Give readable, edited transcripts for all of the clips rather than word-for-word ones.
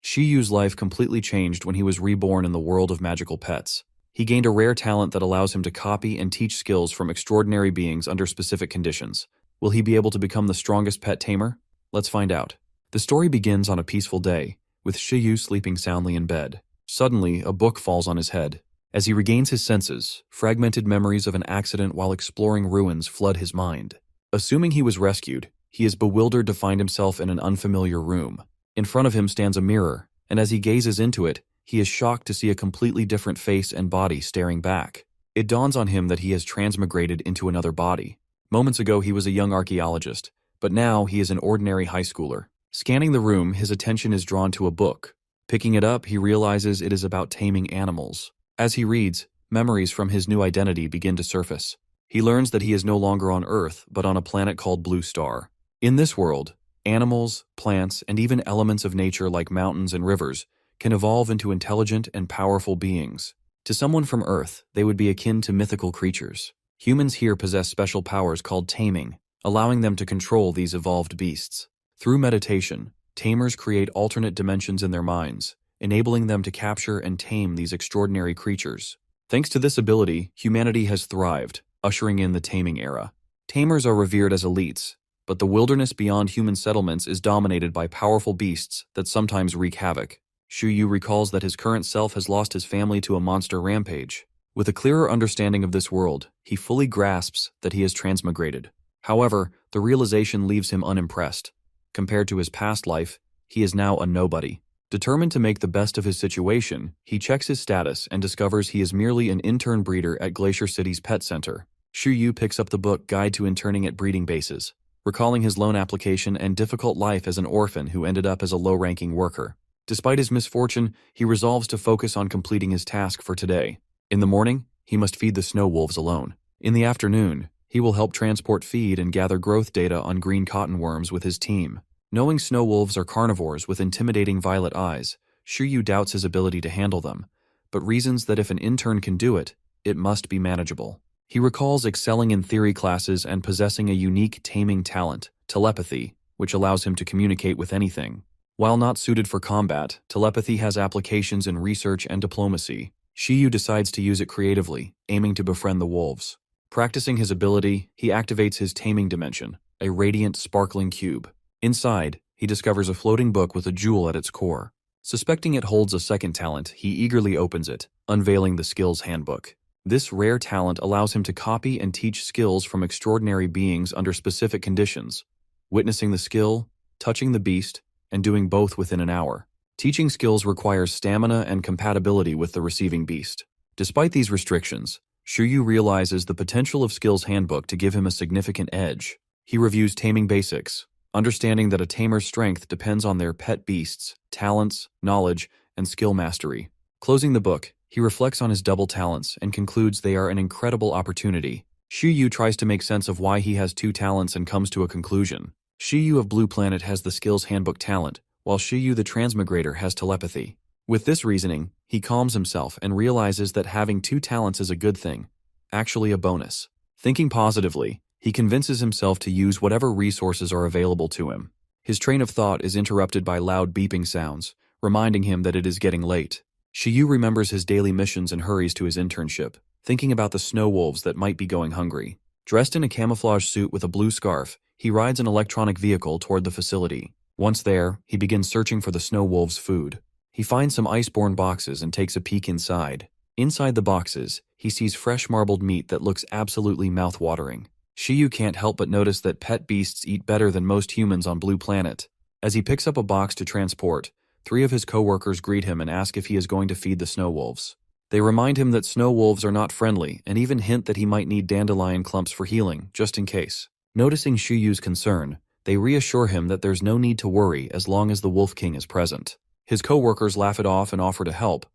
Shiyu's life completely changed when he was reborn in the world of magical pets. He gained a rare talent that allows him to copy and teach skills from extraordinary beings under specific conditions. Will he be able to become the strongest pet tamer? Let's find out. The story begins on a peaceful day, with Shiyu sleeping soundly in bed. Suddenly, a book falls on his head. As he regains his senses, fragmented memories of an accident while exploring ruins flood his mind. Assuming he was rescued, he is bewildered to find himself in an unfamiliar room. In front of him stands a mirror, and as he gazes into it, he is shocked to see a completely different face and body staring back. It dawns on him that he has transmigrated into another body. Moments ago he was a young archaeologist, but now he is an ordinary high schooler. Scanning the room, his attention is drawn to a book. Picking it up, he realizes it is about taming animals. As he reads, memories from his new identity begin to surface. He learns that he is no longer on Earth, but on a planet called Blue Star. In this world, animals, plants, and even elements of nature like mountains and rivers can evolve into intelligent and powerful beings. To someone from Earth, they would be akin to mythical creatures. Humans here possess special powers called taming, allowing them to control these evolved beasts. Through meditation, tamers create alternate dimensions in their minds, enabling them to capture and tame these extraordinary creatures. Thanks to this ability, humanity has thrived, ushering in the taming era. Tamers are revered as elites, but the wilderness beyond human settlements is dominated by powerful beasts that sometimes wreak havoc. Shiyu recalls that his current self has lost his family to a monster rampage. With a clearer understanding of this world, he fully grasps that he has transmigrated. However, the realization leaves him unimpressed. Compared to his past life, he is now a nobody. Determined to make the best of his situation, he checks his status and discovers he is merely an intern breeder at Glacier City's pet center. Shiyu picks up the book Guide to Interning at Breeding Bases, recalling his loan application and difficult life as an orphan who ended up as a low-ranking worker. Despite his misfortune, he resolves to focus on completing his task for today. In the morning, he must feed the snow wolves alone. In the afternoon, he will help transport feed and gather growth data on green cottonworms with his team. Knowing snow wolves are carnivores with intimidating violet eyes, Shiyu doubts his ability to handle them, but reasons that if an intern can do it, it must be manageable. He recalls excelling in theory classes and possessing a unique taming talent, telepathy, which allows him to communicate with anything. While not suited for combat, telepathy has applications in research and diplomacy. Shiyu decides to use it creatively, aiming to befriend the wolves. Practicing his ability, he activates his taming dimension, a radiant, sparkling cube. Inside, he discovers a floating book with a jewel at its core. Suspecting it holds a second talent, he eagerly opens it, unveiling the skills handbook. This rare talent allows him to copy and teach skills from extraordinary beings under specific conditions. Witnessing the skill, touching the beast, and doing both within an hour. Teaching skills requires stamina and compatibility with the receiving beast. Despite these restrictions, Shiyu realizes the potential of Skills Handbook to give him a significant edge. He reviews taming basics, understanding that a tamer's strength depends on their pet beasts, talents, knowledge, and skill mastery. Closing the book, he reflects on his double talents and concludes they are an incredible opportunity. Shiyu tries to make sense of why he has two talents and comes to a conclusion. Shiyu of Blue Planet has the Skills Handbook talent, while Shiyu the Transmigrator has telepathy. With this reasoning, he calms himself and realizes that having two talents is a good thing, actually a bonus. Thinking positively, he convinces himself to use whatever resources are available to him. His train of thought is interrupted by loud beeping sounds, reminding him that it is getting late. Shiyu remembers his daily missions and hurries to his internship, thinking about the snow wolves that might be going hungry. Dressed in a camouflage suit with a blue scarf, he rides an electronic vehicle toward the facility. Once there, he begins searching for the snow wolves' food. He finds some iceborne boxes and takes a peek inside. Inside the boxes, he sees fresh marbled meat that looks absolutely mouth-watering. Shiyu can't help but notice that pet beasts eat better than most humans on Blue Planet. As he picks up a box to transport, 3 of his co-workers greet him and ask if he is going to feed the snow wolves. They remind him that snow wolves are not friendly and even hint that he might need dandelion clumps for healing, just in case. Noticing Shiyu's concern, they reassure him that there's no need to worry as long as the Wolf King is present. His co-workers laugh it off and offer to help,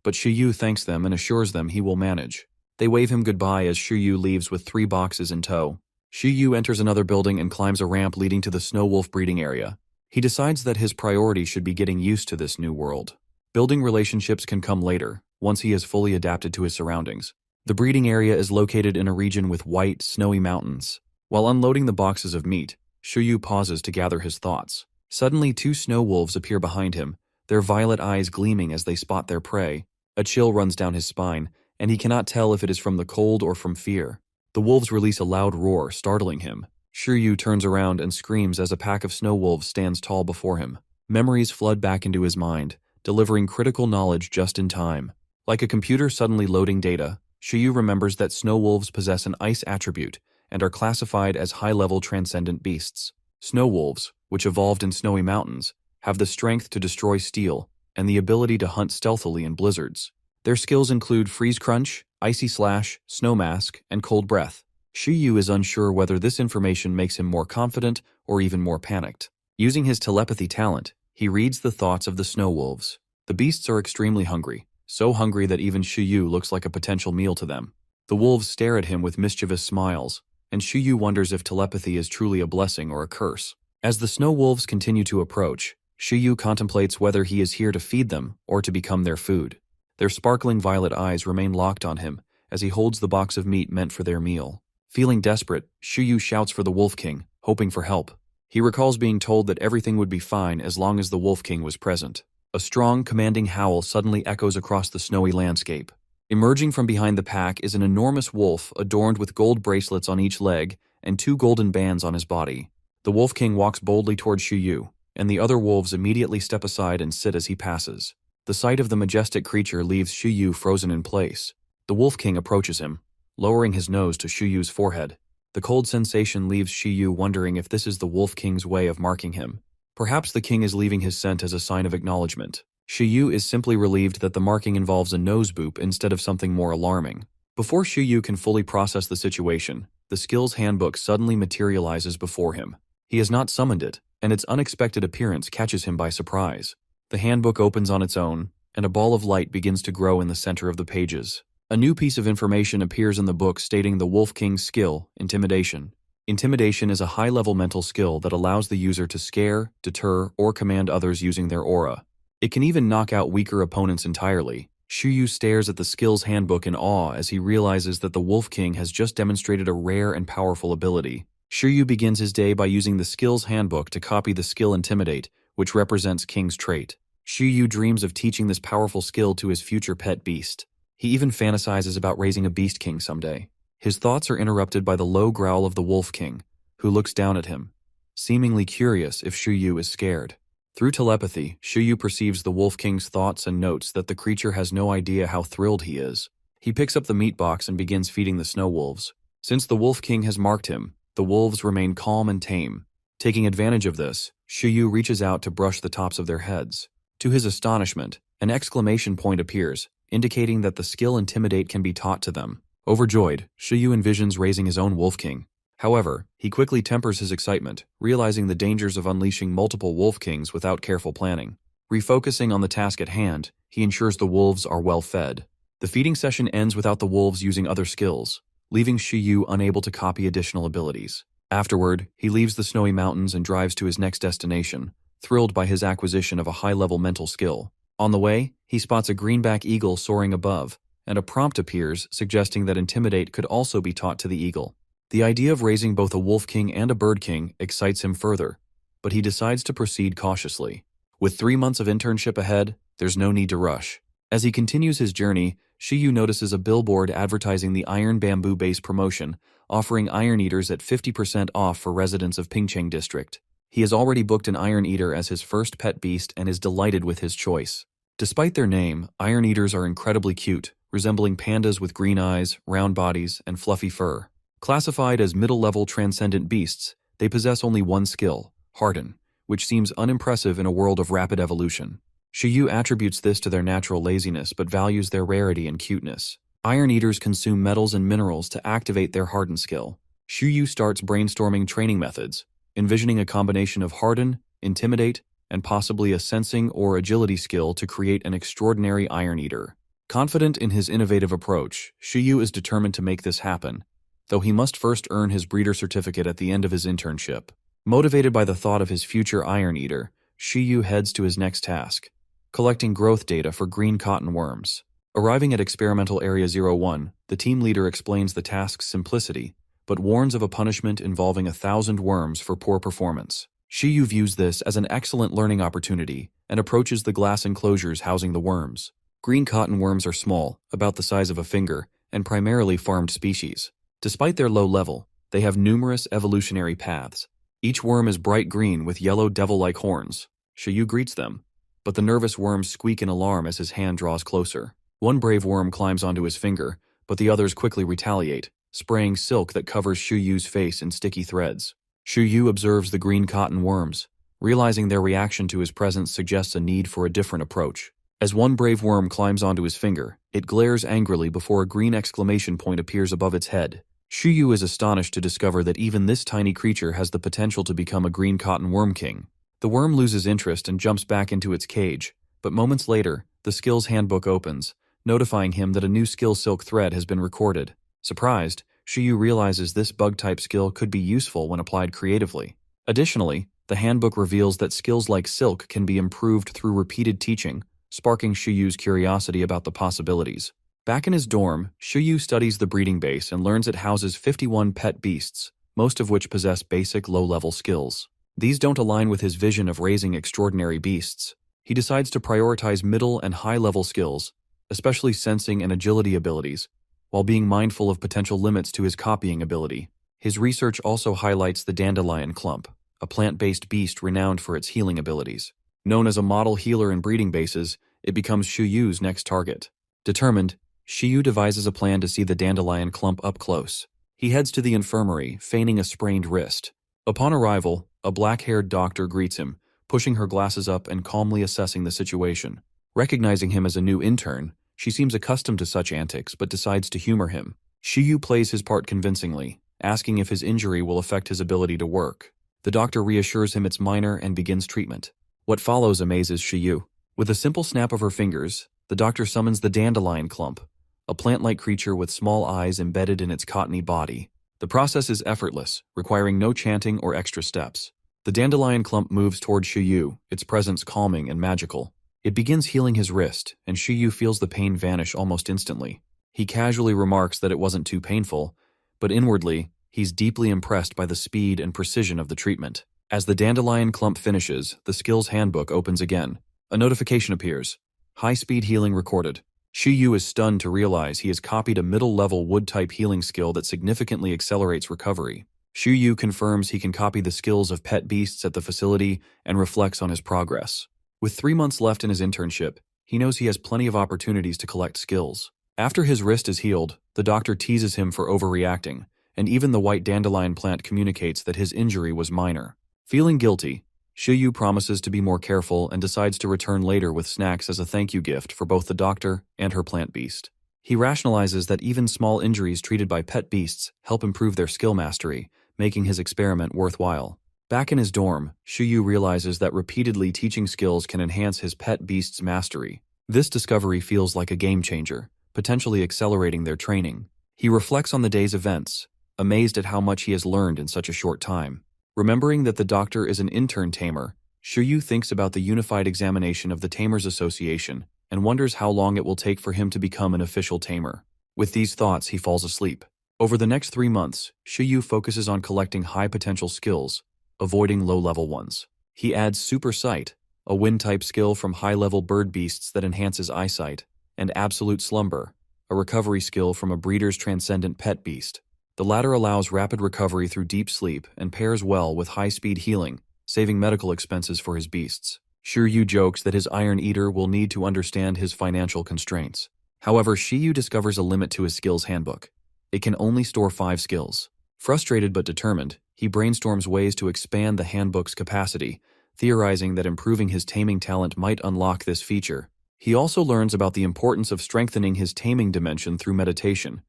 but Shiyu thanks them and assures them he will manage. They wave him goodbye as Shiyu leaves with 3 boxes in tow. Shiyu enters another building and climbs a ramp leading to the snow wolf breeding area. He decides that his priority should be getting used to this new world. Building relationships can come later, once he is fully adapted to his surroundings. The breeding area is located in a region with white, snowy mountains. While unloading the boxes of meat, Shiyu pauses to gather his thoughts. Suddenly 2 snow wolves appear behind him, their violet eyes gleaming as they spot their prey. A chill runs down his spine, and he cannot tell if it is from the cold or from fear. The wolves release a loud roar, startling him. Shiryu turns around and screams as a pack of snow wolves stands tall before him. Memories flood back into his mind, delivering critical knowledge just in time. Like a computer suddenly loading data, Shiryu remembers that snow wolves possess an ice attribute and are classified as high-level transcendent beasts. Snow wolves, which evolved in snowy mountains, have the strength to destroy steel and the ability to hunt stealthily in blizzards. Their skills include freeze crunch, icy slash, snow mask, and cold breath. Shiryu is unsure whether this information makes him more confident or even more panicked. Using his telepathy talent, he reads the thoughts of the snow wolves. The beasts are extremely hungry, so hungry that even Shiryu looks like a potential meal to them. The wolves stare at him with mischievous smiles, and Shiryu wonders if telepathy is truly a blessing or a curse. As the snow wolves continue to approach, Shiryu contemplates whether he is here to feed them or to become their food. Their sparkling violet eyes remain locked on him as he holds the box of meat meant for their meal. Feeling desperate, Shiryu shouts for the Wolf King, hoping for help. He recalls being told that everything would be fine as long as the Wolf King was present. A strong, commanding howl suddenly echoes across the snowy landscape. Emerging from behind the pack is an enormous wolf adorned with gold bracelets on each leg and 2 golden bands on his body. The Wolf King walks boldly toward Shiryu, and the other wolves immediately step aside and sit as he passes. The sight of the majestic creature leaves Shiryu frozen in place. The Wolf King approaches him, lowering his nose to Shiryu's forehead. The cold sensation leaves Shiryu wondering if this is the Wolf King's way of marking him. Perhaps the king is leaving his scent as a sign of acknowledgement. Shiryu is simply relieved that the marking involves a nose boop instead of something more alarming. Before Shiryu can fully process the situation, the skills handbook suddenly materializes before him. He has not summoned it, and its unexpected appearance catches him by surprise. The handbook opens on its own, and a ball of light begins to grow in the center of the pages. A new piece of information appears in the book stating the Wolf King's skill, Intimidation. Intimidation is a high-level mental skill that allows the user to scare, deter, or command others using their aura. It can even knock out weaker opponents entirely. Shiryu stares at the skills handbook in awe as he realizes that the Wolf King has just demonstrated a rare and powerful ability. Shiryu begins his day by using the skills handbook to copy the skill Intimidate, which represents King's trait. Shiryu dreams of teaching this powerful skill to his future pet beast. He even fantasizes about raising a beast king someday. His thoughts are interrupted by the low growl of the Wolf King, who looks down at him, seemingly curious if Shiryu is scared. Through telepathy, Shiryu perceives the Wolf King's thoughts and notes that the creature has no idea how thrilled he is. He picks up the meat box and begins feeding the snow wolves. Since the Wolf King has marked him, the wolves remain calm and tame. Taking advantage of this, Shiryu reaches out to brush the tops of their heads. To his astonishment, an exclamation point appears, indicating that the skill Intimidate can be taught to them. Overjoyed, Shiryu envisions raising his own Wolf King. However, he quickly tempers his excitement, realizing the dangers of unleashing multiple Wolf Kings without careful planning. Refocusing on the task at hand, he ensures the wolves are well fed. The feeding session ends without the wolves using other skills, leaving Shiryu unable to copy additional abilities. Afterward, he leaves the snowy mountains and drives to his next destination, thrilled by his acquisition of a high-level mental skill. On the way, he spots a greenback eagle soaring above, and a prompt appears suggesting that Intimidate could also be taught to the eagle. The idea of raising both a Wolf King and a Bird King excites him further, but he decides to proceed cautiously. With 3 months of internship ahead, there's no need to rush. As he continues his journey, Shiryu notices a billboard advertising the Iron Bamboo Base promotion, offering Iron Eaters at 50% off for residents of Pingcheng District. He has already booked an Iron Eater as his first pet beast and is delighted with his choice. Despite their name, Iron Eaters are incredibly cute, resembling pandas with green eyes, round bodies, and fluffy fur. Classified as middle-level transcendent beasts, they possess only one skill, Harden, which seems unimpressive in a world of rapid evolution. Shiryu attributes this to their natural laziness but values their rarity and cuteness. Iron Eaters consume metals and minerals to activate their Harden skill. Shiryu starts brainstorming training methods, envisioning a combination of Harden, Intimidate, and possibly a sensing or agility skill to create an extraordinary Iron Eater. Confident in his innovative approach, Shiryu is determined to make this happen, though he must first earn his breeder certificate at the end of his internship. Motivated by the thought of his future Iron Eater, Shiryu heads to his next task, collecting growth data for green cotton worms. Arriving at Experimental Area 01, the team leader explains the task's simplicity, but warns of a punishment involving 1,000 worms for poor performance. Shiyu views this as an excellent learning opportunity and approaches the glass enclosures housing the worms. Green cotton worms are small, about the size of a finger, and primarily farmed species. Despite their low level, they have numerous evolutionary paths. Each worm is bright green with yellow devil-like horns. Shiyu greets them, but the nervous worms squeak in alarm as his hand draws closer. One brave worm climbs onto his finger, but the others quickly retaliate, spraying silk that covers Shuyu's face in sticky threads. Shuyu observes the green cotton worms, realizing their reaction to his presence suggests a need for a different approach. As one brave worm climbs onto his finger, it glares angrily before a green exclamation point appears above its head. Shuyu is astonished to discover that even this tiny creature has the potential to become a green cotton worm king. The worm loses interest and jumps back into its cage, but moments later, the skills handbook opens, notifying him that a new skill silk thread has been recorded. Surprised, Shuyu realizes this bug-type skill could be useful when applied creatively. Additionally, the handbook reveals that skills like silk can be improved through repeated teaching, sparking Shuyu's curiosity about the possibilities. Back in his dorm, Shuyu studies the breeding base and learns it houses 51 pet beasts, most of which possess basic low-level skills. These don't align with his vision of raising extraordinary beasts. He decides to prioritize middle and high-level skills, especially sensing and agility abilities, while being mindful of potential limits to his copying ability. His research also highlights the dandelion clump, a plant-based beast renowned for its healing abilities. Known as a model healer in breeding bases, it becomes Shuyu's next target. Determined, Shiyu devises a plan to see the dandelion clump up close. He heads to the infirmary, feigning a sprained wrist. Upon arrival, a black-haired doctor greets him, pushing her glasses up and calmly assessing the situation. Recognizing him as a new intern, she seems accustomed to such antics but decides to humor him. Shiyu plays his part convincingly, asking if his injury will affect his ability to work. The doctor reassures him it's minor and begins treatment. What follows amazes Shiyu. With a simple snap of her fingers, the doctor summons the dandelion clump, a plant-like creature with small eyes embedded in its cottony body. The process is effortless, requiring no chanting or extra steps. The dandelion clump moves toward Shiyu, its presence calming and magical. It begins healing his wrist, and Shiyu feels the pain vanish almost instantly. He casually remarks that it wasn't too painful, but inwardly, he's deeply impressed by the speed and precision of the treatment. As the dandelion clump finishes, the skills handbook opens again. A notification appears. High-speed healing recorded. Shiyu is stunned to realize he has copied a middle-level wood-type healing skill that significantly accelerates recovery. Shiyu confirms he can copy the skills of pet beasts at the facility and reflects on his progress. With 3 months left in his internship, he knows he has plenty of opportunities to collect skills. After his wrist is healed, the doctor teases him for overreacting, and even the white dandelion plant communicates that his injury was minor. Feeling guilty, Shiyu promises to be more careful and decides to return later with snacks as a thank you gift for both the doctor and her plant beast. He rationalizes that even small injuries treated by pet beasts help improve their skill mastery, making his experiment worthwhile. Back in his dorm, Shiyu realizes that repeatedly teaching skills can enhance his pet beast's mastery. This discovery feels like a game changer, potentially accelerating their training. He reflects on the day's events, amazed at how much he has learned in such a short time. Remembering that the doctor is an intern tamer, Shiyu thinks about the unified examination of the Tamers Association and wonders how long it will take for him to become an official tamer. With these thoughts, he falls asleep. Over the next 3 months, Shiyu focuses on collecting high-potential skills, avoiding low-level ones. He adds Super Sight, a wind-type skill from high-level bird beasts that enhances eyesight, and Absolute Slumber, a recovery skill from a breeder's transcendent pet beast. The latter allows rapid recovery through deep sleep and pairs well with high-speed healing, saving medical expenses for his beasts. Shiyu jokes that his Iron Eater will need to understand his financial constraints. However, Shiyu discovers a limit to his skills handbook. It can only store 5 skills. Frustrated but determined, he brainstorms ways to expand the handbook's capacity, theorizing that improving his taming talent might unlock this feature. He also learns about the importance of strengthening his taming dimension through meditation,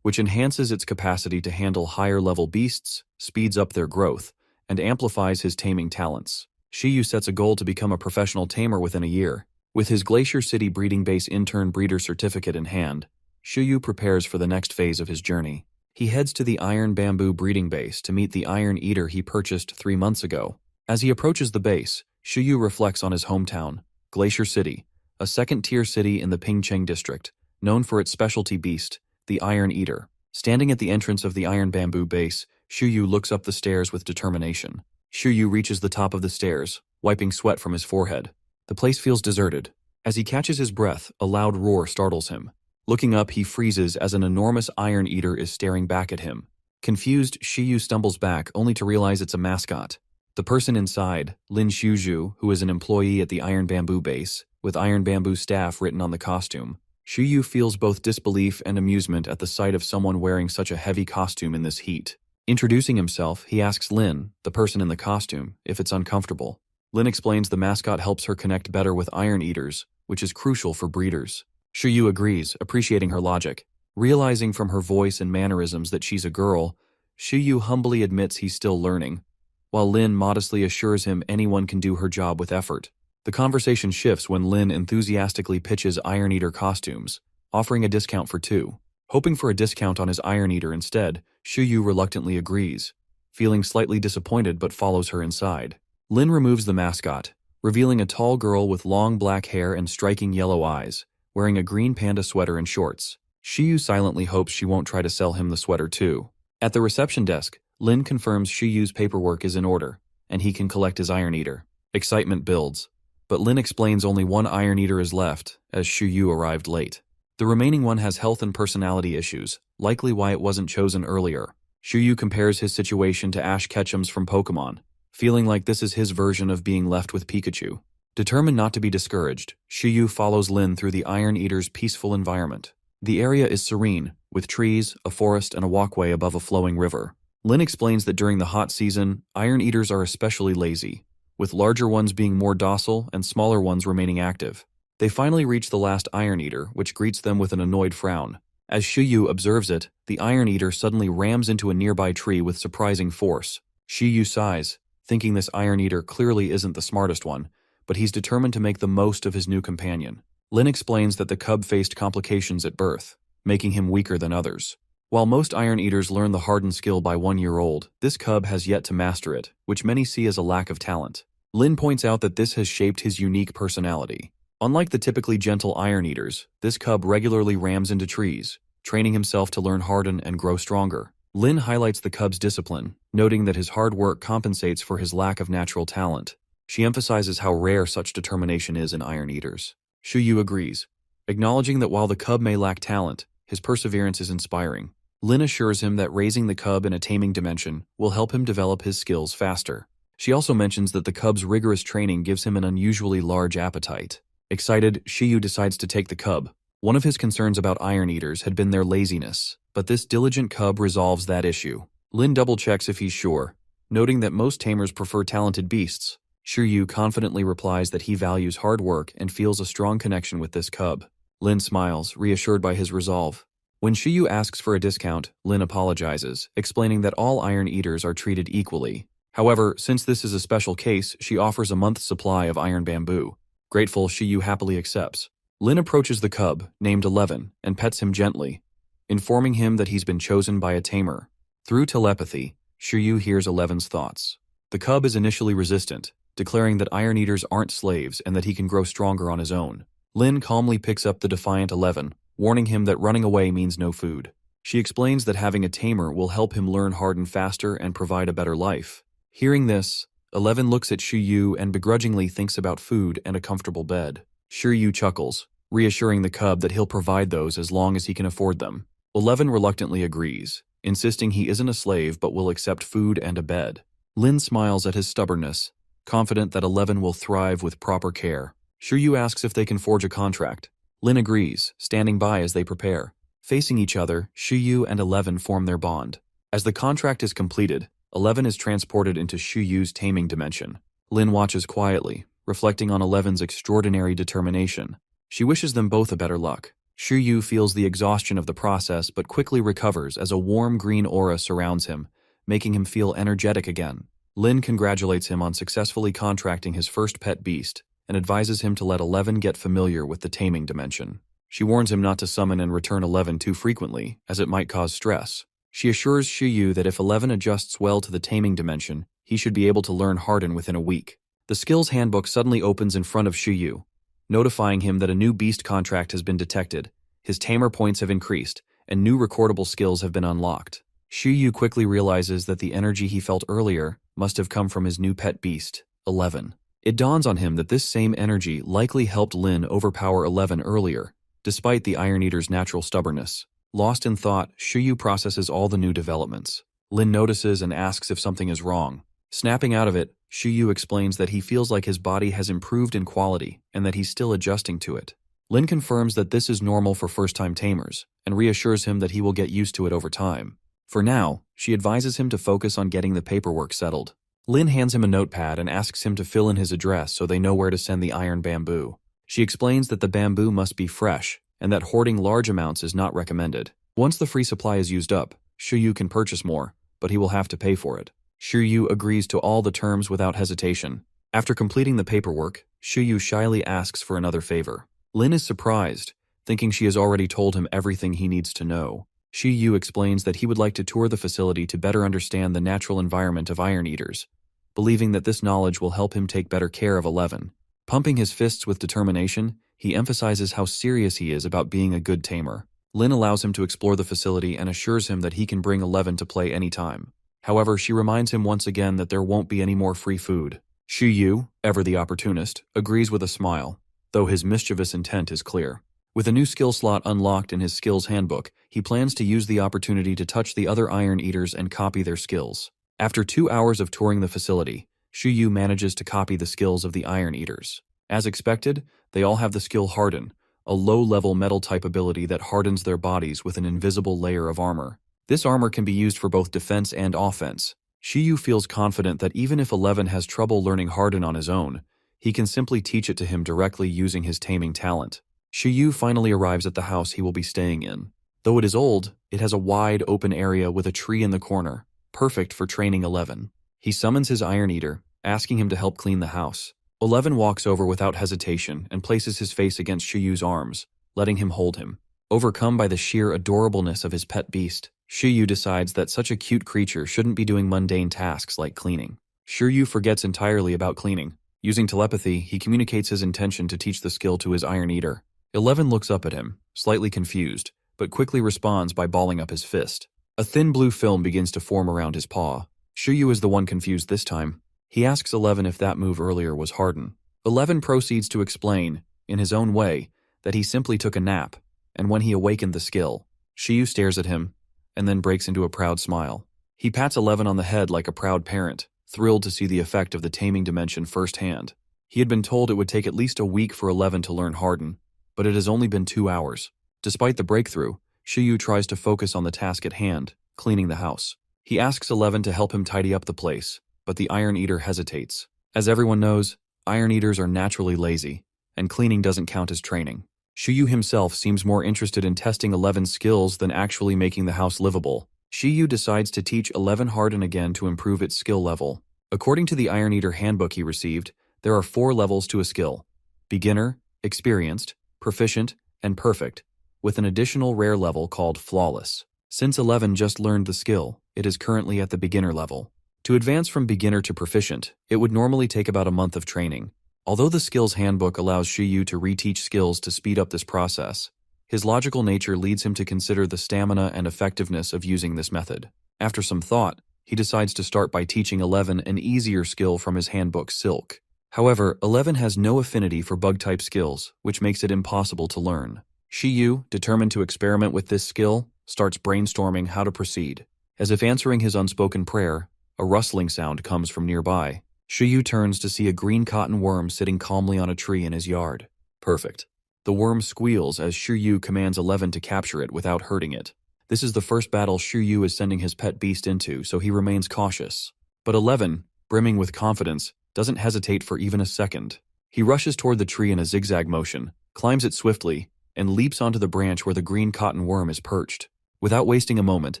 which enhances its capacity to handle higher-level beasts, speeds up their growth, and amplifies his taming talents. Shiyu sets a goal to become a professional tamer within a year. With his Glacier City breeding base intern breeder certificate in hand, Shiyu prepares for the next phase of his journey. He heads to the Iron Bamboo breeding base to meet the Iron Eater he purchased 3 months ago. As he approaches the base, Shiyu reflects on his hometown, Glacier City, a second-tier city in the Pingcheng district, known for its specialty beast, the Iron Eater. Standing at the entrance of the Iron Bamboo base, Shiyu looks up the stairs with determination. Shuyu reaches the top of the stairs, wiping sweat from his forehead. The place feels deserted. As he catches his breath, a loud roar startles him. Looking up, he freezes as an enormous iron eater is staring back at him. Confused, Shuyu stumbles back, only to realize it's a mascot. The person inside, Lin Shuju, who is an employee at the Iron Bamboo base, with Iron Bamboo staff written on the costume. Shuyu feels both disbelief and amusement at the sight of someone wearing such a heavy costume in this heat. Introducing himself, he asks Lin, the person in the costume, if it's uncomfortable. Lin explains the mascot helps her connect better with iron eaters, which is crucial for breeders. Shuyu agrees, appreciating her logic. Realizing from her voice and mannerisms that she's a girl, Shuyu humbly admits he's still learning, while Lin modestly assures him anyone can do her job with effort. The conversation shifts when Lin enthusiastically pitches Iron Eater costumes, offering a discount for 2. Hoping for a discount on his Iron Eater instead, Shuyu reluctantly agrees, feeling slightly disappointed but follows her inside. Lin removes the mascot, revealing a tall girl with long black hair and striking yellow eyes, wearing a green panda sweater and shorts. Shuyu silently hopes she won't try to sell him the sweater too. At the reception desk, Lin confirms Shuyu's paperwork is in order, and he can collect his Iron Eater. Excitement builds, but Lin explains only one Iron Eater is left, as Shuyu arrived late. The remaining one has health and personality issues, likely why it wasn't chosen earlier. Shuyu compares his situation to Ash Ketchum's from Pokemon, feeling like this is his version of being left with Pikachu. Determined not to be discouraged, Shuyu follows Lin through the Iron Eater's peaceful environment. The area is serene, with trees, a forest, and a walkway above a flowing river. Lin explains that during the hot season, Iron Eaters are especially lazy, with larger ones being more docile and smaller ones remaining active. They finally reach the last Iron Eater, which greets them with an annoyed frown. As Shuyu observes it, the Iron Eater suddenly rams into a nearby tree with surprising force. Shuyu sighs, thinking this Iron Eater clearly isn't the smartest one, but he's determined to make the most of his new companion. Lin explains that the cub faced complications at birth, making him weaker than others. While most Iron Eaters learn the harden skill by 1 year old, this cub has yet to master it, which many see as a lack of talent. Lin points out that this has shaped his unique personality. Unlike the typically gentle Iron Eaters, this cub regularly rams into trees, training himself to learn harden and grow stronger. Lin highlights the cub's discipline, noting that his hard work compensates for his lack of natural talent. She emphasizes how rare such determination is in Iron Eaters. Shuyu agrees, acknowledging that while the cub may lack talent, his perseverance is inspiring. Lin assures him that raising the cub in a taming dimension will help him develop his skills faster. She also mentions that the cub's rigorous training gives him an unusually large appetite. Excited, Shuyu decides to take the cub. One of his concerns about Iron Eaters had been their laziness, but this diligent cub resolves that issue. Lin double-checks if he's sure, noting that most tamers prefer talented beasts. Shuyu confidently replies that he values hard work and feels a strong connection with this cub. Lin smiles, reassured by his resolve. When Shuyu asks for a discount, Lin apologizes, explaining that all Iron Eaters are treated equally. However, since this is a special case, she offers a month's supply of Iron Bamboo. Grateful, Shuyu happily accepts. Lin approaches the cub, named 11, and pets him gently, informing him that he's been chosen by a tamer. Through telepathy, Shuyu hears 11's thoughts. The cub is initially resistant, declaring that Iron Eaters aren't slaves and that he can grow stronger on his own. Lin calmly picks up the defiant 11, warning him that running away means no food. She explains that having a tamer will help him learn harden faster and provide a better life. Hearing this, 11 looks at Shuyu and begrudgingly thinks about food and a comfortable bed. Shuyu chuckles, reassuring the cub that he'll provide those as long as he can afford them. 11 reluctantly agrees, insisting he isn't a slave but will accept food and a bed. Lin smiles at his stubbornness, confident that 11 will thrive with proper care. Shuyu asks if they can forge a contract. Lin agrees, standing by as they prepare. Facing each other, Shuyu and 11 form their bond. As the contract is completed, 11 is transported into Shuyu's taming dimension. Lin watches quietly, reflecting on 11's extraordinary determination. She wishes them both a better luck. Shuyu feels the exhaustion of the process but quickly recovers as a warm green aura surrounds him, making him feel energetic again. Lin congratulates him on successfully contracting his first pet beast and advises him to let 11 get familiar with the taming dimension. She warns him not to summon and return 11 too frequently, as it might cause stress. She assures Shuyu that if 11 adjusts well to the taming dimension, he should be able to learn harden within a week. The skills handbook suddenly opens in front of Shuyu, notifying him that a new beast contract has been detected, his tamer points have increased, and new recordable skills have been unlocked. Yu quickly realizes that the energy he felt earlier must have come from his new pet beast, 11. It dawns on him that this same energy likely helped Lin overpower 11 earlier, despite the Iron Eater's natural stubbornness. Lost in thought, Yu processes all the new developments. Lin notices and asks if something is wrong. Snapping out of it, Yu explains that he feels like his body has improved in quality and that he's still adjusting to it. Lin confirms that this is normal for first-time tamers and reassures him that he will get used to it over time. For now, she advises him to focus on getting the paperwork settled. Lin hands him a notepad and asks him to fill in his address so they know where to send the iron bamboo. She explains that the bamboo must be fresh and that hoarding large amounts is not recommended. Once the free supply is used up, Yu can purchase more, but he will have to pay for it. Yu agrees to all the terms without hesitation. After completing the paperwork, Yu shyly asks for another favor. Lin is surprised, thinking she has already told him everything he needs to know. Yu explains that he would like to tour the facility to better understand the natural environment of Iron Eaters, believing that this knowledge will help him take better care of 11. Pumping his fists with determination, he emphasizes how serious he is about being a good tamer. Lin allows him to explore the facility and assures him that he can bring 11 to play anytime. However, she reminds him once again that there won't be any more free food. Yu, ever the opportunist, agrees with a smile, though his mischievous intent is clear. With a new skill slot unlocked in his skills handbook, he plans to use the opportunity to touch the other Iron Eaters and copy their skills. After 2 hours of touring the facility, Yu manages to copy the skills of the Iron Eaters. As expected, they all have the skill Harden, a low-level metal-type ability that hardens their bodies with an invisible layer of armor. This armor can be used for both defense and offense. Yu feels confident that even if 11 has trouble learning Harden on his own, he can simply teach it to him directly using his taming talent. Yu finally arrives at the house he will be staying in. Though it is old, it has a wide open area with a tree in the corner, perfect for training 11. He summons his Iron Eater, asking him to help clean the house. 11 walks over without hesitation and places his face against Yu's arms, letting him hold him. Overcome by the sheer adorableness of his pet beast, Yu decides that such a cute creature shouldn't be doing mundane tasks like cleaning. Yu forgets entirely about cleaning. Using telepathy, he communicates his intention to teach the skill to his Iron Eater. 11 looks up at him, slightly confused, but quickly responds by balling up his fist. A thin blue film begins to form around his paw. Yu is the one confused this time. He asks 11 if that move earlier was Harden. 11 proceeds to explain, in his own way, that he simply took a nap, and when he awakened the skill. Yu stares at him, and then breaks into a proud smile. He pats 11 on the head like a proud parent, thrilled to see the effect of the taming dimension firsthand. He had been told it would take at least a week for 11 to learn Harden, but it has only been 2 hours. Despite the breakthrough, Yu tries to focus on the task at hand, cleaning the house. He asks 11 to help him tidy up the place, but the Iron Eater hesitates. As everyone knows, Iron Eaters are naturally lazy, and cleaning doesn't count as training. Yu himself seems more interested in testing 11's skills than actually making the house livable. Yu decides to teach 11 Harden again to improve its skill level. According to the Iron Eater handbook he received, there are 4 levels to a skill: beginner, experienced, proficient, and perfect, with an additional rare level called flawless. Since 11 just learned the skill, it is currently at the beginner level. To advance from beginner to proficient, it would normally take about a month of training. Although the skills handbook allows Yu to reteach skills to speed up this process, his logical nature leads him to consider the stamina and effectiveness of using this method. After some thought, he decides to start by teaching 11 an easier skill from his handbook, Silk. However, 11 has no affinity for bug-type skills, which makes it impossible to learn. Yu, determined to experiment with this skill, starts brainstorming how to proceed. As if answering his unspoken prayer, a rustling sound comes from nearby. Yu turns to see a green cotton worm sitting calmly on a tree in his yard. Perfect. The worm squeals as Yu commands 11 to capture it without hurting it. This is the first battle Yu is sending his pet beast into, so he remains cautious. But 11, brimming with confidence, doesn't hesitate for even a second. He rushes toward the tree in a zigzag motion, climbs it swiftly, and leaps onto the branch where the green cotton worm is perched. Without wasting a moment,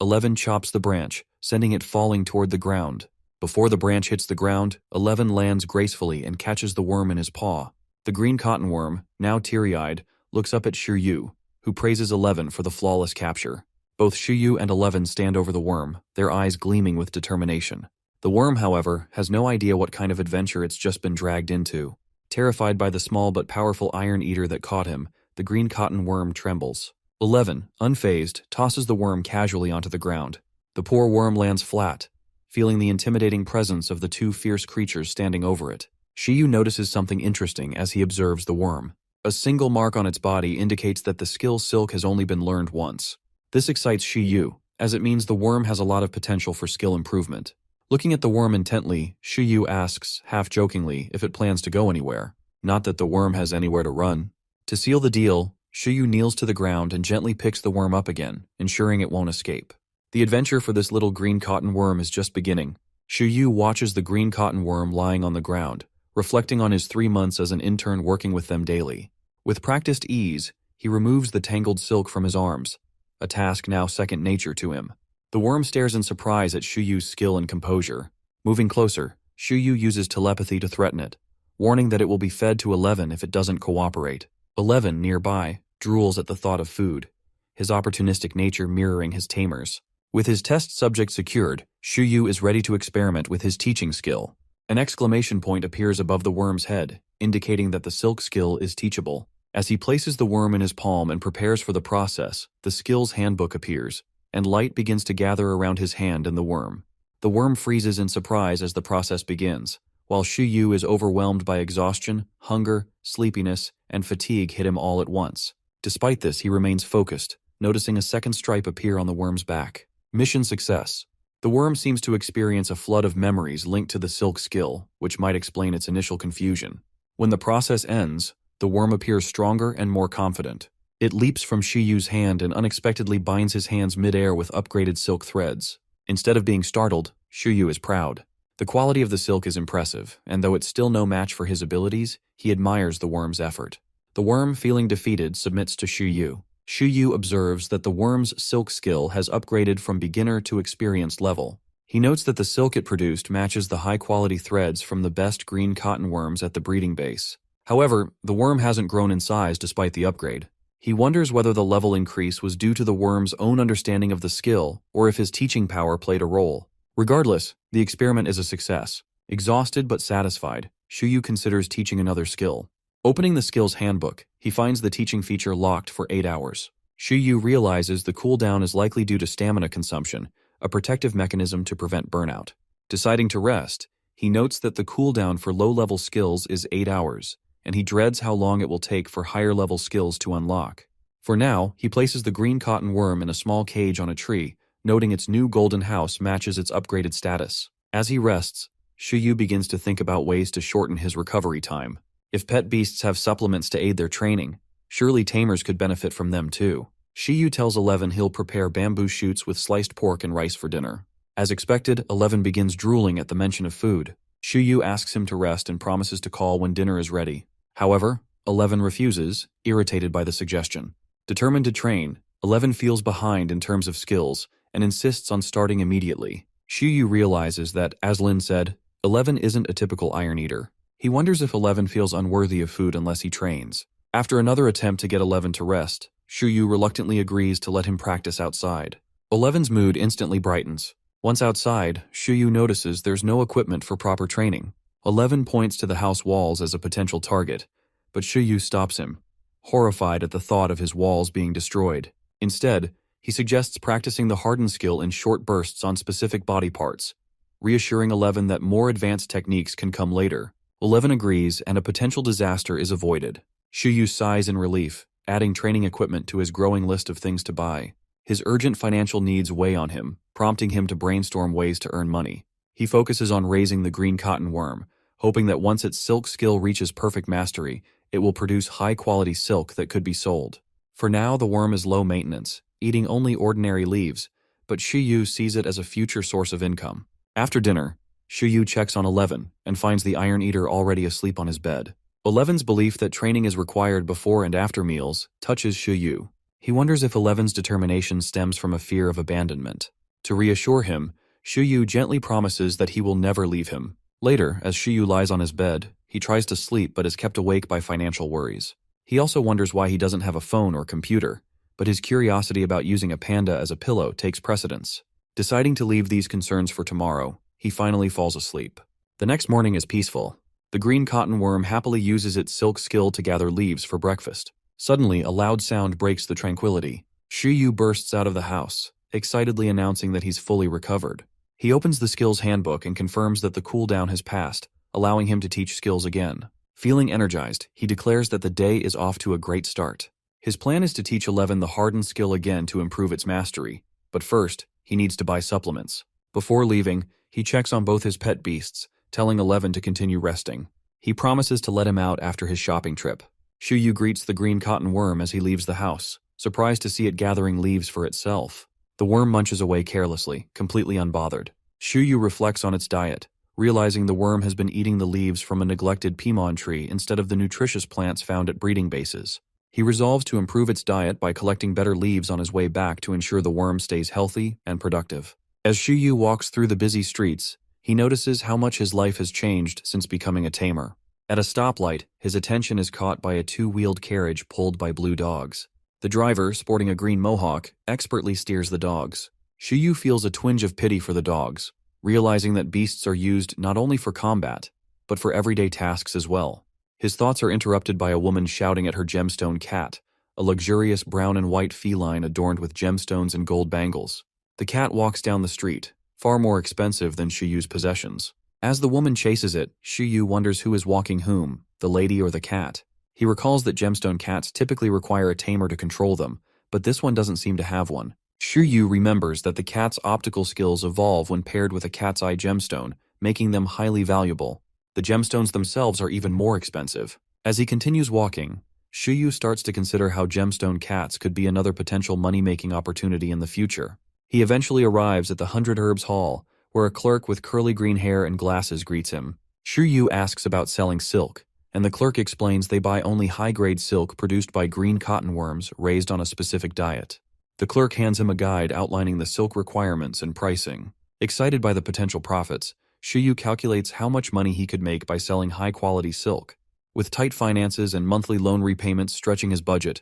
11 chops the branch, sending it falling toward the ground. Before the branch hits the ground, 11 lands gracefully and catches the worm in his paw. The green cotton worm, now teary-eyed, looks up at Yu, who praises 11 for the flawless capture. Both Yu and 11 stand over the worm, their eyes gleaming with determination. The worm, however, has no idea what kind of adventure it's just been dragged into. Terrified by the small but powerful Iron Eater that caught him, the green cotton worm trembles. 11, unfazed, tosses the worm casually onto the ground. The poor worm lands flat, feeling the intimidating presence of the two fierce creatures standing over it. Shiyu notices something interesting as he observes the worm. A single mark on its body indicates that the skill Silk has only been learned once. This excites Shiyu, as it means the worm has a lot of potential for skill improvement. Looking at the worm intently, Shiyu asks, half-jokingly, if it plans to go anywhere. Not that the worm has anywhere to run. To seal the deal, Shiyu kneels to the ground and gently picks the worm up again, ensuring it won't escape. The adventure for this little green cotton worm is just beginning. Shiyu watches the green cotton worm lying on the ground, reflecting on his 3 months as an intern working with them daily. With practiced ease, he removes the tangled silk from his arms, a task now second nature to him. The worm stares in surprise at Shuyu's skill and composure. Moving closer, Shuyu uses telepathy to threaten it, warning that it will be fed to 11 if it doesn't cooperate. 11, nearby, drools at the thought of food, his opportunistic nature mirroring his Tamer's. With his test subject secured, Shuyu is ready to experiment with his teaching skill. An exclamation point appears above the worm's head, indicating that the silk skill is teachable. As he places the worm in his palm and prepares for the process, the skill's handbook appears, and light begins to gather around his hand and the worm. The worm freezes in surprise as the process begins, while Shuyu is overwhelmed by exhaustion, hunger, sleepiness, and fatigue hit him all at once. Despite this, he remains focused, noticing a second stripe appear on the worm's back. Mission success. The worm seems to experience a flood of memories linked to the silk skill, which might explain its initial confusion. When the process ends, the worm appears stronger and more confident. It leaps from Shiyu's hand and unexpectedly binds his hands mid-air with upgraded silk threads. Instead of being startled, Shiyu is proud. The quality of the silk is impressive, and though it's still no match for his abilities, he admires the worm's effort. The worm, feeling defeated, submits to Shiyu. Shiyu observes that the worm's silk skill has upgraded from beginner to experienced level. He notes that the silk it produced matches the high-quality threads from the best green cotton worms at the breeding base. However, the worm hasn't grown in size despite the upgrade. He wonders whether the level increase was due to the worm's own understanding of the skill or if his teaching power played a role. Regardless, the experiment is a success. Exhausted but satisfied, Shiyu considers teaching another skill. Opening the skill's handbook, he finds the teaching feature locked for 8 hours. Shiyu realizes the cooldown is likely due to stamina consumption, a protective mechanism to prevent burnout. Deciding to rest, he notes that the cooldown for low-level skills is 8 hours, and he dreads how long it will take for higher-level skills to unlock. For now, he places the green cotton worm in a small cage on a tree, noting its new golden house matches its upgraded status. As he rests, Shiyu begins to think about ways to shorten his recovery time. If pet beasts have supplements to aid their training, surely tamers could benefit from them too. Shiyu tells 11 he'll prepare bamboo shoots with sliced pork and rice for dinner. As expected, 11 begins drooling at the mention of food. Shiyu asks him to rest and promises to call when dinner is ready. However, 11 refuses, irritated by the suggestion. Determined to train, 11 feels behind in terms of skills and insists on starting immediately. Shiyu realizes that, as Lin said, 11 isn't a typical iron eater. He wonders if 11 feels unworthy of food unless he trains. After another attempt to get 11 to rest, Shiyu reluctantly agrees to let him practice outside. 11's mood instantly brightens. Once outside, Shiyu notices there's no equipment for proper training. 11 points to the house walls as a potential target, but Shiyu stops him, horrified at the thought of his walls being destroyed. Instead, he suggests practicing the harden skill in short bursts on specific body parts, reassuring 11 that more advanced techniques can come later. 11 agrees, and a potential disaster is avoided. Shiyu sighs in relief, adding training equipment to his growing list of things to buy. His urgent financial needs weigh on him, prompting him to brainstorm ways to earn money. He focuses on raising the green cotton worm, hoping that once its silk skill reaches perfect mastery, it will produce high-quality silk that could be sold. For now, the worm is low maintenance, eating only ordinary leaves, but Shiyu sees it as a future source of income. After dinner, Shiyu checks on 11 and finds the Iron Eater already asleep on his bed. 11's belief that training is required before and after meals touches Shiyu. He wonders if 11's determination stems from a fear of abandonment. To reassure him, Shiyu gently promises that he will never leave him. Later, as Shiyu lies on his bed, he tries to sleep but is kept awake by financial worries. He also wonders why he doesn't have a phone or computer, but his curiosity about using a panda as a pillow takes precedence. Deciding to leave these concerns for tomorrow, he finally falls asleep. The next morning is peaceful. The green cotton worm happily uses its silk skill to gather leaves for breakfast. Suddenly, a loud sound breaks the tranquility. Shiyu bursts out of the house, excitedly announcing that he's fully recovered. He opens the skills handbook and confirms that the cooldown has passed, allowing him to teach skills again. Feeling energized, he declares that the day is off to a great start. His plan is to teach 11 the harden skill again to improve its mastery, but first, he needs to buy supplements. Before leaving, he checks on both his pet beasts, telling 11 to continue resting. He promises to let him out after his shopping trip. Shuyu greets the green cotton worm as he leaves the house, surprised to see it gathering leaves for itself. The worm munches away carelessly, completely unbothered. Shuyu reflects on its diet, realizing the worm has been eating the leaves from a neglected pimon tree instead of the nutritious plants found at breeding bases. He resolves to improve its diet by collecting better leaves on his way back to ensure the worm stays healthy and productive. As Shuyu walks through the busy streets, he notices how much his life has changed since becoming a tamer. At a stoplight, his attention is caught by a two-wheeled carriage pulled by blue dogs. The driver, sporting a green mohawk, expertly steers the dogs. Shuyu feels a twinge of pity for the dogs, realizing that beasts are used not only for combat, but for everyday tasks as well. His thoughts are interrupted by a woman shouting at her gemstone cat, a luxurious brown and white feline adorned with gemstones and gold bangles. The cat walks down the street, far more expensive than Shuyu's possessions. As the woman chases it, Shuyu wonders who is walking whom, the lady or the cat. He recalls that gemstone cats typically require a tamer to control them, but this one doesn't seem to have one. Shuyu remembers that the cat's optical skills evolve when paired with a cat's eye gemstone, making them highly valuable. The gemstones themselves are even more expensive. As he continues walking, Shuyu starts to consider how gemstone cats could be another potential money-making opportunity in the future. He eventually arrives at the 100 Herbs Hall, where a clerk with curly green hair and glasses greets him. Shuyu asks about selling silk, and the clerk explains they buy only high-grade silk produced by green cotton worms raised on a specific diet. The clerk hands him a guide outlining the silk requirements and pricing. Excited by the potential profits, Shuyu calculates how much money he could make by selling high-quality silk. With tight finances and monthly loan repayments stretching his budget,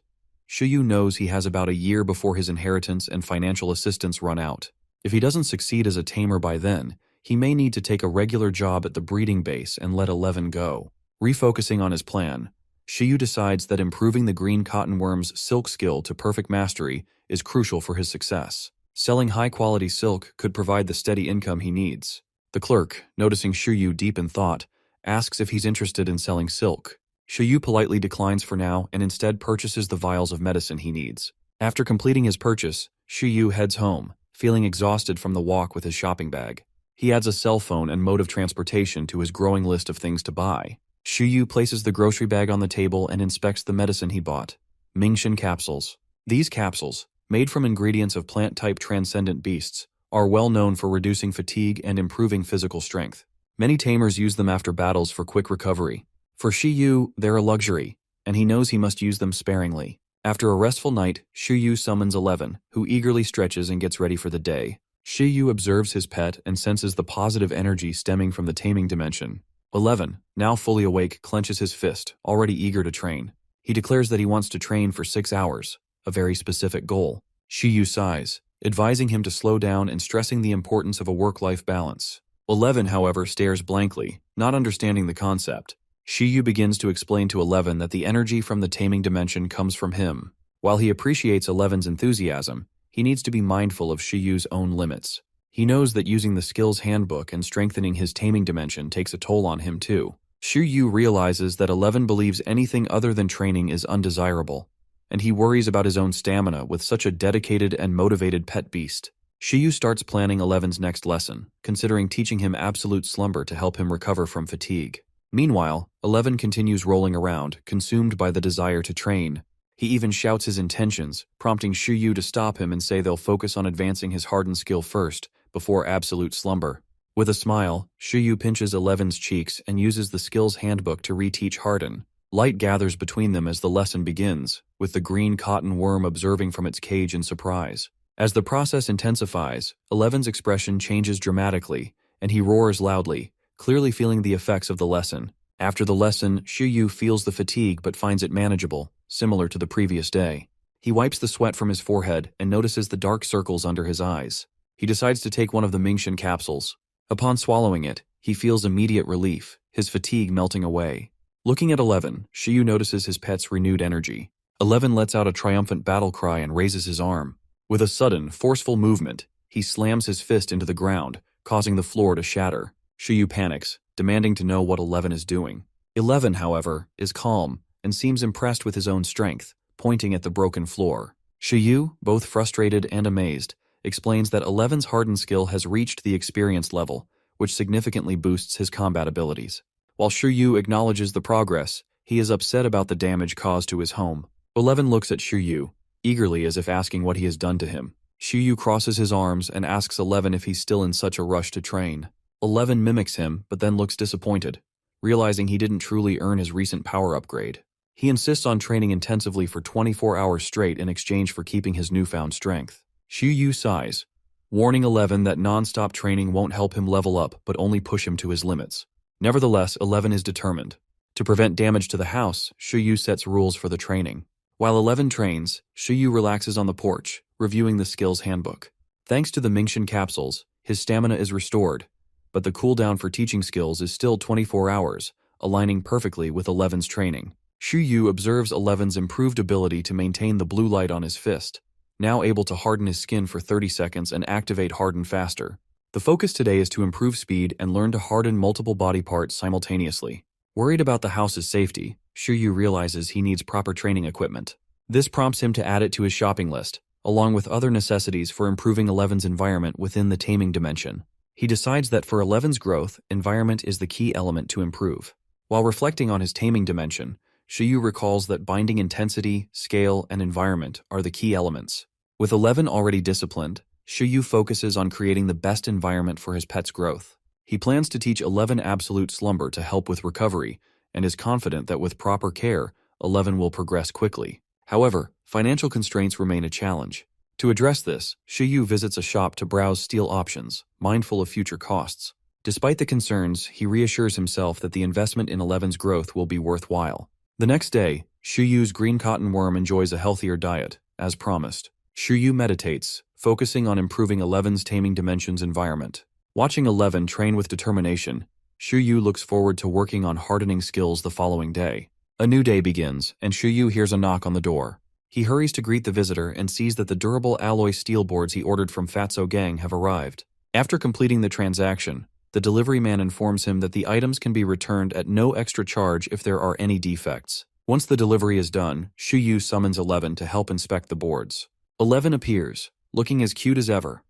Shuyu knows he has about a year before his inheritance and financial assistance run out. If he doesn't succeed as a tamer by then, he may need to take a regular job at the breeding base and let 11 go. Refocusing on his plan, Shuyu decides that improving the green cotton worm's silk skill to perfect mastery is crucial for his success. Selling high-quality silk could provide the steady income he needs. The clerk, noticing Shuyu deep in thought, asks if he's interested in selling silk. Shuyu politely declines for now and instead purchases the vials of medicine he needs. After completing his purchase, Shuyu heads home, feeling exhausted from the walk with his shopping bag. He adds a cell phone and mode of transportation to his growing list of things to buy. Shuyu places the grocery bag on the table and inspects the medicine he bought. Mingshin capsules. These capsules, made from ingredients of plant-type transcendent beasts, are well known for reducing fatigue and improving physical strength. Many tamers use them after battles for quick recovery. For Shuyu, they're a luxury, and he knows he must use them sparingly. After a restful night, Shuyu summons 11, who eagerly stretches and gets ready for the day. Shuyu observes his pet and senses the positive energy stemming from the taming dimension. 11, now fully awake, clenches his fist, already eager to train. He declares that he wants to train for 6 hours, a very specific goal. Shuyu sighs, advising him to slow down and stressing the importance of a work-life balance. 11, however, stares blankly, not understanding the concept. Shuyu begins to explain to 11 that the energy from the taming dimension comes from him. While he appreciates 11's enthusiasm, he needs to be mindful of Shuyu's own limits. He knows that using the skills handbook and strengthening his taming dimension takes a toll on him too. Shuyu realizes that 11 believes anything other than training is undesirable, and he worries about his own stamina with such a dedicated and motivated pet beast. Shuyu starts planning 11's next lesson, considering teaching him absolute slumber to help him recover from fatigue. Meanwhile, 11 continues rolling around, consumed by the desire to train. He even shouts his intentions, prompting Shuyu to stop him and say they'll focus on advancing his hardened skill first, before absolute slumber. With a smile, Shuyu pinches 11's cheeks and uses the skills handbook to reteach harden. Light gathers between them as the lesson begins, with the green cotton worm observing from its cage in surprise. As the process intensifies, 11's expression changes dramatically, and he roars loudly, clearly feeling the effects of the lesson. After the lesson, Shuyu feels the fatigue but finds it manageable, similar to the previous day. He wipes the sweat from his forehead and notices the dark circles under his eyes. He decides to take one of the Mingshin capsules. Upon swallowing it, he feels immediate relief, his fatigue melting away. Looking at 11, Shuyu notices his pet's renewed energy. 11 lets out a triumphant battle cry and raises his arm. With a sudden, forceful movement, he slams his fist into the ground, causing the floor to shatter. Shuyu panics, demanding to know what 11 is doing. 11, however, is calm and seems impressed with his own strength, pointing at the broken floor. Shuyu, both frustrated and amazed, explains that 11's hardened skill has reached the experience level, which significantly boosts his combat abilities. While Shuyu acknowledges the progress, he is upset about the damage caused to his home. 11 looks at Shuyu, eagerly as if asking what he has done to him. Shuyu crosses his arms and asks 11 if he's still in such a rush to train. 11 mimics him, but then looks disappointed, realizing he didn't truly earn his recent power upgrade. He insists on training intensively for 24 hours straight in exchange for keeping his newfound strength. Shuyu sighs, warning 11 that non-stop training won't help him level up but only push him to his limits. Nevertheless, 11 is determined. To prevent damage to the house, Shuyu sets rules for the training. While 11 trains, Shuyu relaxes on the porch, reviewing the skills handbook. Thanks to the Mingxian capsules, his stamina is restored, but the cooldown for teaching skills is still 24 hours, aligning perfectly with 11's training. Shuyu observes 11's improved ability to maintain the blue light on his fist, now able to harden his skin for 30 seconds and activate harden faster. The focus today is to improve speed and learn to harden multiple body parts simultaneously. Worried about the house's safety, Shuyu realizes he needs proper training equipment. This prompts him to add it to his shopping list, along with other necessities for improving 11's environment within the taming dimension. He decides that for 11's growth, environment is the key element to improve. While reflecting on his taming dimension, Shuyu recalls that binding intensity, scale, and environment are the key elements. With 11 already disciplined, Shuyu focuses on creating the best environment for his pet's growth. He plans to teach 11 absolute slumber to help with recovery, and is confident that with proper care, 11 will progress quickly. However, financial constraints remain a challenge. To address this, Shuyu visits a shop to browse steal options, mindful of future costs. Despite the concerns, he reassures himself that the investment in 11's growth will be worthwhile. The next day, Shuyu's green cotton worm enjoys a healthier diet, as promised. Shuyu meditates, focusing on improving 11's taming dimension's environment. Watching 11 train with determination, Shuyu looks forward to working on hardening skills the following day. A new day begins, and Shuyu hears a knock on the door. He hurries to greet the visitor and sees that the durable alloy steel boards he ordered from Fatso Gang have arrived. After completing the transaction, the delivery man informs him that the items can be returned at no extra charge if there are any defects. Once the delivery is done, Shuyu summons 11 to help inspect the boards. 11 appears, looking as cute as ever,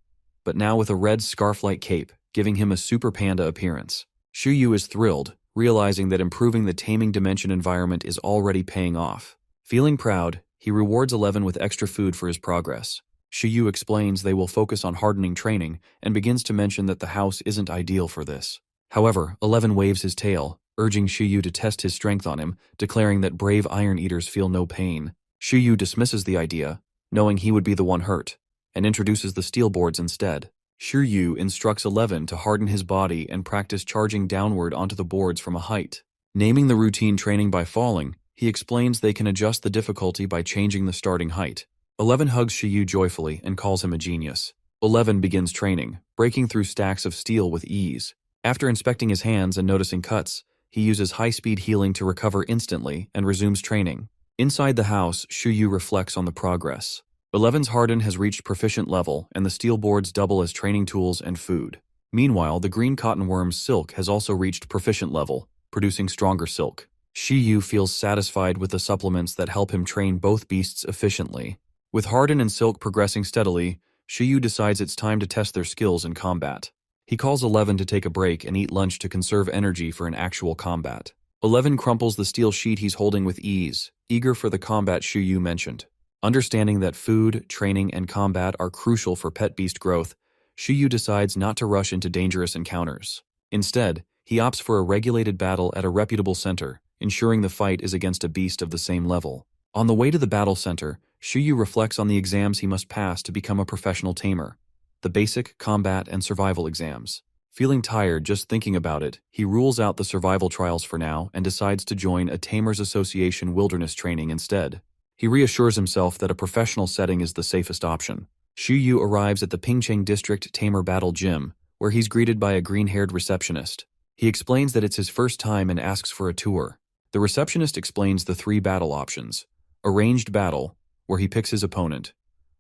but now with a red scarf-like cape, giving him a super panda appearance. Shuyu is thrilled, realizing that improving the taming dimension environment is already paying off. Feeling proud, he rewards 11 with extra food for his progress. Shuyu explains they will focus on hardening training and begins to mention that the house isn't ideal for this. However, 11 waves his tail, urging Shuyu to test his strength on him, declaring that brave iron eaters feel no pain. Shuyu dismisses the idea, knowing he would be the one hurt, and introduces the steel boards instead. Shuyu instructs 11 to harden his body and practice charging downward onto the boards from a height. Naming the routine training by falling, he explains they can adjust the difficulty by changing the starting height. 11 hugs Shuyu joyfully and calls him a genius. 11 begins training, breaking through stacks of steel with ease. After inspecting his hands and noticing cuts, he uses high-speed healing to recover instantly and resumes training. Inside the house, Shuyu reflects on the progress. 11's harden has reached proficient level, and the steel boards double as training tools and food. Meanwhile, the green cotton worm's silk has also reached proficient level, producing stronger silk. Shuyu feels satisfied with the supplements that help him train both beasts efficiently. With harden and silk progressing steadily, Shuyu decides it's time to test their skills in combat. He calls 11 to take a break and eat lunch to conserve energy for an actual combat. 11 crumples the steel sheet he's holding with ease, eager for the combat Shuyu mentioned. Understanding that food, training, and combat are crucial for pet beast growth, Shuyu decides not to rush into dangerous encounters. Instead, he opts for a regulated battle at a reputable center, ensuring the fight is against a beast of the same level. On the way to the battle center, Shuyu reflects on the exams he must pass to become a professional tamer, the basic, combat, and survival exams. Feeling tired just thinking about it, he rules out the survival trials for now and decides to join a Tamers Association wilderness training instead. He reassures himself that a professional setting is the safest option. Shuyu arrives at the Pingcheng District Tamer Battle Gym, where he's greeted by a green-haired receptionist. He explains that it's his first time and asks for a tour. The receptionist explains the 3 battle options: arranged battle, where he picks his opponent;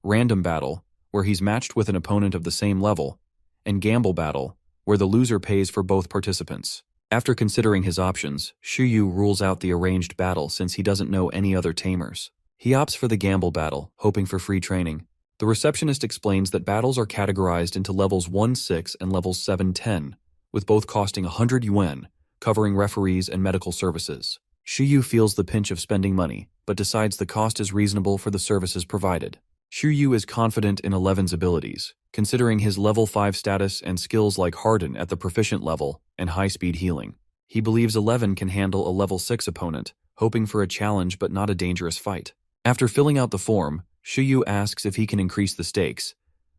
random battle, where he's matched with an opponent of the same level, and Gamble Battle, where the loser pays for both participants. After considering his options, Shuyu rules out the arranged battle since he doesn't know any other tamers. He opts for the Gamble Battle, hoping for free training. The receptionist explains that battles are categorized into levels 1-6 and levels 7-10, with both costing 100 yuan, covering referees and medical services. Shuyu feels the pinch of spending money, but decides the cost is reasonable for the services provided. Shuyu is confident in Eleven's abilities, considering his level 5 status and skills like Harden at the proficient level and high-speed healing. He believes 11 can handle a level 6 opponent, hoping for a challenge but not a dangerous fight. After filling out the form, Shuyu asks if he can increase the stakes,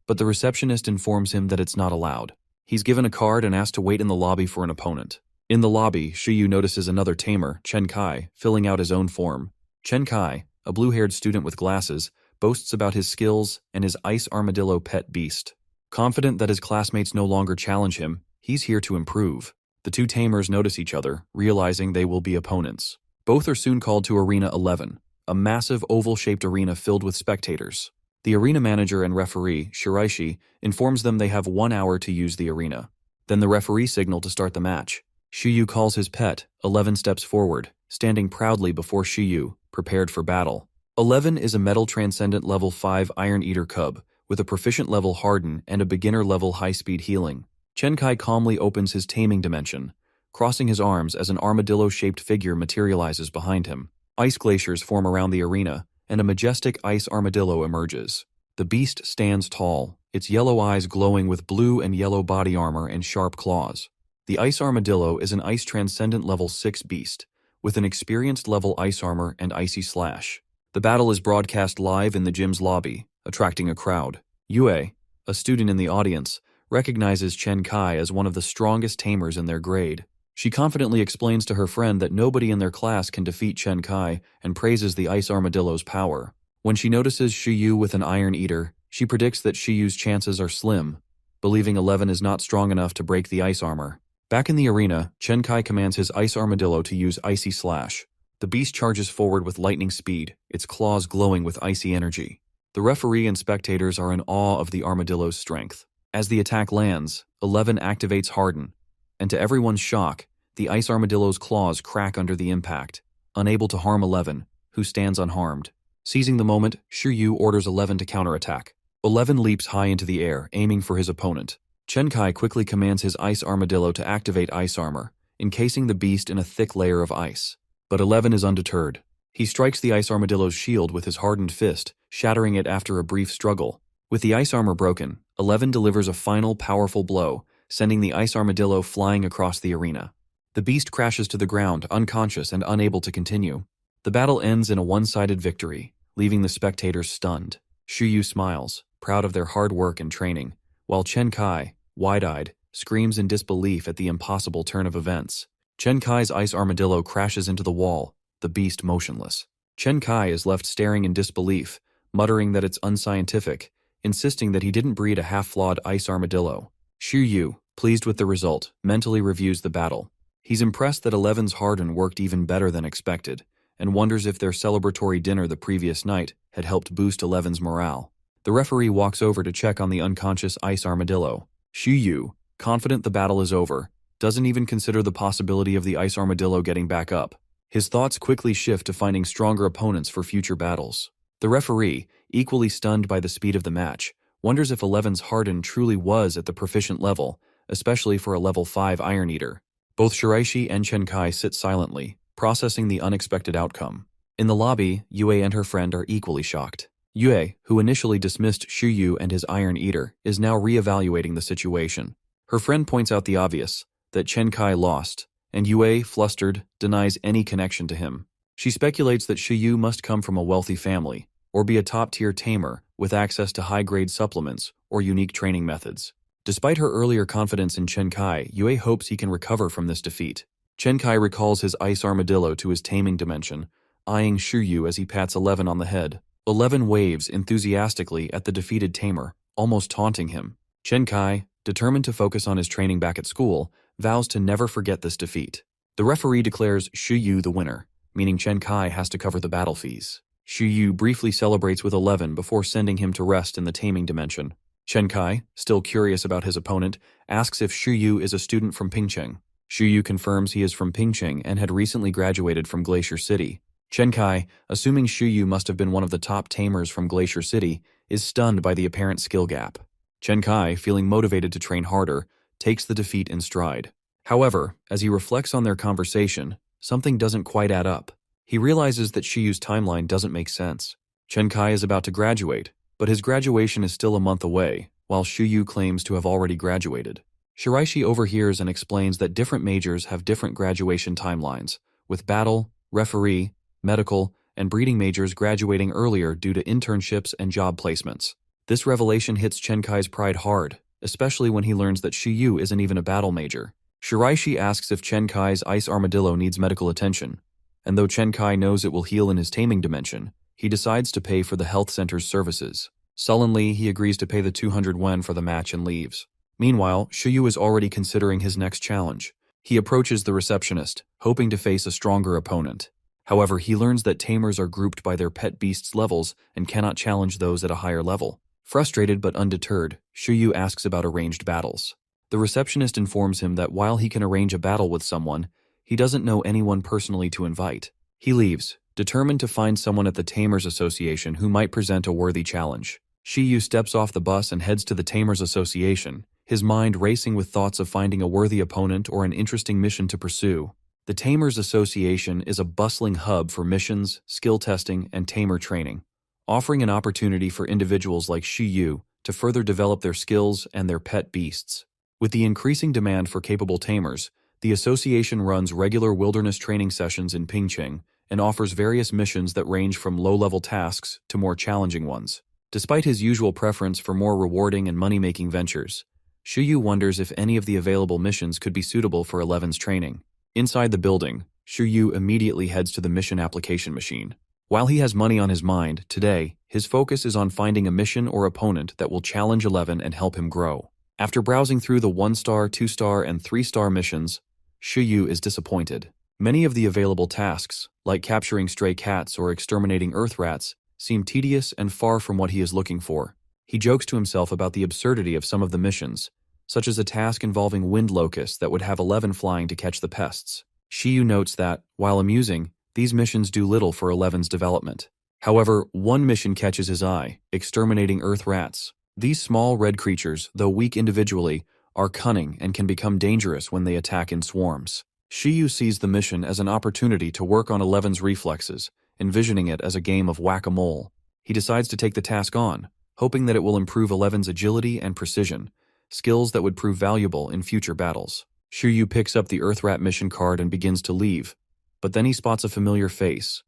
but the receptionist informs him that it's not allowed. He's given a card and asked to wait in the lobby for an opponent. In the lobby, Shuyu notices another tamer, Chen Kai, filling out his own form. Chen Kai, a blue-haired student with glasses, boasts about his skills and his ice armadillo pet beast. Confident that his classmates no longer challenge him, he's here to improve. The two tamers notice each other, realizing they will be opponents. Both are soon called to Arena 11, a massive oval-shaped arena filled with spectators. The arena manager and referee, Shiraishi, informs them they have 1 hour to use the arena. Then the referee signal to start the match. Shuyu calls his pet, 11 steps forward, standing proudly before Shuyu, prepared for battle. 11 is a metal transcendent level 5 Iron Eater cub, with a proficient level Harden and a beginner level high-speed healing. Chen Kai calmly opens his Taming dimension, crossing his arms as an armadillo-shaped figure materializes behind him. Ice glaciers form around the arena, and a majestic ice armadillo emerges. The beast stands tall, its yellow eyes glowing with blue and yellow body armor and sharp claws. The ice armadillo is an ice transcendent level 6 beast, with an experienced level ice armor and icy slash. The battle is broadcast live in the gym's lobby, attracting a crowd. Yue, a student in the audience, recognizes Chen Kai as one of the strongest tamers in their grade. She confidently explains to her friend that nobody in their class can defeat Chen Kai and praises the ice armadillo's power. When she notices Shuyu with an Iron Eater, she predicts that Shuyu's chances are slim, believing 11 is not strong enough to break the ice armor. Back in the arena, Chen Kai commands his ice armadillo to use icy slash. The beast charges forward with lightning speed, its claws glowing with icy energy. The referee and spectators are in awe of the armadillo's strength. As the attack lands, 11 activates Harden, and to everyone's shock, the ice armadillo's claws crack under the impact, unable to harm 11, who stands unharmed. Seizing the moment, Shuyu orders 11 to counterattack. 11 leaps high into the air, aiming for his opponent. Chen Kai quickly commands his ice armadillo to activate ice armor, encasing the beast in a thick layer of ice. But 11 is undeterred. He strikes the ice armadillo's shield with his hardened fist, shattering it after a brief struggle. With the ice armor broken, 11 delivers a final powerful blow, sending the ice armadillo flying across the arena. The beast crashes to the ground, unconscious and unable to continue. The battle ends in a one-sided victory, leaving the spectators stunned. Shuyu smiles, proud of their hard work and training, while Chen Kai, wide-eyed, screams in disbelief at the impossible turn of events. Chen Kai's ice armadillo crashes into the wall, the beast motionless. Chen Kai is left staring in disbelief, muttering that it's unscientific, insisting that he didn't breed a half-flawed ice armadillo. Shuyu, pleased with the result, mentally reviews the battle. He's impressed that 11's Harden worked even better than expected, and wonders if their celebratory dinner the previous night had helped boost 11's morale. The referee walks over to check on the unconscious ice armadillo. Shuyu, confident the battle is over, doesn't even consider the possibility of the ice armadillo getting back up. His thoughts quickly shift to finding stronger opponents for future battles. The referee, equally stunned by the speed of the match, wonders if 11's Harden truly was at the proficient level, especially for a level 5 Iron Eater. Both Shiraishi and Chen Kai sit silently, processing the unexpected outcome. In the lobby, Yue and her friend are equally shocked. Yue, who initially dismissed Shuyu and his Iron Eater, is now re-evaluating the situation. Her friend points out the obvious, that Chen Kai lost, and Yue, flustered, denies any connection to him. She speculates that Shuyu must come from a wealthy family, or be a top-tier tamer with access to high-grade supplements or unique training methods. Despite her earlier confidence in Chen Kai, Yue hopes he can recover from this defeat. Chen Kai recalls his ice armadillo to his taming dimension, eyeing Shuyu as he pats 11 on the head. 11 waves enthusiastically at the defeated tamer, almost taunting him. Chen Kai, determined to focus on his training back at school, vows to never forget this defeat. The referee declares Shuyu the winner, meaning Chen Kai has to cover the battle fees. Shu Yu briefly celebrates with 11 before sending him to rest in the Taming dimension. Chen Kai, still curious about his opponent, asks if Shu Yu is a student from Pingcheng. Shu Yu confirms he is from Pingcheng and had recently graduated from Glacier City. Chen Kai, assuming Shu Yu must have been one of the top tamers from Glacier City, is stunned by the apparent skill gap. Chen Kai, feeling motivated to train harder, takes the defeat in stride. However, as he reflects on their conversation, something doesn't quite add up. He realizes that Shu Yu's timeline doesn't make sense. Chen Kai is about to graduate, but his graduation is still a month away, while Shu Yu claims to have already graduated. Shiraishi overhears and explains that different majors have different graduation timelines, with battle, referee, medical, and breeding majors graduating earlier due to internships and job placements. This revelation hits Chen Kai's pride hard, especially when he learns that Shu Yu isn't even a battle major. Shiraishi asks if Chen Kai's ice armadillo needs medical attention, and though Chen Kai knows it will heal in his taming dimension, he decides to pay for the health center's services. Sullenly, he agrees to pay the 200 wen for the match and leaves. Meanwhile, Shu Yu is already considering his next challenge. He approaches the receptionist, hoping to face a stronger opponent. However, he learns that tamers are grouped by their pet beasts' levels and cannot challenge those at a higher level. Frustrated but undeterred, Shu Yu asks about arranged battles. The receptionist informs him that while he can arrange a battle with someone, he doesn't know anyone personally to invite. He leaves, determined to find someone at the Tamers Association who might present a worthy challenge. Shu Yu steps off the bus and heads to the Tamers Association, his mind racing with thoughts of finding a worthy opponent or an interesting mission to pursue. The Tamers Association is a bustling hub for missions, skill testing, and tamer training, offering an opportunity for individuals like Shu Yu to further develop their skills and their pet beasts. With the increasing demand for capable tamers, the association runs regular wilderness training sessions in Pingcheng and offers various missions that range from low-level tasks to more challenging ones. Despite his usual preference for more rewarding and money-making ventures, Shu Yu wonders if any of the available missions could be suitable for Eleven's training. Inside the building, Shu Yu immediately heads to the mission application machine. While he has money on his mind, today, his focus is on finding a mission or opponent that will challenge 11 and help him grow. After browsing through the 1-star, 2-star, and 3-star missions, Shu Yu is disappointed. Many of the available tasks, like capturing stray cats or exterminating earth rats, seem tedious and far from what he is looking for. He jokes to himself about the absurdity of some of the missions, such as a task involving wind locusts that would have 11 flying to catch the pests. Shu Yu notes that, while amusing, these missions do little for 11's development. However, one mission catches his eye, exterminating earth rats. These small red creatures, though weak individually, are cunning and can become dangerous when they attack in swarms. Shu Yu sees the mission as an opportunity to work on 11's reflexes, envisioning it as a game of whack-a-mole. He decides to take the task on, hoping that it will improve 11's agility and precision, skills that would prove valuable in future battles. Shu Yu picks up the Earthrat mission card and begins to leave, but then he spots a familiar face,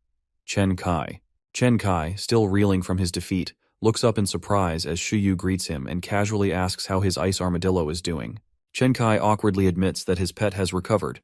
Chen Kai. Chen Kai, still reeling from his defeat, looks up in surprise as Shu Yu greets him and casually asks how his ice armadillo is doing. Chen Kai awkwardly admits that his pet has recovered,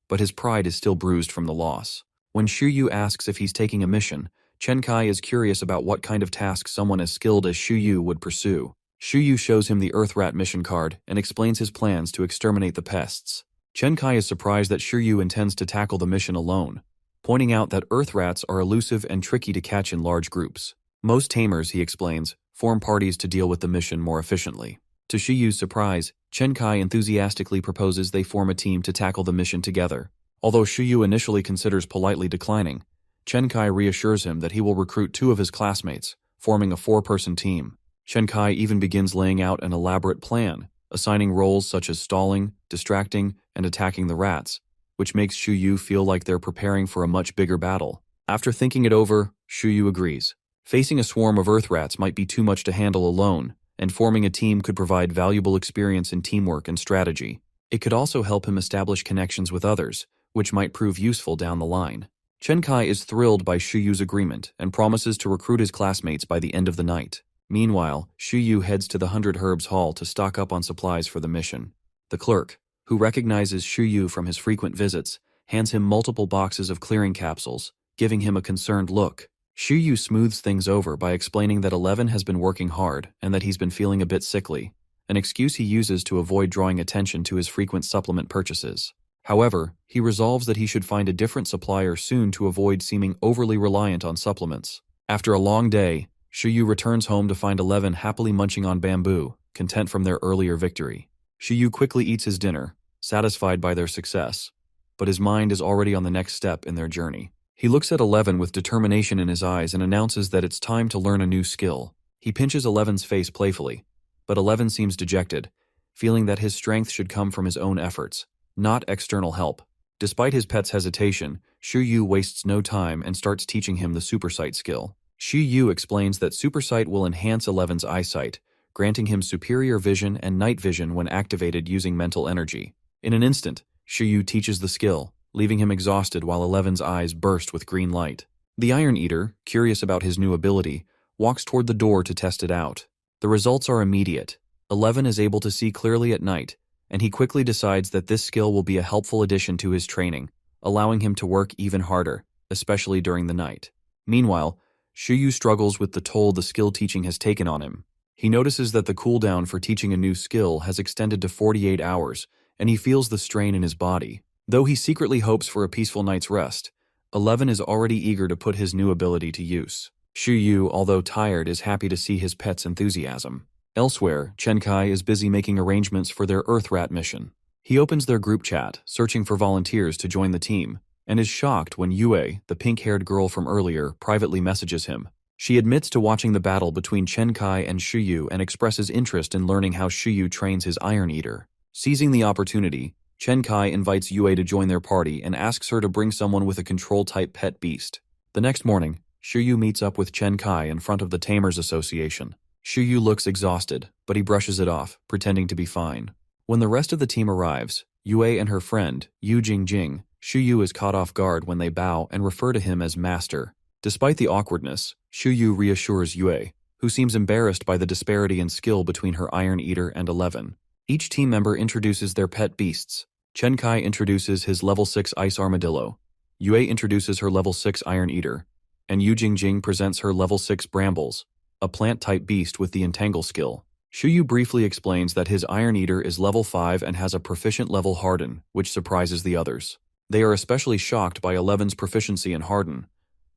but his pride is still bruised from the loss. When Shu Yu asks if he's taking a mission, Chen Kai is curious about what kind of task someone as skilled as Shu Yu would pursue. Shu Yu shows him the Earthrat mission card and explains his plans to exterminate the pests. Chen Kai is surprised that Shu Yu intends to tackle the mission alone, pointing out that Earthrats are elusive and tricky to catch in large groups. Most tamers, he explains, form parties to deal with the mission more efficiently. To Shu Yu's surprise, Chen Kai enthusiastically proposes they form a team to tackle the mission together. Although Shu Yu initially considers politely declining, Chen Kai reassures him that he will recruit 2 of his classmates, forming a 4-person team. Chen Kai even begins laying out an elaborate plan, assigning roles such as stalling, distracting, and attacking the rats, which makes Shu Yu feel like they're preparing for a much bigger battle. After thinking it over, Shu Yu agrees. Facing a swarm of earth rats might be too much to handle alone, and forming a team could provide valuable experience in teamwork and strategy. It could also help him establish connections with others, which might prove useful down the line. Chen Kai is thrilled by Shu Yu's agreement and promises to recruit his classmates by the end of the night. Meanwhile, Shu Yu heads to the 100 Herbs Hall to stock up on supplies for the mission. The clerk, who recognizes Shu Yu from his frequent visits, hands him multiple boxes of clearing capsules, giving him a concerned look. Shu Yu smooths things over by explaining that 11 has been working hard and that he's been feeling a bit sickly, an excuse he uses to avoid drawing attention to his frequent supplement purchases. However, he resolves that he should find a different supplier soon to avoid seeming overly reliant on supplements. After a long day, Shuyu returns home to find 11 happily munching on bamboo, content from their earlier victory. Shuyu quickly eats his dinner, satisfied by their success, but his mind is already on the next step in their journey. He looks at 11 with determination in his eyes and announces that it's time to learn a new skill. He pinches 11's face playfully, but 11 seems dejected, feeling that his strength should come from his own efforts, not external help. Despite his pet's hesitation, Shuyu wastes no time and starts teaching him the supersight skill. Shuyu explains that supersight will enhance 11's eyesight, granting him superior vision and night vision when activated using mental energy. In an instant, Shuyu teaches the skill, leaving him exhausted while 11's eyes burst with green light. The Iron Eater, curious about his new ability, walks toward the door to test it out. The results are immediate. 11 is able to see clearly at night, and he quickly decides that this skill will be a helpful addition to his training, allowing him to work even harder, especially during the night. Meanwhile, Shuyu struggles with the toll the skill teaching has taken on him. He notices that the cooldown for teaching a new skill has extended to 48 hours, and he feels the strain in his body. Though he secretly hopes for a peaceful night's rest, 11 is already eager to put his new ability to use. Shuyu, although tired, is happy to see his pet's enthusiasm. Elsewhere, Chenkai is busy making arrangements for their Earth Rat mission. He opens their group chat, searching for volunteers to join the team, and is shocked when Yue, the pink-haired girl from earlier, privately messages him. She admits to watching the battle between Chenkai and Shuyu and expresses interest in learning how Shuyu trains his Iron Eater. Seizing the opportunity, Chenkai invites Yue to join their party and asks her to bring someone with a control-type pet beast. The next morning, Shuyu meets up with Chenkai in front of the Tamers Association. Shuyu looks exhausted, but he brushes it off, pretending to be fine. When the rest of the team arrives, Yue and her friend, Yu Jingjing, Shuyu is caught off guard when they bow and refer to him as Master. Despite the awkwardness, Shuyu reassures Yue, who seems embarrassed by the disparity in skill between her Iron Eater and 11. Each team member introduces their pet beasts. Chenkai introduces his level 6 Ice Armadillo, Yue introduces her level 6 Iron Eater, and Yu Jingjing presents her level 6 Brambles, a plant-type beast with the Entangle skill. Shuyu briefly explains that his Iron Eater is level 5 and has a proficient level Harden, which surprises the others. They are especially shocked by 11's proficiency in Harden,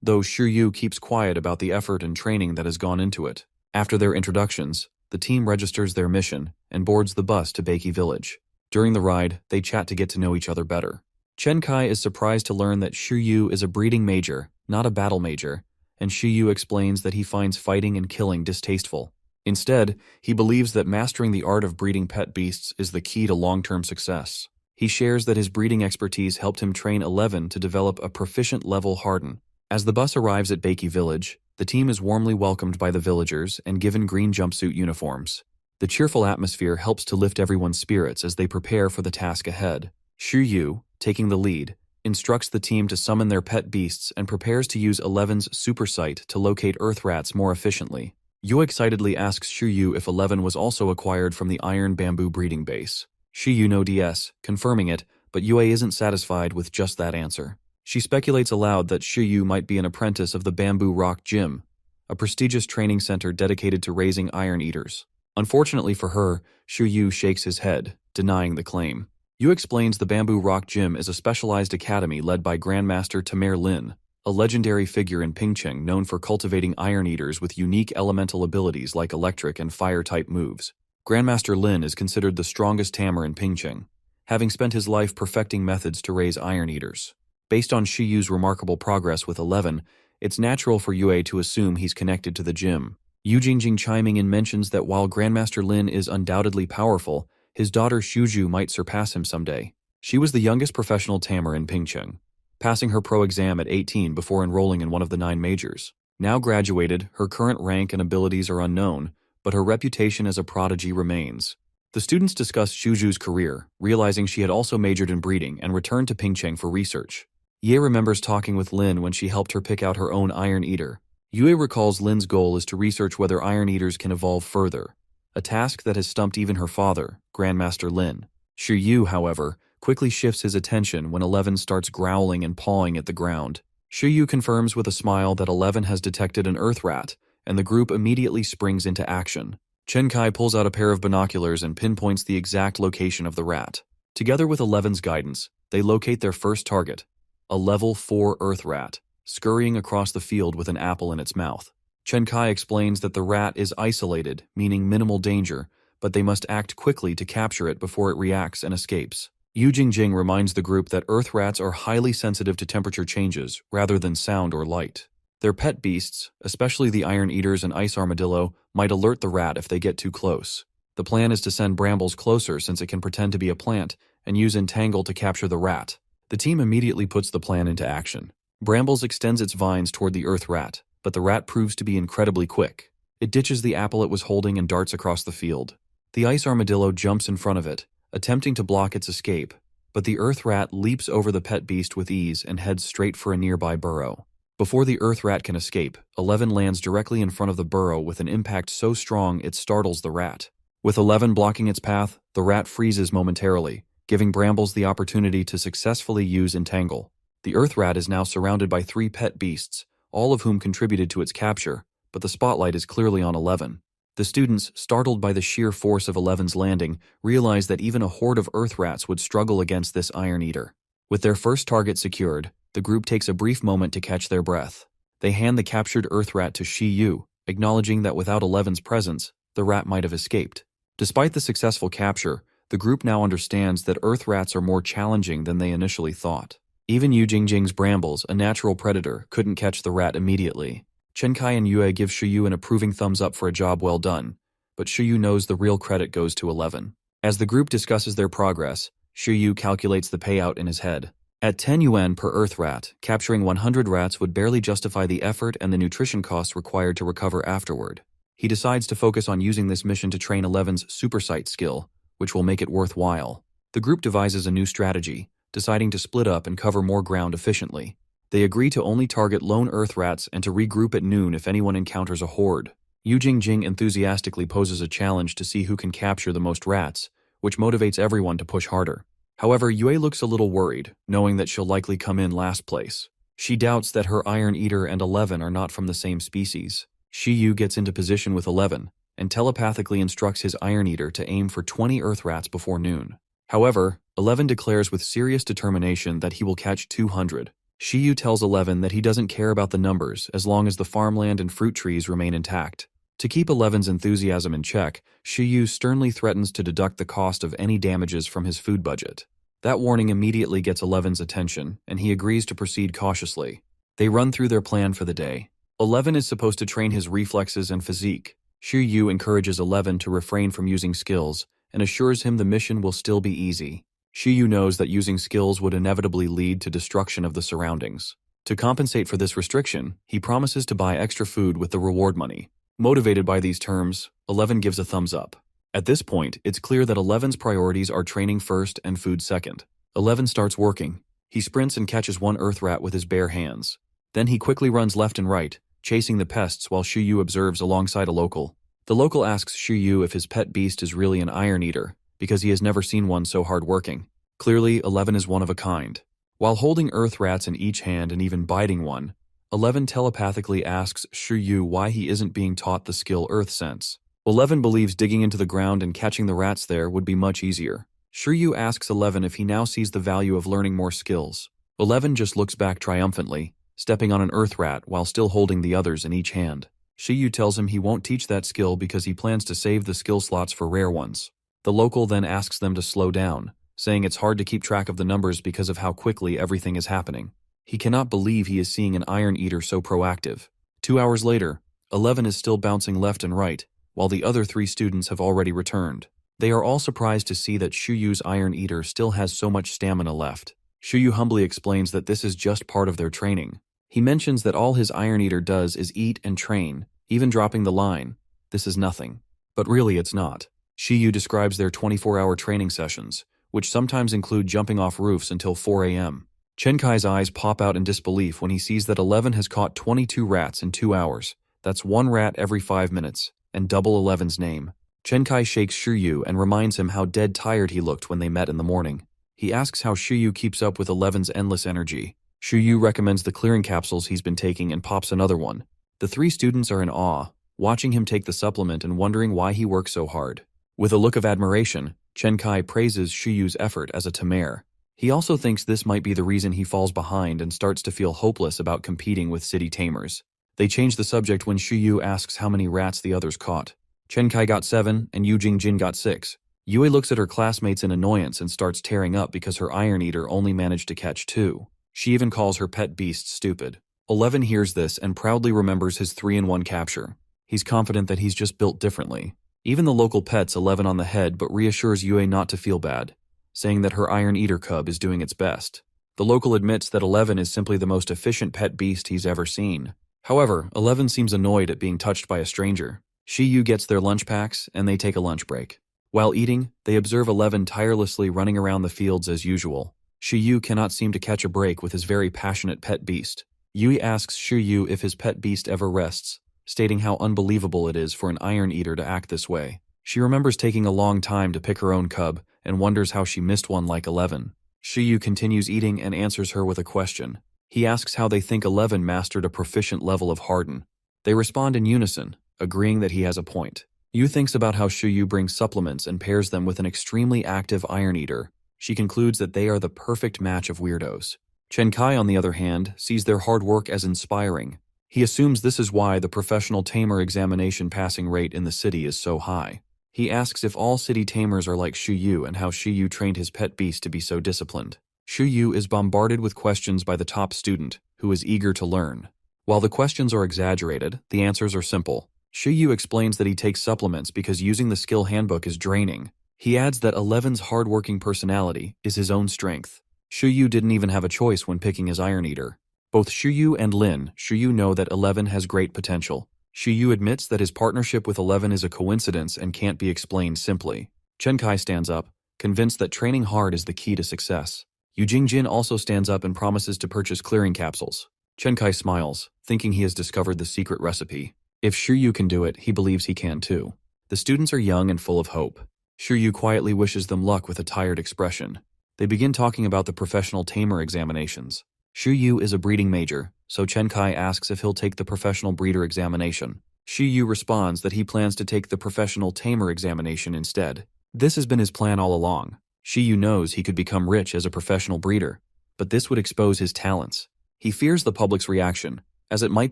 though Shuyu keeps quiet about the effort and training that has gone into it. After their introductions, the team registers their mission and boards the bus to Beiki Village. During the ride, they chat to get to know each other better. Chenkai is surprised to learn that Shuyu is a breeding major, not a battle major, and Shuyu explains that he finds fighting and killing distasteful. Instead, he believes that mastering the art of breeding pet beasts is the key to long-term success. He shares that his breeding expertise helped him train 11 to develop a proficient level Harden. As the bus arrives at Beiki Village, the team is warmly welcomed by the villagers and given green jumpsuit uniforms. The cheerful atmosphere helps to lift everyone's spirits as they prepare for the task ahead. Shuyu, taking the lead, instructs the team to summon their pet beasts and prepares to use 11's super sight to locate earth rats more efficiently. Yu excitedly asks Shuyu if 11 was also acquired from the iron bamboo breeding base. Shuyu nods yes, confirming it, but Yue isn't satisfied with just that answer. She speculates aloud that Shuyu might be an apprentice of the Bamboo Rock Gym, a prestigious training center dedicated to raising Iron Eaters. Unfortunately for her, Shuyu shakes his head, denying the claim. Yu explains the Bamboo Rock Gym is a specialized academy led by Grandmaster Tamer Lin, a legendary figure in Pingcheng known for cultivating Iron Eaters with unique elemental abilities like electric and fire-type moves. Grandmaster Lin is considered the strongest Tamer in Pingcheng, having spent his life perfecting methods to raise Iron Eaters. Based on Shiyu's remarkable progress with 11, it's natural for Yue to assume he's connected to the gym. Yu Jingjing chiming in mentions that while Grandmaster Lin is undoubtedly powerful, his daughter Shuju might surpass him someday. She was the youngest professional Tamer in Pingcheng, passing her pro exam at 18 before enrolling in one of the 9 majors. Now graduated, her current rank and abilities are unknown, but her reputation as a prodigy remains. The students discussed Shuju's career, realizing she had also majored in breeding and returned to Pingcheng for research. Ye remembers talking with Lin when she helped her pick out her own Iron Eater. Yue recalls Lin's goal is to research whether Iron Eaters can evolve further, a task that has stumped even her father, Grandmaster Lin. Shiyu, however, quickly shifts his attention when 11 starts growling and pawing at the ground. Shiyu confirms with a smile that 11 has detected an earth rat, and the group immediately springs into action. Chenkai pulls out a pair of binoculars and pinpoints the exact location of the rat. Together with 11's guidance, they locate their first target, a level 4 earth rat. scurrying across the field with an apple in its mouth. Chen Kai explains that the rat is isolated, meaning minimal danger, but they must act quickly to capture it before it reacts and escapes. Yu Jingjing reminds the group that earth rats are highly sensitive to temperature changes rather than sound or light. Their pet beasts, especially the iron eaters and ice armadillo, might alert the rat if they get too close. The plan is to send Brambles closer since it can pretend to be a plant and use Entangle to capture the rat. The team immediately puts the plan into action. Brambles extends its vines toward the earth rat, but the rat proves to be incredibly quick. It ditches the apple it was holding and darts across the field. The ice armadillo jumps in front of it, attempting to block its escape, but the earth rat leaps over the pet beast with ease and heads straight for a nearby burrow. Before the earth rat can escape, 11 lands directly in front of the burrow with an impact so strong it startles the rat. With 11 blocking its path, the rat freezes momentarily, giving Brambles the opportunity to successfully use Entangle. The earth rat is now surrounded by 3 pet beasts, all of whom contributed to its capture, but the spotlight is clearly on 11. The students, startled by the sheer force of 11's landing, realize that even a horde of earth rats would struggle against this iron eater. With their first target secured, the group takes a brief moment to catch their breath. They hand the captured earth rat to Shi Yu, acknowledging that without 11's presence, the rat might have escaped. Despite the successful capture, the group now understands that earth rats are more challenging than they initially thought. Even Yu Jingjing's Brambles, a natural predator, couldn't catch the rat immediately. Chen Kai and Yue give Shiyu an approving thumbs up for a job well done, but Shiyu knows the real credit goes to 11. As the group discusses their progress, Shiyu calculates the payout in his head. At 10 yuan per earth rat, capturing 100 rats would barely justify the effort and the nutrition costs required to recover afterward. He decides to focus on using this mission to train 11's super sight skill, which will make it worthwhile. The group devises a new strategy, deciding to split up and cover more ground efficiently. They agree to only target lone earth rats and to regroup at noon if anyone encounters a horde. Yu Jingjing enthusiastically poses a challenge to see who can capture the most rats, which motivates everyone to push harder. However, Yue looks a little worried, knowing that she'll likely come in last place. She doubts that her Iron Eater and 11 are not from the same species. Shi Yu gets into position with 11, and telepathically instructs his Iron Eater to aim for 20 earth rats before noon. However, 11 declares with serious determination that he will catch 200. Shi Yu tells 11 that he doesn't care about the numbers as long as the farmland and fruit trees remain intact. To keep 11's enthusiasm in check, Shi Yu sternly threatens to deduct the cost of any damages from his food budget. That warning immediately gets 11's attention, and he agrees to proceed cautiously. They run through their plan for the day. 11 is supposed to train his reflexes and physique. Shi Yu encourages 11 to refrain from using skills and assures him the mission will still be easy. Shi Yu knows that using skills would inevitably lead to destruction of the surroundings. To compensate for this restriction, he promises to buy extra food with the reward money. Motivated by these terms, 11 gives a thumbs up. At this point, it's clear that 11's priorities are training first and food second. 11 starts working. He sprints and catches one earth rat with his bare hands. Then he quickly runs left and right, chasing the pests while Shi Yu observes alongside a local. The local asks Shi Yu if his pet beast is really an iron eater, because he has never seen one so hard-working. Clearly, 11 is one of a kind. While holding earth rats in each hand and even biting one, 11 telepathically asks Shi Yu why he isn't being taught the skill Earth Sense. 11 believes digging into the ground and catching the rats there would be much easier. Shi Yu asks 11 if he now sees the value of learning more skills. 11 just looks back triumphantly, stepping on an earth rat while still holding the others in each hand. Shi Yu tells him he won't teach that skill because he plans to save the skill slots for rare ones. The local then asks them to slow down, saying it's hard to keep track of the numbers because of how quickly everything is happening. He cannot believe he is seeing an Iron Eater so proactive. 2 hours later, 11 is still bouncing left and right, while the other 3 students have already returned. They are all surprised to see that Shi Yu's Iron Eater still has so much stamina left. Shi Yu humbly explains that this is just part of their training. He mentions that all his Iron Eater does is eat and train, even dropping the line, "This is nothing." But really it's not. Shi Yu describes their 24-hour training sessions, which sometimes include jumping off roofs until 4 a.m. Chen Kai's eyes pop out in disbelief when he sees that 11 has caught 22 rats in 2 hours. That's 1 rat every 5 minutes, and double 11's name. Chen Kai shakes Shi Yu and reminds him how dead tired he looked when they met in the morning. He asks how Shi Yu keeps up with 11's endless energy. Shi Yu recommends the clearing capsules he's been taking and pops another one. The 3 students are in awe, watching him take the supplement and wondering why he works so hard. With a look of admiration, Chen Kai praises Shi Yu's effort as a Tamer. He also thinks this might be the reason he falls behind and starts to feel hopeless about competing with city tamers. They change the subject when Shuyu asks how many rats the others caught. Chen Kai got 7 and Yu Jingjin got 6. Yue looks at her classmates in annoyance and starts tearing up because her Iron Eater only managed to catch 2. She even calls her pet beast stupid. 11 hears this and proudly remembers his 3-in-1 capture. He's confident that he's just built differently. Even the local pet's 11 on the head but reassures Yue not to feel bad, saying that her Iron Eater cub is doing its best. The local admits that 11 is simply the most efficient pet beast he's ever seen. However, 11 seems annoyed at being touched by a stranger. Shiyu gets their lunch packs and they take a lunch break. While eating, they observe 11 tirelessly running around the fields as usual. Shiyu cannot seem to catch a break with his very passionate pet beast. Yui asks Shiyu if his pet beast ever rests, stating how unbelievable it is for an Iron Eater to act this way. She remembers taking a long time to pick her own cub and wonders how she missed one like 11. Shiyu continues eating and answers her with a question. He asks how they think 11 mastered a proficient level of harden. They respond in unison, agreeing that he has a point. Yu thinks about how Shiyu brings supplements and pairs them with an extremely active Iron Eater. She concludes that they are the perfect match of weirdos. Chen Kai, on the other hand, sees their hard work as inspiring. He assumes this is why the professional tamer examination passing rate in the city is so high. He asks if all city tamers are like Shiyu and how Shiyu trained his pet beast to be so disciplined. Shiyu is bombarded with questions by the top student, who is eager to learn. While the questions are exaggerated, the answers are simple. Shiyu explains that he takes supplements because using the skill handbook is draining. He adds that 11's hardworking personality is his own strength. Shiyu didn't even have a choice when picking his Iron Eater. Both Shiyu and Shiyu know that 11 has great potential. Shiyu admits that his partnership with 11 is a coincidence and can't be explained simply. Chen Kai stands up, convinced that training hard is the key to success. Yu Jingjin also stands up and promises to purchase clearing capsules. Chen Kai smiles, thinking he has discovered the secret recipe. If Shiyu can do it, he believes he can too. The students are young and full of hope. Shiyu quietly wishes them luck with a tired expression. They begin talking about the professional tamer examinations. Shiyu is a breeding major, so Chen Kai asks if he'll take the professional breeder examination. Shiyu responds that he plans to take the professional tamer examination instead. This has been his plan all along. Shiyu knows he could become rich as a professional breeder, but this would expose his talents. He fears the public's reaction, as it might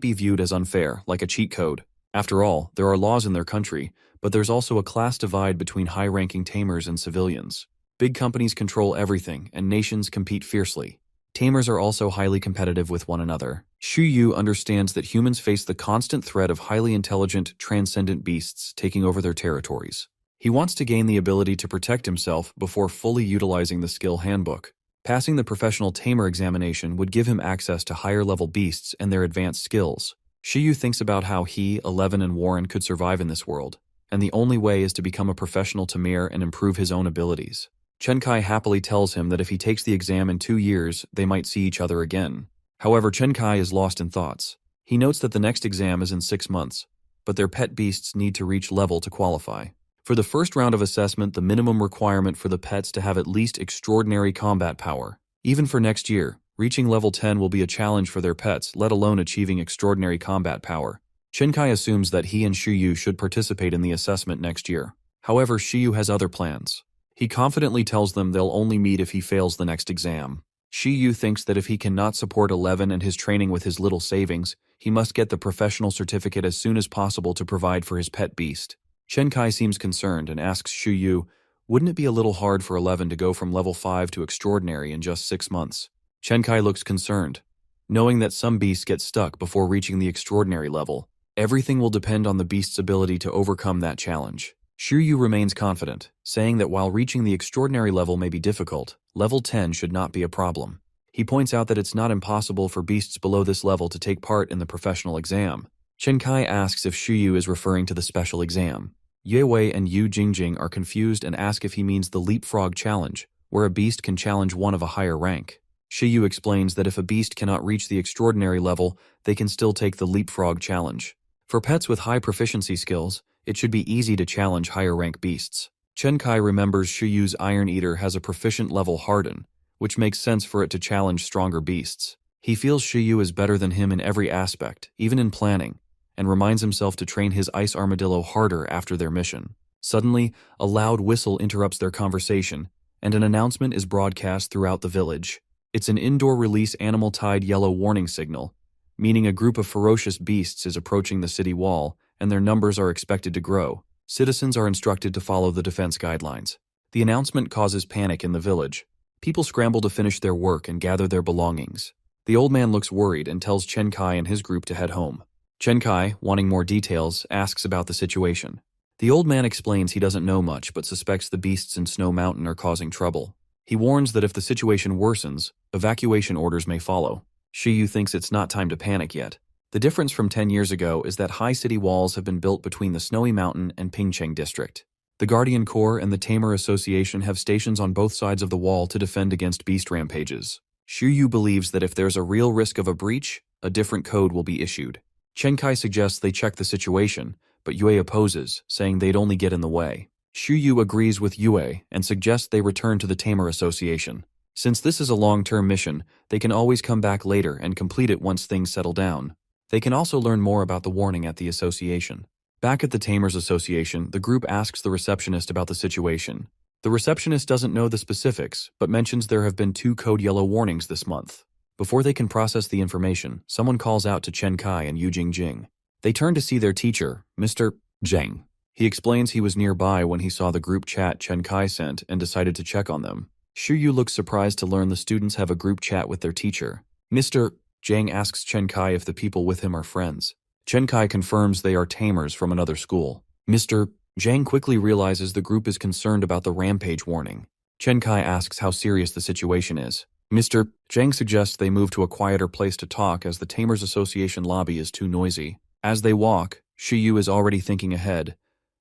be viewed as unfair, like a cheat code. After all, there are laws in their country, but there's also a class divide between high-ranking tamers and civilians. Big companies control everything, and nations compete fiercely. Tamers are also highly competitive with one another. Shiyu understands that humans face the constant threat of highly intelligent, transcendent beasts taking over their territories. He wants to gain the ability to protect himself before fully utilizing the skill handbook. Passing the professional tamer examination would give him access to higher-level beasts and their advanced skills. Shiyu thinks about how he, 11, and Warren could survive in this world, and the only way is to become a professional tamer and improve his own abilities. Chen Kai happily tells him that if he takes the exam in 2 years, they might see each other again. However, Chen Kai is lost in thoughts. He notes that the next exam is in 6 months, but their pet beasts need to reach level to qualify. For the first round of assessment, the minimum requirement for the pets to have at least extraordinary combat power. Even for next year, reaching level 10 will be a challenge for their pets, let alone achieving extraordinary combat power. Chen Kai assumes that he and Shiyu should participate in the assessment next year. However, Shiyu has other plans. He confidently tells them they'll only meet if he fails the next exam. Shiyu thinks that if he cannot support 11 and his training with his little savings, he must get the professional certificate as soon as possible to provide for his pet beast. Chen Kai seems concerned and asks Shiyu, wouldn't it be a little hard for 11 to go from level 5 to extraordinary in just 6 months? Chen Kai looks concerned, knowing that some beasts get stuck before reaching the extraordinary level. Everything will depend on the beast's ability to overcome that challenge. Shiyu remains confident, saying that while reaching the extraordinary level may be difficult, level 10 should not be a problem. He points out that it's not impossible for beasts below this level to take part in the professional exam. Chen Kai asks if Shiyu is referring to the special exam. Yue and Yu Jingjing are confused and ask if he means the leapfrog challenge, where a beast can challenge one of a higher rank. Shiyu explains that if a beast cannot reach the extraordinary level, they can still take the leapfrog challenge. For pets with high proficiency skills, it should be easy to challenge higher rank beasts. Chen Kai remembers Shiyu's Iron Eater has a proficient level harden, which makes sense for it to challenge stronger beasts. He feels Shiyu is better than him in every aspect, even in planning, and reminds himself to train his ice armadillo harder after their mission. Suddenly, a loud whistle interrupts their conversation, and an announcement is broadcast throughout the village. It's an indoor release animal tide yellow warning signal, meaning a group of ferocious beasts is approaching the city wall, and their numbers are expected to grow. Citizens are instructed to follow the defense guidelines. The announcement causes panic in the village. People scramble to finish their work and gather their belongings. The old man looks worried and tells Chen Kai and his group to head home. Chen Kai, wanting more details, asks about the situation. The old man explains he doesn't know much but suspects the beasts in Snow Mountain are causing trouble. He warns that if the situation worsens, evacuation orders may follow. Shiyu thinks it's not time to panic yet. The difference from 10 years ago is that high city walls have been built between the Snowy Mountain and Pingcheng District. The Guardian Corps and the Tamer Association have stations on both sides of the wall to defend against beast rampages. Shiyu believes that if there's a real risk of a breach, a different code will be issued. Chen Kai suggests they check the situation, but Yue opposes, saying they'd only get in the way. Shiyu agrees with Yue and suggests they return to the Tamer Association. Since this is a long-term mission, they can always come back later and complete it once things settle down. They can also learn more about the warning at the association. Back at the Tamers Association, the group asks the receptionist about the situation. The receptionist doesn't know the specifics, but mentions there have been 2 code yellow warnings this month. Before they can process the information, someone calls out to Chen Kai and Yu Jingjing. They turn to see their teacher, Mr. Zheng. He explains he was nearby when he saw the group chat Chen Kai sent and decided to check on them. Shiyu looks surprised to learn the students have a group chat with their teacher. Mr. Zhang asks Chen Kai if the people with him are friends. Chen Kai confirms they are Tamers from another school. Mr. Zhang quickly realizes the group is concerned about the rampage warning. Chen Kai asks how serious the situation is. Mr. Zhang suggests they move to a quieter place to talk as the Tamers Association lobby is too noisy. As they walk, Shiyu is already thinking ahead,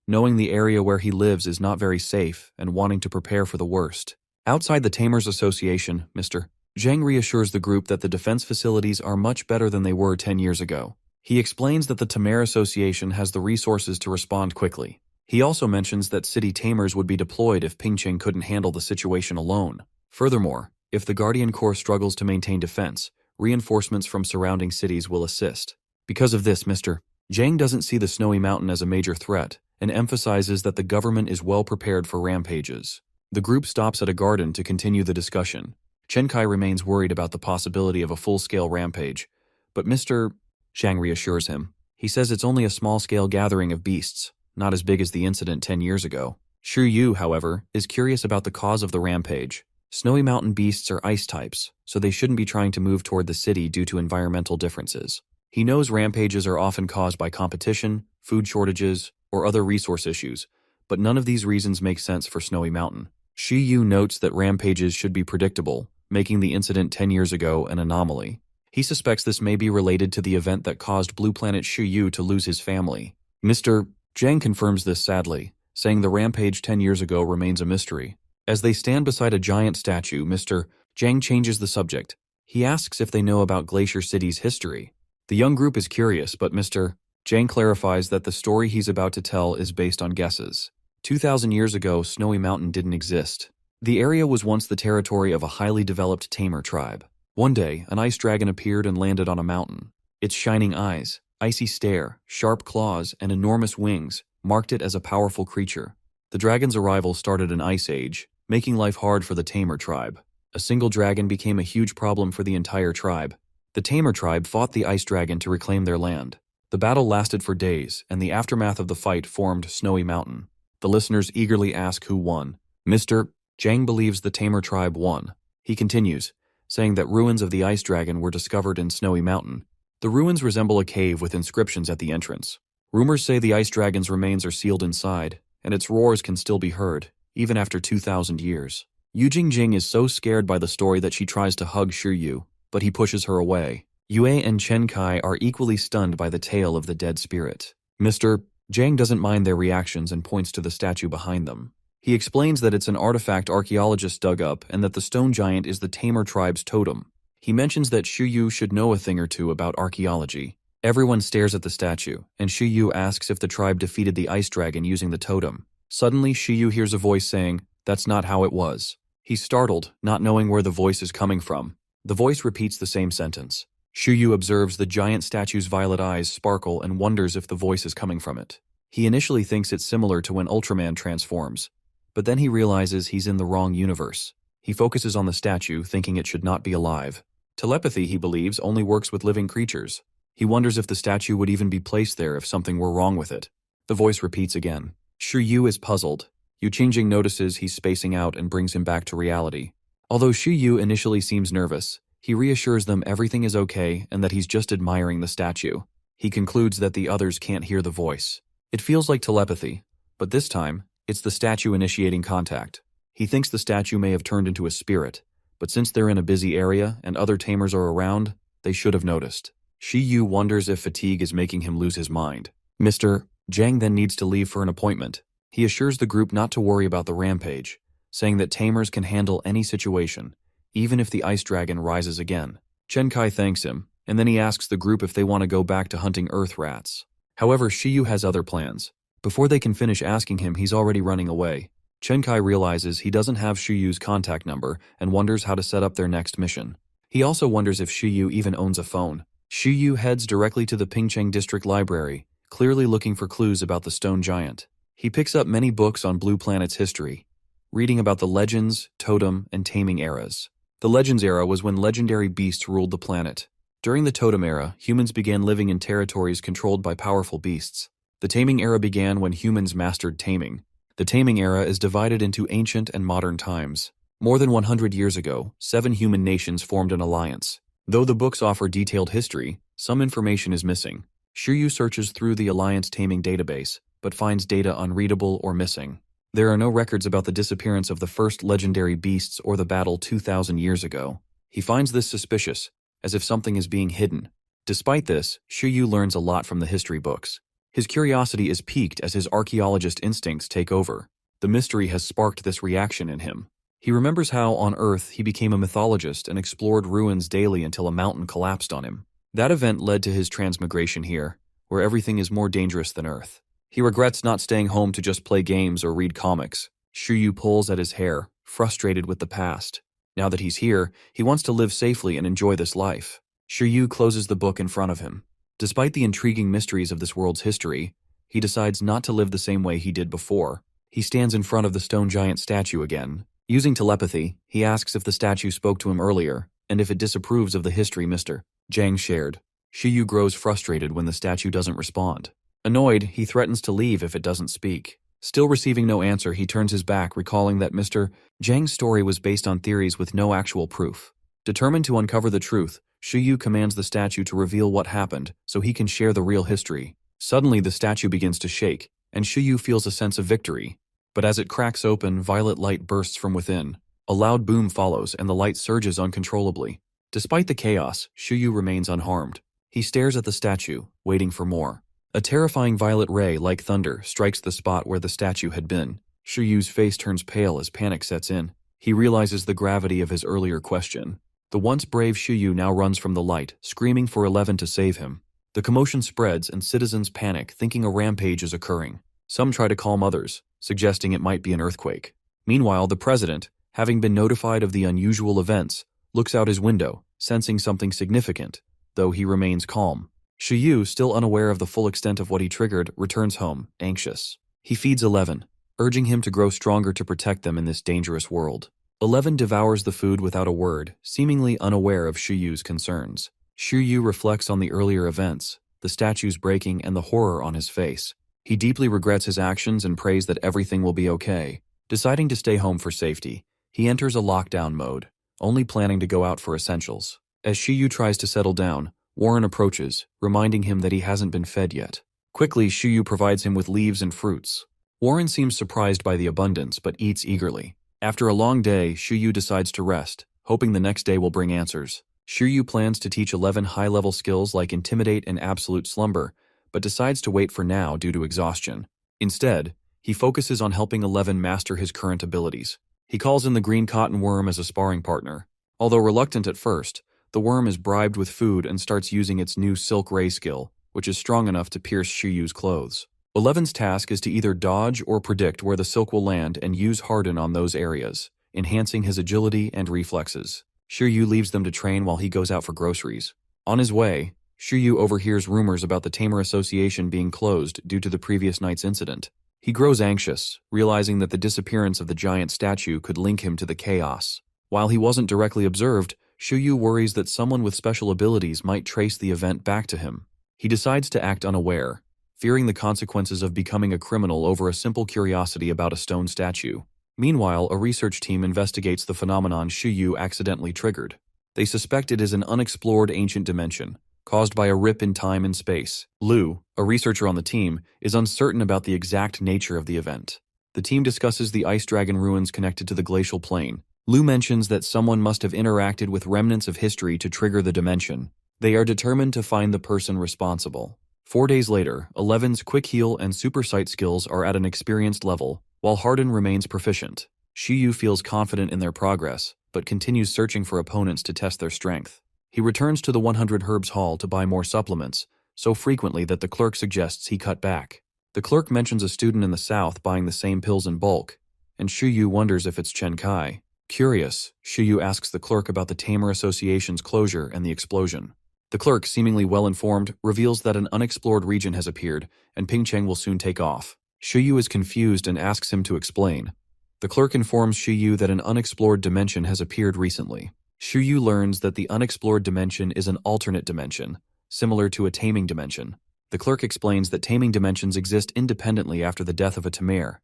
knowing the area where he lives is not very safe and wanting to prepare for the worst. Outside the Tamers Association, Mr. Zhang reassures the group that the defense facilities are much better than they were 10 years ago. He explains that the Tamer Association has the resources to respond quickly. He also mentions that city Tamers would be deployed if Pingcheng couldn't handle the situation alone. Furthermore, if the Guardian Corps struggles to maintain defense, reinforcements from surrounding cities will assist. Because of this, Mr. Zhang doesn't see the Snowy Mountain as a major threat and emphasizes that the government is well prepared for rampages. The group stops at a garden to continue the discussion. Chen Kai remains worried about the possibility of a full-scale rampage, but Mr. Zhang reassures him. He says it's only a small-scale gathering of beasts, not as big as the incident 10 years ago. Shiyu, however, is curious about the cause of the rampage. Snowy Mountain beasts are ice types, so they shouldn't be trying to move toward the city due to environmental differences. He knows rampages are often caused by competition, food shortages, or other resource issues, but none of these reasons make sense for Snowy Mountain. Shiyu notes that rampages should be predictable, making the incident 10 years ago an anomaly. He suspects this may be related to the event that caused Blue Planet Shiyu to lose his family. Mr. Zhang confirms this sadly, saying the rampage 10 years ago remains a mystery. As they stand beside a giant statue, Mr. Zhang changes the subject. He asks if they know about Glacier City's history. The young group is curious, but Mr. Zhang clarifies that the story he's about to tell is based on guesses. 2,000 years ago, Snowy Mountain didn't exist. The area was once the territory of a highly developed Tamer tribe. One day, an ice dragon appeared and landed on a mountain. Its shining eyes, icy stare, sharp claws, and enormous wings marked it as a powerful creature. The dragon's arrival started an ice age, making life hard for the Tamer tribe. A single dragon became a huge problem for the entire tribe. The Tamer tribe fought the ice dragon to reclaim their land. The battle lasted for days, and the aftermath of the fight formed Snowy Mountain. The listeners eagerly ask who won. Mr. Zhang believes the Tamer tribe won. He continues, saying that ruins of the ice dragon were discovered in Snowy Mountain. The ruins resemble a cave with inscriptions at the entrance. Rumors say the ice dragon's remains are sealed inside, and its roars can still be heard, even after 2,000 years. Yu Jingjing is so scared by the story that she tries to hug Shiyu, but he pushes her away. Yue and Chen Kai are equally stunned by the tale of the dead spirit. Mr. Zhang doesn't mind their reactions and points to the statue behind them. He explains that it's an artifact archaeologists dug up and that the stone giant is the Tamer tribe's totem. He mentions that Shiyu should know a thing or two about archaeology. Everyone stares at the statue, and Shiyu asks if the tribe defeated the ice dragon using the totem. Suddenly, Shiyu hears a voice saying, "That's not how it was." He's startled, not knowing where the voice is coming from. The voice repeats the same sentence. Shiyu observes the giant statue's violet eyes sparkle and wonders if the voice is coming from it. He initially thinks it's similar to when Ultraman transforms, But then he realizes he's in the wrong universe. He focuses on the statue, thinking it should not be alive. Telepathy, he believes, only works with living creatures. He wonders if the statue would even be placed there if something were wrong with it. The voice repeats again. Shu Yu is puzzled. Yu Qingjing notices he's spacing out and brings him back to reality. Although Shu Yu initially seems nervous, he reassures them everything is okay and that he's just admiring the statue. He concludes that the others can't hear the voice. It feels like telepathy, but this time, it's the statue initiating contact. He thinks the statue may have turned into a spirit, but since they're in a busy area and other tamers are around, they should have noticed. Shi Yu wonders if fatigue is making him lose his mind. Mr. Zhang then needs to leave for an appointment. He assures the group not to worry about the rampage, saying that tamers can handle any situation, even if the ice dragon rises again. Chen Kai thanks him, and then he asks the group if they want to go back to hunting earth rats. However, Shi Yu has other plans. Before they can finish asking him, he's already running away. Chen Kai realizes he doesn't have Shi Yu's contact number and wonders how to set up their next mission. He also wonders if Shi Yu even owns a phone. Shi Yu heads directly to the Pingcheng District Library, clearly looking for clues about the stone giant. He picks up many books on Blue Planet's history, reading about the Legends, Totem, and Taming eras. The Legends era was when legendary beasts ruled the planet. During the Totem era, humans began living in territories controlled by powerful beasts. The Taming era began when humans mastered taming. The Taming era is divided into ancient and modern times. More than 100 years ago, 7 human nations formed an alliance. Though the books offer detailed history, some information is missing. Shiryu searches through the Alliance Taming database, but finds data unreadable or missing. There are no records about the disappearance of the first legendary beasts or the battle 2,000 years ago. He finds this suspicious, as if something is being hidden. Despite this, Shiryu learns a lot from the history books. His curiosity is piqued as his archaeologist instincts take over. The mystery has sparked this reaction in him. He remembers how, on Earth, he became a mythologist and explored ruins daily until a mountain collapsed on him. That event led to his transmigration here, where everything is more dangerous than Earth. He regrets not staying home to just play games or read comics. Shiryu pulls at his hair, frustrated with the past. Now that he's here, he wants to live safely and enjoy this life. Shiryu closes the book in front of him. Despite the intriguing mysteries of this world's history, he decides not to live the same way he did before. He stands in front of the stone giant statue again. Using telepathy, he asks if the statue spoke to him earlier, and if it disapproves of the history Mr. Zhang shared. Shiryu grows frustrated when the statue doesn't respond. Annoyed, he threatens to leave if it doesn't speak. Still receiving no answer, he turns his back, recalling that Mr. Zhang's story was based on theories with no actual proof. Determined to uncover the truth, Shiryu commands the statue to reveal what happened so he can share the real history. Suddenly, the statue begins to shake, and Shiryu feels a sense of victory. But as it cracks open, violet light bursts from within. A loud boom follows, and the light surges uncontrollably. Despite the chaos, Shiryu remains unharmed. He stares at the statue, waiting for more. A terrifying violet ray, like thunder, strikes the spot where the statue had been. Shiryu's face turns pale as panic sets in. He realizes the gravity of his earlier question. The once brave Shiryu now runs from the light, screaming for 11 to save him. The commotion spreads and citizens panic, thinking a rampage is occurring. Some try to calm others, suggesting it might be an earthquake. Meanwhile, the president, having been notified of the unusual events, looks out his window, sensing something significant, though he remains calm. Shiryu, still unaware of the full extent of what he triggered, returns home, anxious. He feeds 11, urging him to grow stronger to protect them in this dangerous world. 11 devours the food without a word, seemingly unaware of Shiryu's concerns. Shiryu reflects on the earlier events, the statue's breaking and the horror on his face. He deeply regrets his actions and prays that everything will be okay. Deciding to stay home for safety, he enters a lockdown mode, only planning to go out for essentials. As Shiryu tries to settle down, Warren approaches, reminding him that he hasn't been fed yet. Quickly, Shiryu provides him with leaves and fruits. Warren seems surprised by the abundance, but eats eagerly. After a long day, Shiryu decides to rest, hoping the next day will bring answers. Shiryu plans to teach 11 high-level skills like Intimidate and Absolute Slumber, but decides to wait for now due to exhaustion. Instead, he focuses on helping 11 master his current abilities. He calls in the green cotton worm as a sparring partner. Although reluctant at first, the worm is bribed with food and starts using its new Silk Ray skill, which is strong enough to pierce Shiryu's clothes. 11's task is to either dodge or predict where the silk will land and use harden on those areas, enhancing his agility and reflexes. Shiryu leaves them to train while he goes out for groceries. On his way, Shiryu overhears rumors about the Tamer Association being closed due to the previous night's incident. He grows anxious, realizing that the disappearance of the giant statue could link him to the chaos. While he wasn't directly observed, Shuyu worries that someone with special abilities might trace the event back to him. He decides to act unaware, fearing the consequences of becoming a criminal over a simple curiosity about a stone statue. Meanwhile, a research team investigates the phenomenon Shuyu accidentally triggered. They suspect it is an unexplored ancient dimension, caused by a rip in time and space. Lu, a researcher on the team, is uncertain about the exact nature of the event. The team discusses the ice dragon ruins connected to the glacial plain. Lu mentions that someone must have interacted with remnants of history to trigger the dimension. They are determined to find the person responsible. 4 days later, Eleven's quick heal and super sight skills are at an experienced level, while Harden remains proficient. Shuyu feels confident in their progress, but continues searching for opponents to test their strength. He returns to the 100 Herbs Hall to buy more supplements, so frequently that the clerk suggests he cut back. The clerk mentions a student in the south buying the same pills in bulk, and Shuyu wonders if it's Chen Kai. Curious, Shuyu asks the clerk about the Tamer Association's closure and the explosion. The clerk, seemingly well-informed, reveals that an unexplored region has appeared, and Pingcheng will soon take off. Shuyu is confused and asks him to explain. The clerk informs Shuyu that an unexplored dimension has appeared recently. Shuyu learns that the unexplored dimension is an alternate dimension, similar to a taming dimension. The clerk explains that taming dimensions exist independently after the death of a Tamer,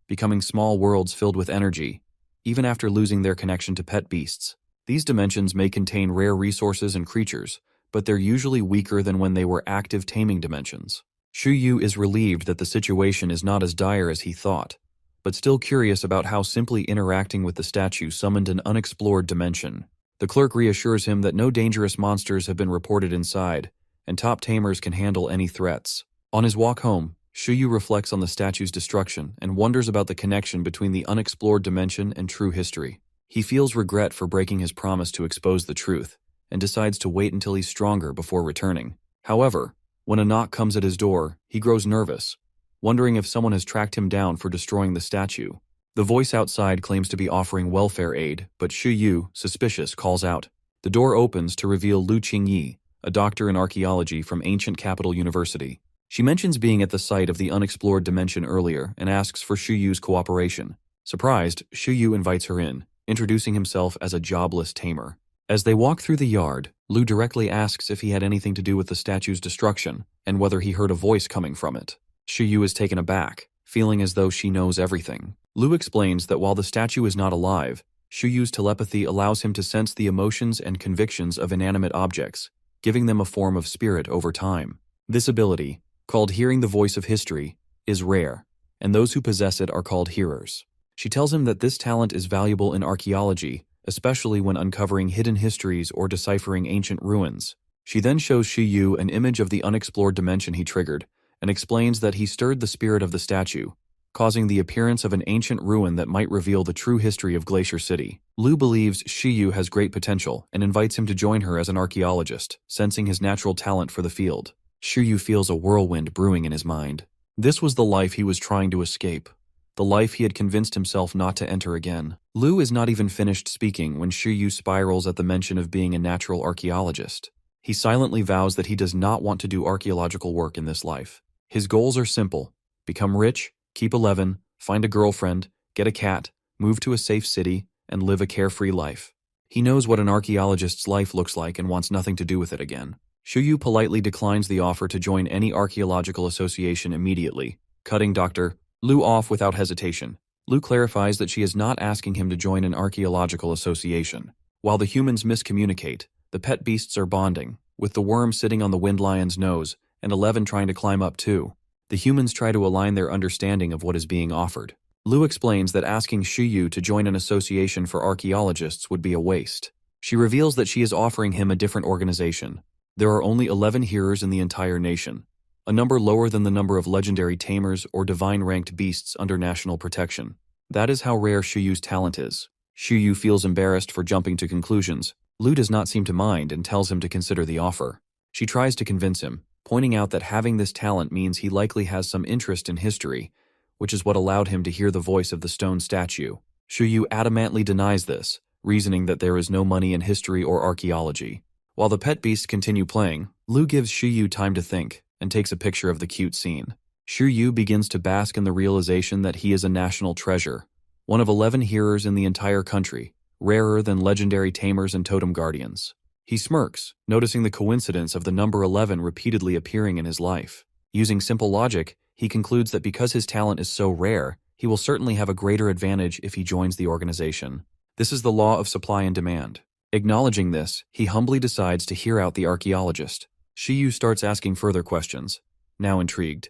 becoming small worlds filled with energy, even after losing their connection to pet beasts. These dimensions may contain rare resources and creatures, but they're usually weaker than when they were active taming dimensions. Shuyu is relieved that the situation is not as dire as he thought, but still curious about how simply interacting with the statue summoned an unexplored dimension. The clerk reassures him that no dangerous monsters have been reported inside, and top tamers can handle any threats. On his walk home, Shuyu reflects on the statue's destruction and wonders about the connection between the unexplored dimension and true history. He feels regret for breaking his promise to expose the truth, and decides to wait until he's stronger before returning. However, when a knock comes at his door, he grows nervous, wondering if someone has tracked him down for destroying the statue. The voice outside claims to be offering welfare aid, but Shuyu, suspicious, calls out. The door opens to reveal Lu Qingyi, a doctor in archaeology from ancient capital university. She mentions being at the site of the unexplored dimension earlier and asks for Shuyu's cooperation. Surprised, Shuyu invites her in, introducing himself as a jobless tamer. As they walk through the yard, Lu directly asks if he had anything to do with the statue's destruction and whether he heard a voice coming from it. Shuyu is taken aback, feeling as though she knows everything. Lu explains that while the statue is not alive, Shuyu's telepathy allows him to sense the emotions and convictions of inanimate objects, giving them a form of spirit over time. This ability, called hearing the voice of history, is rare, and those who possess it are called hearers. She tells him that this talent is valuable in archaeology, especially when uncovering hidden histories or deciphering ancient ruins. She then shows Shuyu an image of the unexplored dimension he triggered, and explains that he stirred the spirit of the statue, causing the appearance of an ancient ruin that might reveal the true history of Glacier City. Lu believes Shuyu has great potential and invites him to join her as an archaeologist, sensing his natural talent for the field. Shuyu feels a whirlwind brewing in his mind. This was the life he was trying to escape, the life he had convinced himself not to enter again. Lu is not even finished speaking when Shuyu spirals at the mention of being a natural archaeologist. He silently vows that he does not want to do archaeological work in this life. His goals are simple: become rich, keep 11, find a girlfriend, get a cat, move to a safe city, and live a carefree life. He knows what an archaeologist's life looks like and wants nothing to do with it again. Shuyu politely declines the offer to join any archaeological association immediately, cutting Dr. Lu off without hesitation. Lu clarifies that she is not asking him to join an archaeological association. While the humans miscommunicate, the pet beasts are bonding, with the worm sitting on the wind lion's nose and 11 trying to climb up too. The humans try to align their understanding of what is being offered. Lu explains that asking Shuyu to join an association for archaeologists would be a waste. She reveals that she is offering him a different organization. There are only 11 hearers in the entire nation, a number lower than the number of legendary tamers or divine-ranked beasts under national protection. That is how rare Shuyu's talent is. Shuyu feels embarrassed for jumping to conclusions. Lu does not seem to mind and tells him to consider the offer. She tries to convince him, pointing out that having this talent means he likely has some interest in history, which is what allowed him to hear the voice of the stone statue. Shuyu adamantly denies this, reasoning that there is no money in history or archaeology. While the pet beasts continue playing, Lu gives Shuyu time to think and takes a picture of the cute scene. Shu Yu begins to bask in the realization that he is a national treasure, one of 11 hearers in the entire country, rarer than legendary tamers and totem guardians. He smirks, noticing the coincidence of the number 11 repeatedly appearing in his life. Using simple logic, he concludes that because his talent is so rare, he will certainly have a greater advantage if he joins the organization. This is the law of supply and demand. Acknowledging this, he humbly decides to hear out the archaeologist. Shu Yu starts asking further questions, now intrigued.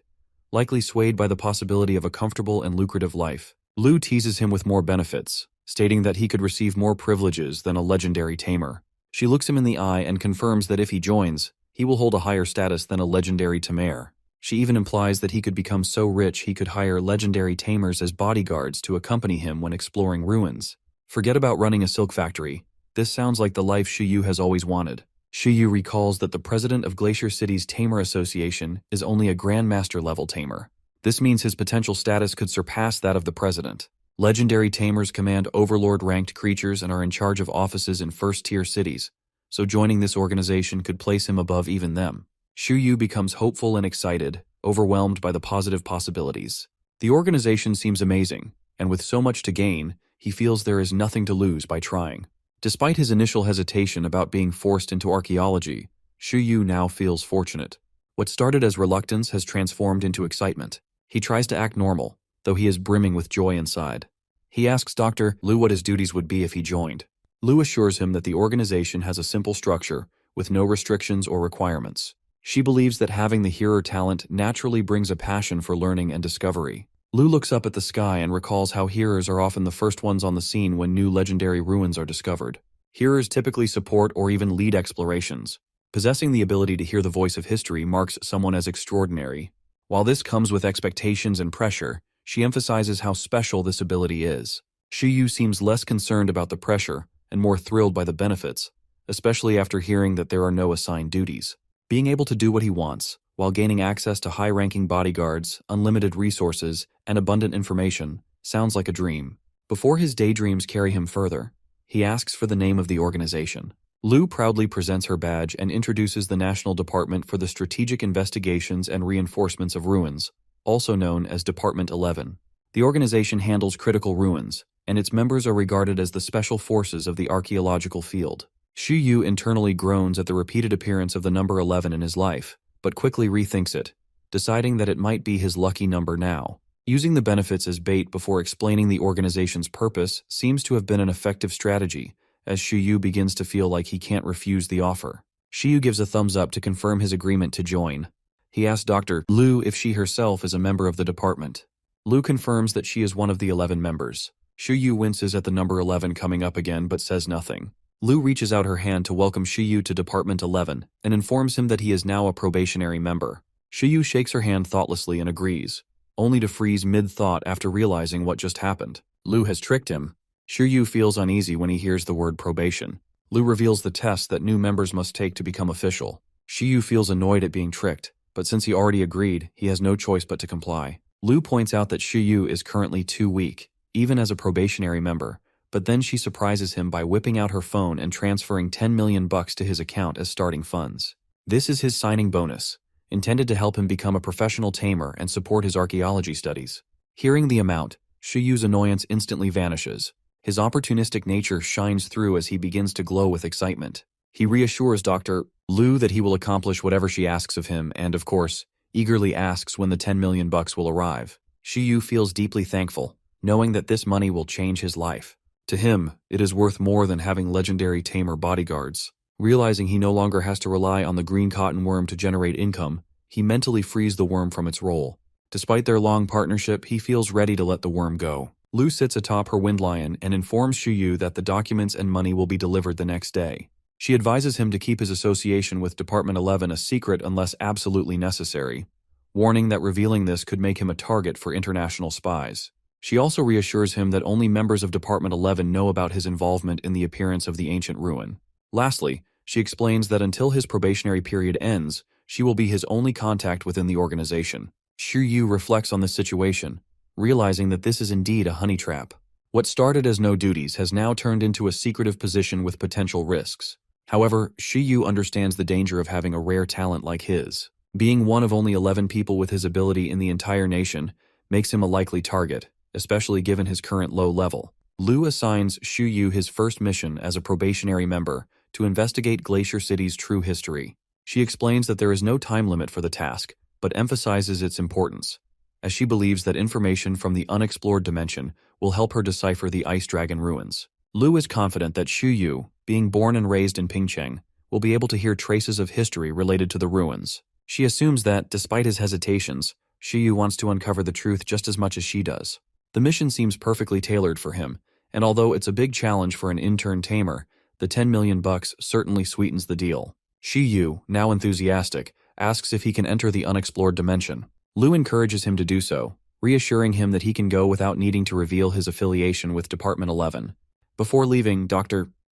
Likely swayed by the possibility of a comfortable and lucrative life, Lu teases him with more benefits, stating that he could receive more privileges than a legendary tamer. She looks him in the eye and confirms that if he joins, he will hold a higher status than a legendary tamer. She even implies that he could become so rich he could hire legendary tamers as bodyguards to accompany him when exploring ruins. Forget about running a silk factory. This sounds like the life Shu Yu has always wanted. Shu Yu recalls that the president of Glacier City's Tamer Association is only a Grandmaster level tamer. This means his potential status could surpass that of the president. Legendary tamers command overlord-ranked creatures and are in charge of offices in first-tier cities, so joining this organization could place him above even them. Shu Yu becomes hopeful and excited, overwhelmed by the positive possibilities. The organization seems amazing, and with so much to gain, he feels there is nothing to lose by trying. Despite his initial hesitation about being forced into archaeology, Shu Yu now feels fortunate. What started as reluctance has transformed into excitement. He tries to act normal, though he is brimming with joy inside. He asks Dr. Lu what his duties would be if he joined. Lu assures him that the organization has a simple structure, with no restrictions or requirements. She believes that having the hearer talent naturally brings a passion for learning and discovery. Lu looks up at the sky and recalls how hearers are often the first ones on the scene when new legendary ruins are discovered. Hearers typically support or even lead explorations. Possessing the ability to hear the voice of history marks someone as extraordinary. While this comes with expectations and pressure, she emphasizes how special this ability is. Shu Yu seems less concerned about the pressure and more thrilled by the benefits, especially after hearing that there are no assigned duties. Being able to do what he wants, while gaining access to high-ranking bodyguards, unlimited resources, and abundant information, sounds like a dream. Before his daydreams carry him further, he asks for the name of the organization. Lu proudly presents her badge and introduces the National Department for the Strategic Investigations and Reinforcements of Ruins, also known as Department 11. The organization handles critical ruins, and its members are regarded as the special forces of the archaeological field. Shu Yu internally groans at the repeated appearance of the number 11 in his life, but quickly rethinks it, deciding that it might be his lucky number now. Using the benefits as bait before explaining the organization's purpose seems to have been an effective strategy, as Shu Yu begins to feel like he can't refuse the offer. Shu Yu gives a thumbs up to confirm his agreement to join. He asks Dr. Lu if she herself is a member of the department. Lu confirms that she is one of the 11 members. Shu Yu winces at the number 11 coming up again but says nothing. Lu reaches out her hand to welcome Shu Yu to Department 11 and informs him that he is now a probationary member. Shu Yu shakes her hand thoughtlessly and agrees, only to freeze mid-thought after realizing what just happened. Lu has tricked him. Shu Yu feels uneasy when he hears the word probation. Lu reveals the test that new members must take to become official. Shu Yu feels annoyed at being tricked, but since he already agreed, he has no choice but to comply. Lu points out that Shu Yu is currently too weak, even as a probationary member, but then she surprises him by whipping out her phone and transferring 10 million bucks to his account as starting funds. This is his signing bonus, intended to help him become a professional tamer and support his archaeology studies. Hearing the amount, Shu Yu's annoyance instantly vanishes. His opportunistic nature shines through as he begins to glow with excitement. He reassures Dr. Lu that he will accomplish whatever she asks of him and, of course, eagerly asks when the 10 million bucks will arrive. Shu Yu feels deeply thankful, knowing that this money will change his life. To him, it is worth more than having legendary tamer bodyguards. Realizing he no longer has to rely on the green cotton worm to generate income, he mentally frees the worm from its role. Despite their long partnership, he feels ready to let the worm go. Lu sits atop her wind lion and informs Shu Yu that the documents and money will be delivered the next day. She advises him to keep his association with Department 11 a secret unless absolutely necessary, warning that revealing this could make him a target for international spies. She also reassures him that only members of Department 11 know about his involvement in the appearance of the ancient ruin. Lastly, she explains that until his probationary period ends, she will be his only contact within the organization. Shu Yu reflects on this situation, realizing that this is indeed a honey trap. What started as no duties has now turned into a secretive position with potential risks. However, Shu Yu understands the danger of having a rare talent like his. Being one of only 11 people with his ability in the entire nation makes him a likely target, especially given his current low level. Lu assigns Shu Yu his first mission as a probationary member to investigate Glacier City's true history. She explains that there is no time limit for the task, but emphasizes its importance, as she believes that information from the unexplored dimension will help her decipher the Ice Dragon ruins. Lu is confident that Shu Yu, being born and raised in Pingcheng, will be able to hear traces of history related to the ruins. She assumes that, despite his hesitations, Shu Yu wants to uncover the truth just as much as she does. The mission seems perfectly tailored for him, and although it's a big challenge for an intern Tamer, the 10 million bucks certainly sweetens the deal. Shu Yu, now enthusiastic, asks if he can enter the unexplored dimension. Lu encourages him to do so, reassuring him that he can go without needing to reveal his affiliation with Department 11. Before leaving,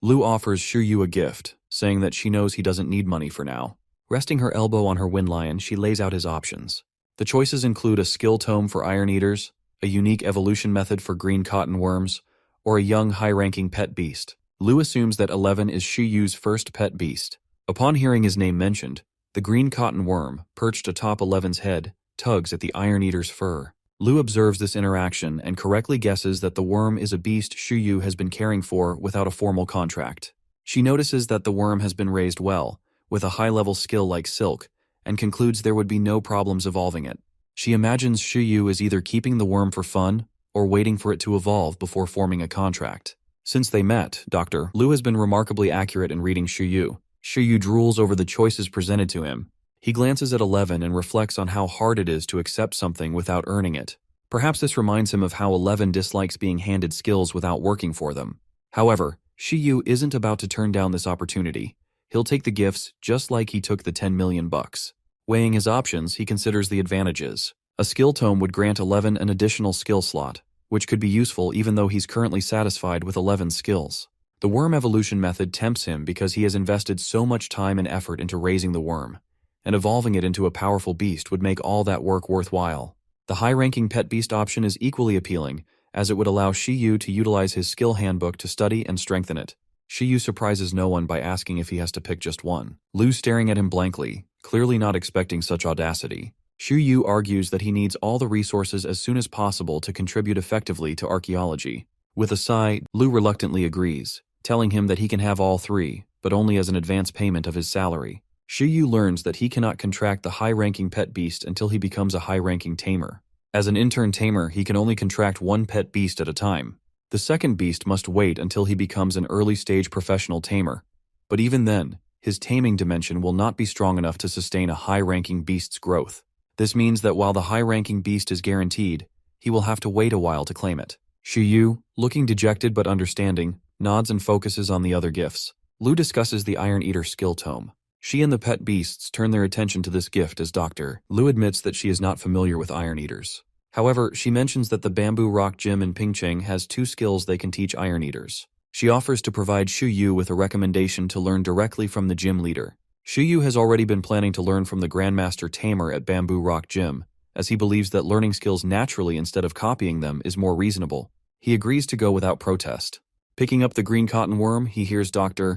Lu offers Shu Yu a gift, saying that she knows he doesn't need money for now. Resting her elbow on her wind lion, she lays out his options. The choices include a skill tome for iron eaters, a unique evolution method for green cotton worms, or a young high-ranking pet beast. Lu assumes that 11 is Shu Yu's first pet beast. Upon hearing his name mentioned, the green cotton worm, perched atop 11's head, tugs at the iron eater's fur. Lu observes this interaction and correctly guesses that the worm is a beast Shu Yu has been caring for without a formal contract. She notices that the worm has been raised well, with a high-level skill like silk, and concludes there would be no problems evolving it. She imagines Shu Yu is either keeping the worm for fun or waiting for it to evolve before forming a contract. Since they met, Lu has been remarkably accurate in reading Shu Yu. Shu Yu drools over the choices presented to him. He glances at 11 and reflects on how hard it is to accept something without earning it. Perhaps this reminds him of how 11 dislikes being handed skills without working for them. However, Shu Yu isn't about to turn down this opportunity. He'll take the gifts just like he took the 10 million bucks. Weighing his options, he considers the advantages. A skill tome would grant 11 an additional skill slot, which could be useful even though he's currently satisfied with 11's skills. The worm evolution method tempts him because he has invested so much time and effort into raising the worm, and evolving it into a powerful beast would make all that work worthwhile. The high-ranking pet beast option is equally appealing, as it would allow Shu Yu to utilize his skill handbook to study and strengthen it. Shu Yu surprises no one by asking if he has to pick just one. Lu staring at him blankly, clearly not expecting such audacity. Shu Yu argues that he needs all the resources as soon as possible to contribute effectively to archaeology. With a sigh, Lu reluctantly agrees, telling him that he can have all three, but only as an advance payment of his salary. Shu Yu learns that he cannot contract the high-ranking pet beast until he becomes a high-ranking tamer. As an intern tamer, he can only contract one pet beast at a time. The second beast must wait until he becomes an early-stage professional tamer. But even then, his taming dimension will not be strong enough to sustain a high-ranking beast's growth. This means that while the high-ranking beast is guaranteed, he will have to wait a while to claim it. Shu Yu, looking dejected but understanding, nods and focuses on the other gifts. Lu discusses the Iron Eater skill tome. She and the pet beasts turn their attention to this gift as Lu admits that she is not familiar with Iron Eaters. However, she mentions that the Bamboo Rock Gym in Pingcheng has 2 skills they can teach Iron Eaters. She offers to provide Shu Yu with a recommendation to learn directly from the gym leader. Shu Yu has already been planning to learn from the Grandmaster Tamer at Bamboo Rock Gym, as he believes that learning skills naturally instead of copying them is more reasonable. He agrees to go without protest. Picking up the green cotton worm, he hears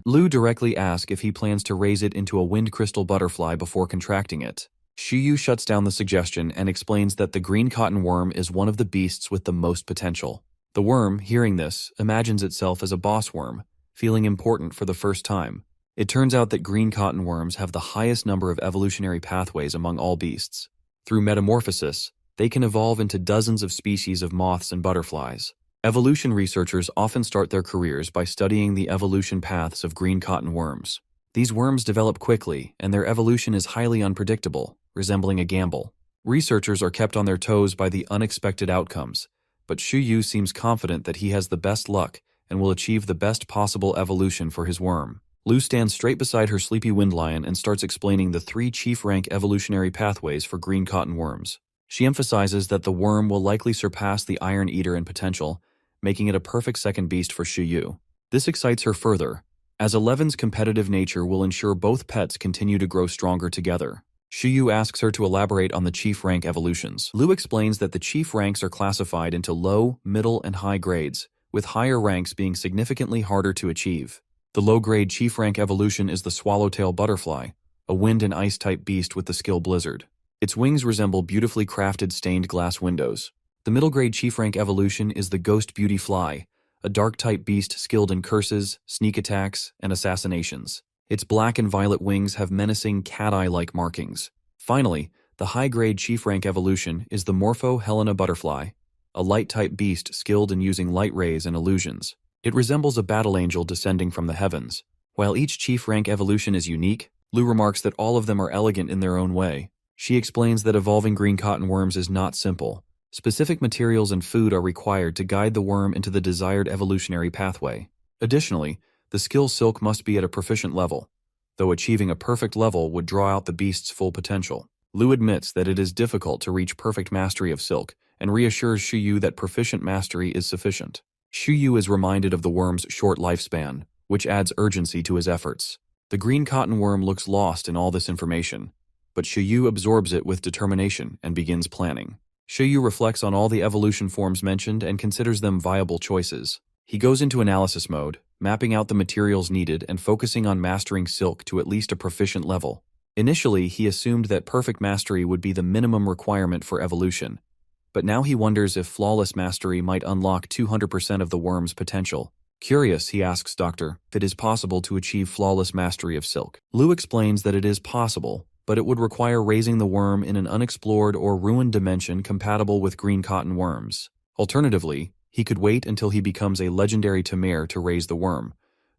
Lu directly ask if he plans to raise it into a wind crystal butterfly before contracting it. Shu Yu shuts down the suggestion and explains that the green cotton worm is one of the beasts with the most potential. The worm, hearing this, imagines itself as a boss worm, feeling important for the first time. It turns out that green cotton worms have the highest number of evolutionary pathways among all beasts. Through metamorphosis, they can evolve into dozens of species of moths and butterflies. Evolution researchers often start their careers by studying the evolution paths of green cotton worms. These worms develop quickly, and their evolution is highly unpredictable, resembling a gamble. Researchers are kept on their toes by the unexpected outcomes, but Shu Yu seems confident that he has the best luck and will achieve the best possible evolution for his worm. Lu stands straight beside her sleepy wind lion and starts explaining the 3 chief-rank evolutionary pathways for green cotton worms. She emphasizes that the worm will likely surpass the Iron Eater in potential, making it a perfect second beast for Shu Yu. This excites her further, as 11's competitive nature will ensure both pets continue to grow stronger together. Shu Yu asks her to elaborate on the chief rank evolutions. Lu explains that the chief ranks are classified into low, middle, and high grades, with higher ranks being significantly harder to achieve. The low-grade chief rank evolution is the swallowtail butterfly, a wind and ice-type beast with the skill Blizzard. Its wings resemble beautifully crafted stained glass windows. The middle-grade chief rank evolution is the Ghost Beauty Fly, a dark-type beast skilled in curses, sneak attacks, and assassinations. Its black and violet wings have menacing cat-eye-like markings. Finally, the high-grade chief rank evolution is the Morpho Helena Butterfly, a light-type beast skilled in using light rays and illusions. It resembles a battle angel descending from the heavens. While each chief rank evolution is unique, Lou remarks that all of them are elegant in their own way. She explains that evolving green cotton worms is not simple. Specific materials and food are required to guide the worm into the desired evolutionary pathway. Additionally, the skill Silk must be at a proficient level, though achieving a perfect level would draw out the beast's full potential. Lou admits that it is difficult to reach perfect mastery of Silk and reassures Shuyu that proficient mastery is sufficient. Shuyu is reminded of the worm's short lifespan, which adds urgency to his efforts. The green cotton worm looks lost in all this information, but Shuyu absorbs it with determination and begins planning. Shuyu reflects on all the evolution forms mentioned and considers them viable choices. He goes into analysis mode, mapping out the materials needed and focusing on mastering Silk to at least a proficient level. Initially, he assumed that perfect mastery would be the minimum requirement for evolution, but now he wonders if flawless mastery might unlock 200% of the worm's potential. Curious, he asks Doctor if it is possible to achieve flawless mastery of Silk. Lou explains that it is possible, but it would require raising the worm in an unexplored or ruined dimension compatible with green cotton worms. Alternatively, he could wait until he becomes a legendary Tamer to raise the worm,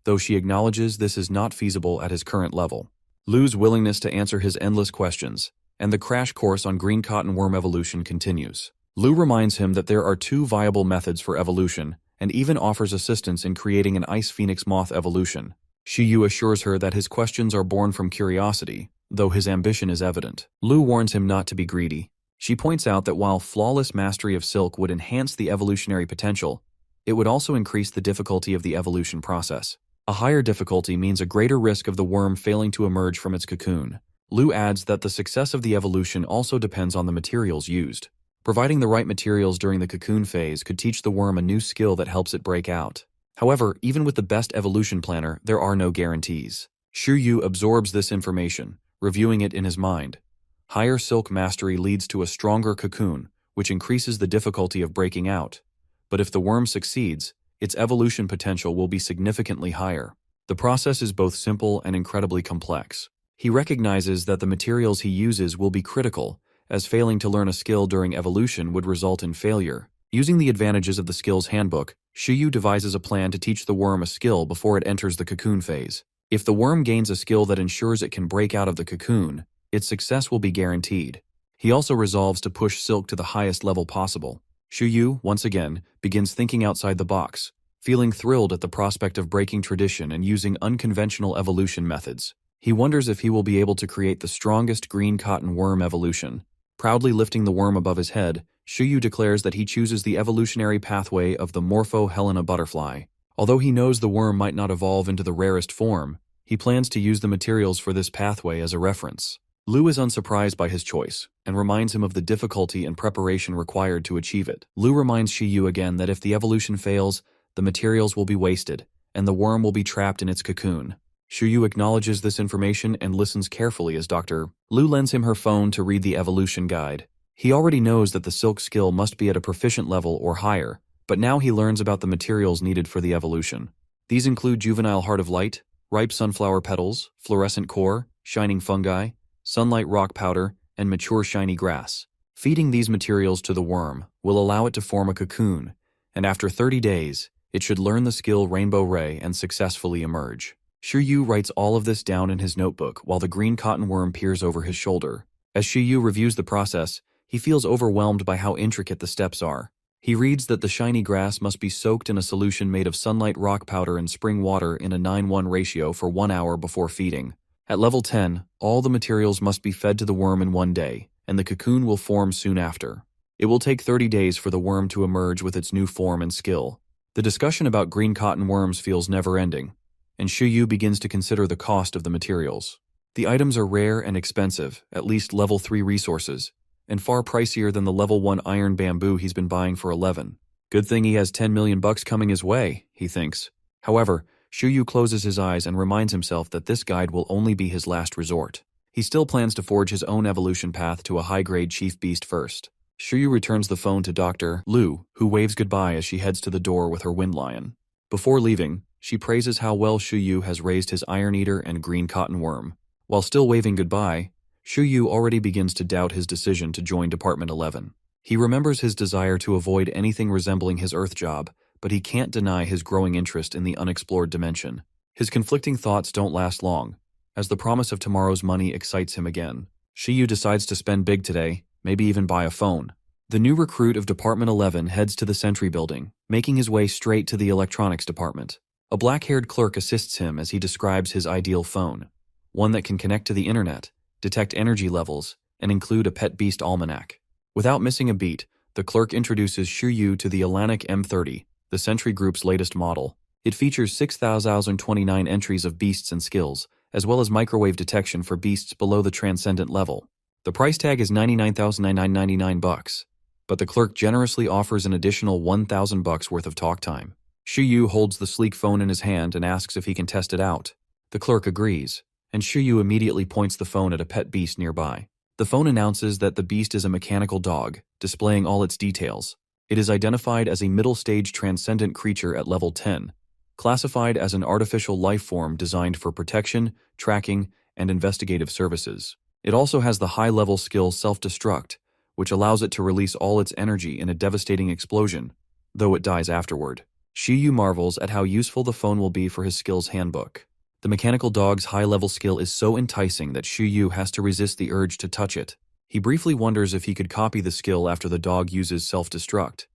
though she acknowledges this is not feasible at his current level. Lou's willingness to answer his endless questions, and the crash course on green cotton worm evolution continues. Lou reminds him that there are 2 viable methods for evolution, and even offers assistance in creating an ice phoenix moth evolution. Shuyu assures her that his questions are born from curiosity, though his ambition is evident. Lou warns him not to be greedy. She points out that while flawless mastery of Silk would enhance the evolutionary potential, it would also increase the difficulty of the evolution process. A higher difficulty means a greater risk of the worm failing to emerge from its cocoon. Lou adds that the success of the evolution also depends on the materials used. Providing the right materials during the cocoon phase could teach the worm a new skill that helps it break out. However, even with the best evolution planner, there are no guarantees. Shuyu absorbs this information, reviewing it in his mind. Higher Silk mastery leads to a stronger cocoon, which increases the difficulty of breaking out. But if the worm succeeds, its evolution potential will be significantly higher. The process is both simple and incredibly complex. He recognizes that the materials he uses will be critical, as failing to learn a skill during evolution would result in failure. Using the advantages of the skill's handbook, Shuyu devises a plan to teach the worm a skill before it enters the cocoon phase. If the worm gains a skill that ensures it can break out of the cocoon, its success will be guaranteed. He also resolves to push Silk to the highest level possible. Shuyu, once again, begins thinking outside the box, feeling thrilled at the prospect of breaking tradition and using unconventional evolution methods. He wonders if he will be able to create the strongest green cotton worm evolution. Proudly lifting the worm above his head, Shuyu declares that he chooses the evolutionary pathway of the Morpho Helena Butterfly. Although he knows the worm might not evolve into the rarest form, he plans to use the materials for this pathway as a reference. Lou is unsurprised by his choice, and reminds him of the difficulty and preparation required to achieve it. Lou reminds Shuyu again that if the evolution fails, the materials will be wasted, and the worm will be trapped in its cocoon. Shuyu acknowledges this information and listens carefully as Dr. Lou lends him her phone to read the evolution guide. He already knows that the Silk skill must be at a proficient level or higher, but now he learns about the materials needed for the evolution. These include juvenile heart of light, ripe sunflower petals, fluorescent core, shining fungi, sunlight rock powder, and mature shiny grass. Feeding these materials to the worm will allow it to form a cocoon, and after 30 days, it should learn the skill Rainbow Ray and successfully emerge. Shuyu writes all of this down in his notebook while the green cotton worm peers over his shoulder. As Shuyu reviews the process, he feels overwhelmed by how intricate the steps are. He reads that the shiny grass must be soaked in a solution made of sunlight rock powder and spring water in a 9:1 ratio for 1 hour before feeding. At level 10, all the materials must be fed to the worm in 1 day, and the cocoon will form soon after. It will take 30 days for the worm to emerge with its new form and skill. The discussion about green cotton worms feels never-ending, and Shuyu begins to consider the cost of the materials. The items are rare and expensive, at least level 3 resources, and far pricier than the level 1 iron bamboo he's been buying for 11. Good thing he has 10 million bucks coming his way, he thinks. However, Shuyu closes his eyes and reminds himself that this guide will only be his last resort. He still plans to forge his own evolution path to a high-grade chief beast first. Shuyu returns the phone to Dr. Lu, who waves goodbye as she heads to the door with her wind lion. Before leaving, she praises how well Shuyu has raised his iron eater and green cotton worm. While still waving goodbye, Shuyu already begins to doubt his decision to join Department 11. He remembers his desire to avoid anything resembling his Earth job, but he can't deny his growing interest in the unexplored dimension. His conflicting thoughts don't last long, as the promise of tomorrow's money excites him again. Shuyu decides to spend big today, maybe even buy a phone. The new recruit of Department 11 heads to the Sentry building, making his way straight to the electronics department. A black-haired clerk assists him as he describes his ideal phone, one that can connect to the internet, detect energy levels, and include a pet beast almanac. Without missing a beat, the clerk introduces Shuyu to the Alanic M30, the Sentry Group's latest model. It features 6,029 entries of beasts and skills, as well as microwave detection for beasts below the transcendent level. The price tag is $99,999, but the clerk generously offers an additional $1,000 worth of talk time. Shuyu holds the sleek phone in his hand and asks if he can test it out. The clerk agrees, and Shuyu immediately points the phone at a pet beast nearby. The phone announces that the beast is a mechanical dog, displaying all its details. It is identified as a middle-stage transcendent creature at level 10, classified as an artificial life form designed for protection, tracking, and investigative services. It also has the high-level skill Self-Destruct, which allows it to release all its energy in a devastating explosion, though it dies afterward. Shuyu marvels at how useful the phone will be for his skills handbook. The mechanical dog's high-level skill is so enticing that Shuyu has to resist the urge to touch it. He briefly wonders if he could copy the skill after the dog uses self-destruct.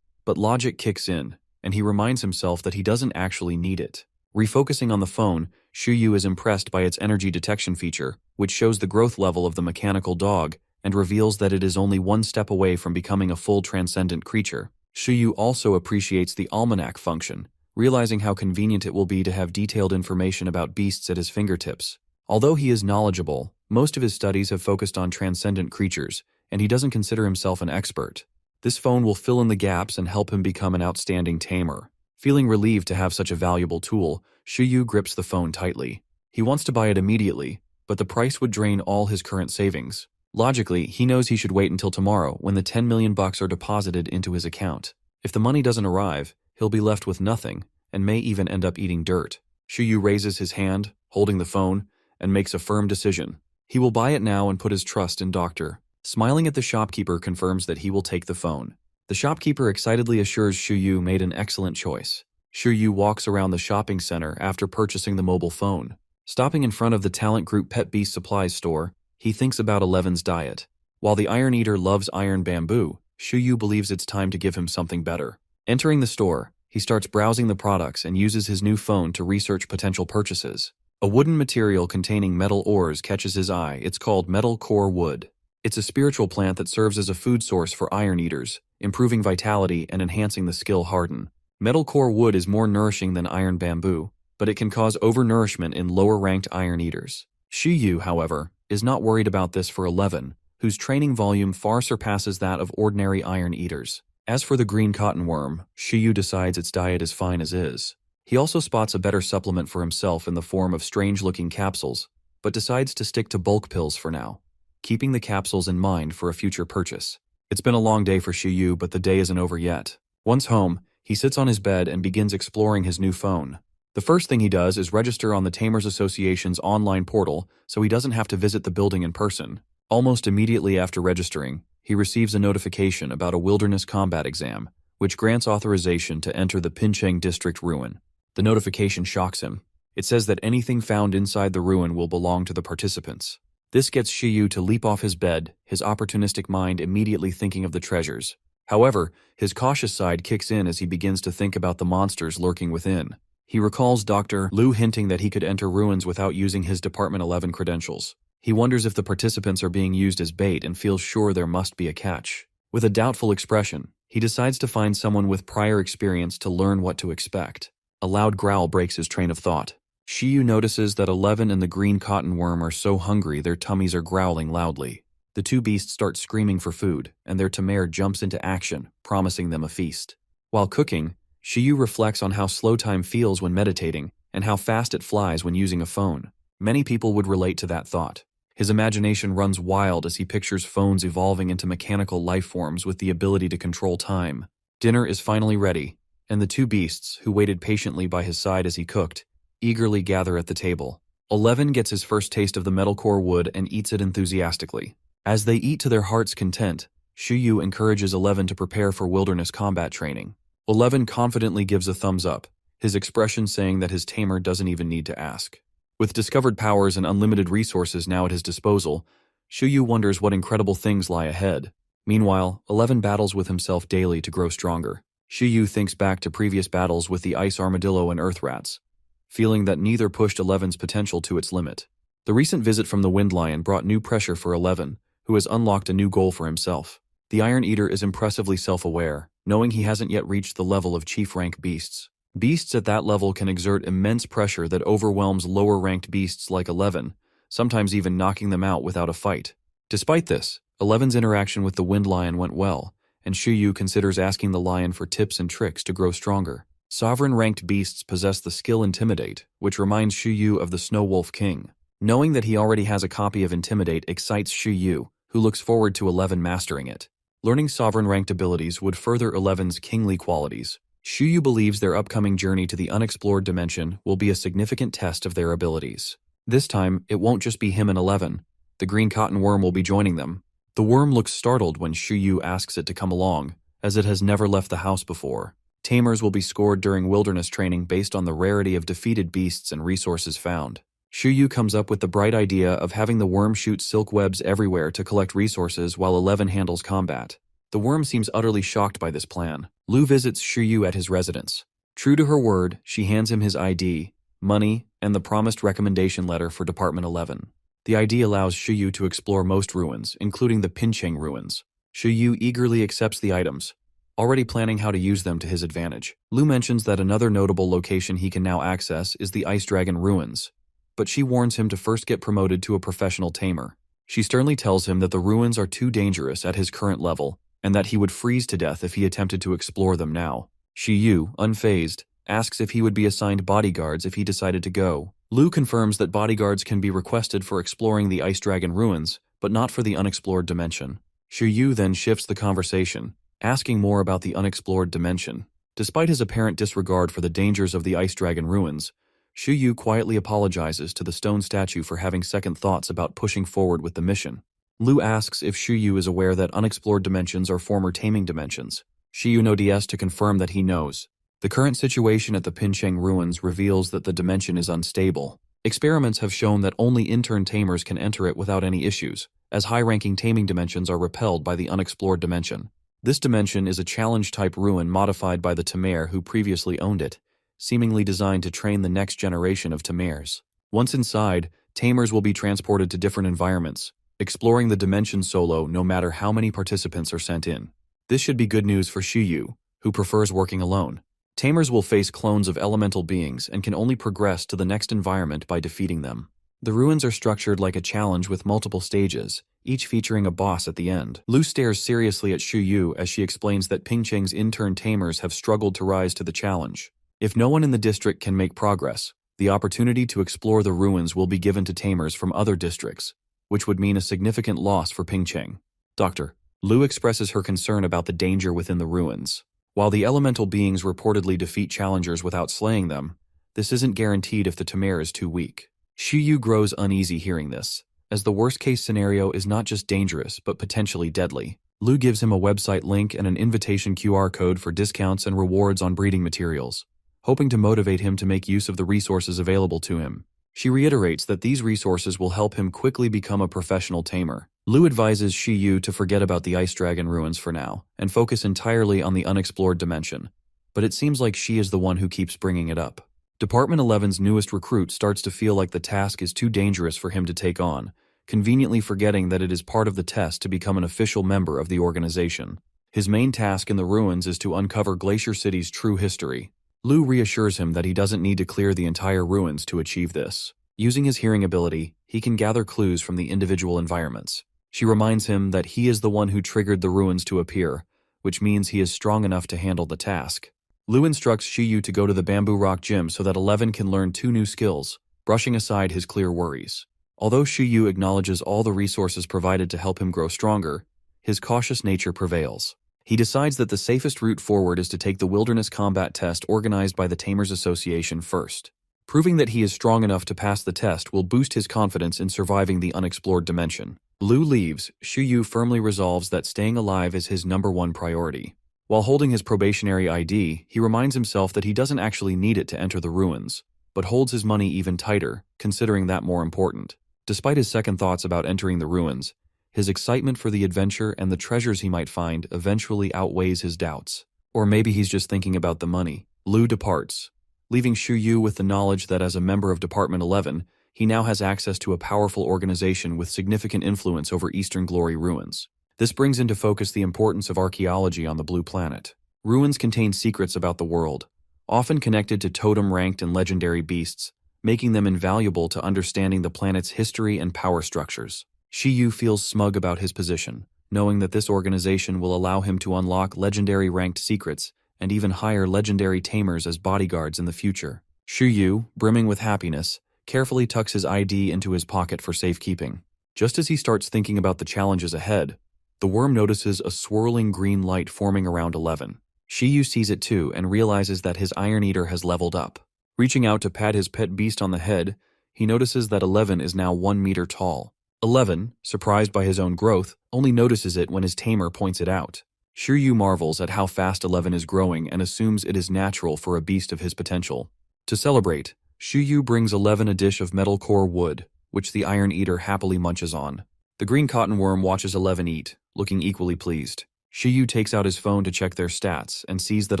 But logic kicks in, and he reminds himself that he doesn't actually need it. Refocusing on the phone, Shuyu is impressed by its energy detection feature, which shows the growth level of the mechanical dog and reveals that it is only one step away from becoming a full transcendent creature. Shuyu also appreciates the almanac function, realizing how convenient it will be to have detailed information about beasts at his fingertips. Although he is knowledgeable, most of his studies have focused on transcendent creatures, and he doesn't consider himself an expert. This phone will fill in the gaps and help him become an outstanding tamer. Feeling relieved to have such a valuable tool, Shuyu grips the phone tightly. He wants to buy it immediately, but the price would drain all his current savings. Logically, he knows he should wait until tomorrow when the $10 million are deposited into his account. If the money doesn't arrive, he'll be left with nothing, and may even end up eating dirt. Shuyu raises his hand, holding the phone, and makes a firm decision. He will buy it now and put his trust in Dr. Smiling at the shopkeeper confirms that he will take the phone. The shopkeeper excitedly assures Shuyu made an excellent choice. Shuyu walks around the shopping center after purchasing the mobile phone. Stopping in front of the Talent Group Pet Beast Supplies store, he thinks about Eleven's diet. While the Iron Eater loves iron bamboo, Shuyu believes it's time to give him something better. Entering the store, he starts browsing the products and uses his new phone to research potential purchases. A wooden material containing metal ores catches his eye. It's called metal core wood. It's a spiritual plant that serves as a food source for iron eaters, improving vitality and enhancing the skill harden. Metal core wood is more nourishing than iron bamboo, but it can cause overnourishment in lower-ranked iron eaters. Shuyu, however, is not worried about this for 11, whose training volume far surpasses that of ordinary iron eaters. As for the green cotton worm, Shuyu decides its diet is fine as is. He also spots a better supplement for himself in the form of strange-looking capsules, but decides to stick to bulk pills for now, keeping the capsules in mind for a future purchase. It's been a long day for Shuyu, but the day isn't over yet. Once home, he sits on his bed and begins exploring his new phone. The first thing he does is register on the Tamers Association's online portal so he doesn't have to visit the building in person. Almost immediately after registering, he receives a notification about a wilderness combat exam, which grants authorization to enter the Pincheng District ruin. The notification shocks him. It says that anything found inside the ruin will belong to the participants. This gets Shuyu to leap off his bed, his opportunistic mind immediately thinking of the treasures. However, his cautious side kicks in as he begins to think about the monsters lurking within. He recalls Dr. Lu hinting that he could enter ruins without using his Department 11 credentials. He wonders if the participants are being used as bait and feels sure there must be a catch. With a doubtful expression, he decides to find someone with prior experience to learn what to expect. A loud growl breaks his train of thought. Shuyu notices that 11 and the green cotton worm are so hungry their tummies are growling loudly. The two beasts start screaming for food, and their Tamer jumps into action, promising them a feast. While cooking, Shuyu reflects on how slow time feels when meditating, and how fast it flies when using a phone. Many people would relate to that thought. His imagination runs wild as he pictures phones evolving into mechanical life forms with the ability to control time. Dinner is finally ready, and the two beasts, who waited patiently by his side as he cooked, eagerly gather at the table. 11 gets his first taste of the metalcore wood and eats it enthusiastically. As they eat to their heart's content, Shuyu encourages 11 to prepare for wilderness combat training. 11 confidently gives a thumbs up, his expression saying that his tamer doesn't even need to ask. With discovered powers and unlimited resources now at his disposal, Shuyu wonders what incredible things lie ahead. Meanwhile, 11 battles with himself daily to grow stronger. Shuyu thinks back to previous battles with the ice armadillo and earth rats, feeling that neither pushed 11's potential to its limit. The recent visit from the wind lion brought new pressure for 11, who has unlocked a new goal for himself. The Iron Eater is impressively self-aware, knowing he hasn't yet reached the level of chief-rank beasts. Beasts at that level can exert immense pressure that overwhelms lower-ranked beasts like 11, sometimes even knocking them out without a fight. Despite this, 11's interaction with the Wind Lion went well, and Shuyu considers asking the lion for tips and tricks to grow stronger. Sovereign-ranked beasts possess the skill Intimidate, which reminds Shuyu of the Snow Wolf King. Knowing that he already has a copy of Intimidate excites Shuyu, who looks forward to 11 mastering it. Learning sovereign-ranked abilities would further 11's kingly qualities. Shuyu believes their upcoming journey to the unexplored dimension will be a significant test of their abilities. This time, it won't just be him and 11. The green cotton worm will be joining them. The worm looks startled when Shuyu asks it to come along, as it has never left the house before. Tamers will be scored during wilderness training based on the rarity of defeated beasts and resources found. Shuyu comes up with the bright idea of having the worm shoot silk webs everywhere to collect resources while 11 handles combat. The worm seems utterly shocked by this plan. Lu visits Shuyu at his residence. True to her word, she hands him his ID, money, and the promised recommendation letter for Department 11. The ID allows Shuyu to explore most ruins, including the Pincheng ruins. Shuyu eagerly accepts the items, already planning how to use them to his advantage. Lu mentions that another notable location he can now access is the Ice Dragon ruins, but she warns him to first get promoted to a professional tamer. She sternly tells him that the ruins are too dangerous at his current level, and that he would freeze to death if he attempted to explore them now. Shuyu, unfazed, asks if he would be assigned bodyguards if he decided to go. Lu confirms that bodyguards can be requested for exploring the Ice Dragon ruins, but not for the unexplored dimension. Shuyu then shifts the conversation, asking more about the unexplored dimension. Despite his apparent disregard for the dangers of the Ice Dragon ruins, Shuyu quietly apologizes to the stone statue for having second thoughts about pushing forward with the mission. Lu asks if Shuyu is aware that unexplored dimensions are former taming dimensions. Shuyu nods to confirm that he knows. The current situation at the Pincheng ruins reveals that the dimension is unstable. Experiments have shown that only intern tamers can enter it without any issues, as high-ranking taming dimensions are repelled by the unexplored dimension. This dimension is a challenge-type ruin modified by the Tamer who previously owned it, seemingly designed to train the next generation of Tamers. Once inside, tamers will be transported to different environments, exploring the dimension solo no matter how many participants are sent in. This should be good news for Shuyu, who prefers working alone. Tamers will face clones of elemental beings and can only progress to the next environment by defeating them. The ruins are structured like a challenge with multiple stages, each featuring a boss at the end. Lu stares seriously at Shuyu as she explains that Pingcheng's intern tamers have struggled to rise to the challenge. If no one in the district can make progress, the opportunity to explore the ruins will be given to tamers from other districts, which would mean a significant loss for Pingcheng. Dr. Lu expresses her concern about the danger within the ruins. While the elemental beings reportedly defeat challengers without slaying them, this isn't guaranteed if the Tamer is too weak. Shuyu grows uneasy hearing this, as the worst-case scenario is not just dangerous but potentially deadly. Lu gives him a website link and an invitation QR code for discounts and rewards on breeding materials, hoping to motivate him to make use of the resources available to him. She reiterates that these resources will help him quickly become a professional tamer. Lu advises Shuyu to forget about the Ice Dragon ruins for now, and focus entirely on the unexplored dimension, but it seems like she is the one who keeps bringing it up. Department 11's newest recruit starts to feel like the task is too dangerous for him to take on, conveniently forgetting that it is part of the test to become an official member of the organization. His main task in the ruins is to uncover Glacier City's true history. Lu reassures him that he doesn't need to clear the entire ruins to achieve this. Using his hearing ability, he can gather clues from the individual environments. She reminds him that he is the one who triggered the ruins to appear, which means he is strong enough to handle the task. Lu instructs Shuyu to go to the Bamboo Rock Gym so that 11 can learn 2 new skills, brushing aside his clear worries. Although Shuyu acknowledges all the resources provided to help him grow stronger, his cautious nature prevails. He decides that the safest route forward is to take the wilderness combat test organized by the Tamers Association first. Proving that he is strong enough to pass the test will boost his confidence in surviving the unexplored dimension. Lu leaves. Shuyu firmly resolves that staying alive is his #1 priority. While holding his probationary ID, he reminds himself that he doesn't actually need it to enter the ruins, but holds his money even tighter, considering that more important. Despite his second thoughts about entering the ruins, his excitement for the adventure and the treasures he might find eventually outweighs his doubts. Or maybe he's just thinking about the money. Lu departs, leaving Shuyu with the knowledge that as a member of Department 11, he now has access to a powerful organization with significant influence over Eastern Glory ruins. This brings into focus the importance of archaeology on the Blue Planet. Ruins contain secrets about the world, often connected to totem-ranked and legendary beasts, making them invaluable to understanding the planet's history and power structures. Shuyu feels smug about his position, knowing that this organization will allow him to unlock legendary-ranked secrets and even hire legendary tamers as bodyguards in the future. Shuyu, brimming with happiness, carefully tucks his ID into his pocket for safekeeping. Just as he starts thinking about the challenges ahead, the worm notices a swirling green light forming around 11. Shuyu sees it too and realizes that his Iron Eater has leveled up. Reaching out to pat his pet beast on the head, he notices that 11 is now 1 meter tall. 11, surprised by his own growth, only notices it when his tamer points it out. Shuyu marvels at how fast 11 is growing and assumes it is natural for a beast of his potential. To celebrate, Shuyu brings 11 a dish of metal core wood, which the Iron Eater happily munches on. The green cotton worm watches 11 eat, looking equally pleased. Shuyu takes out his phone to check their stats and sees that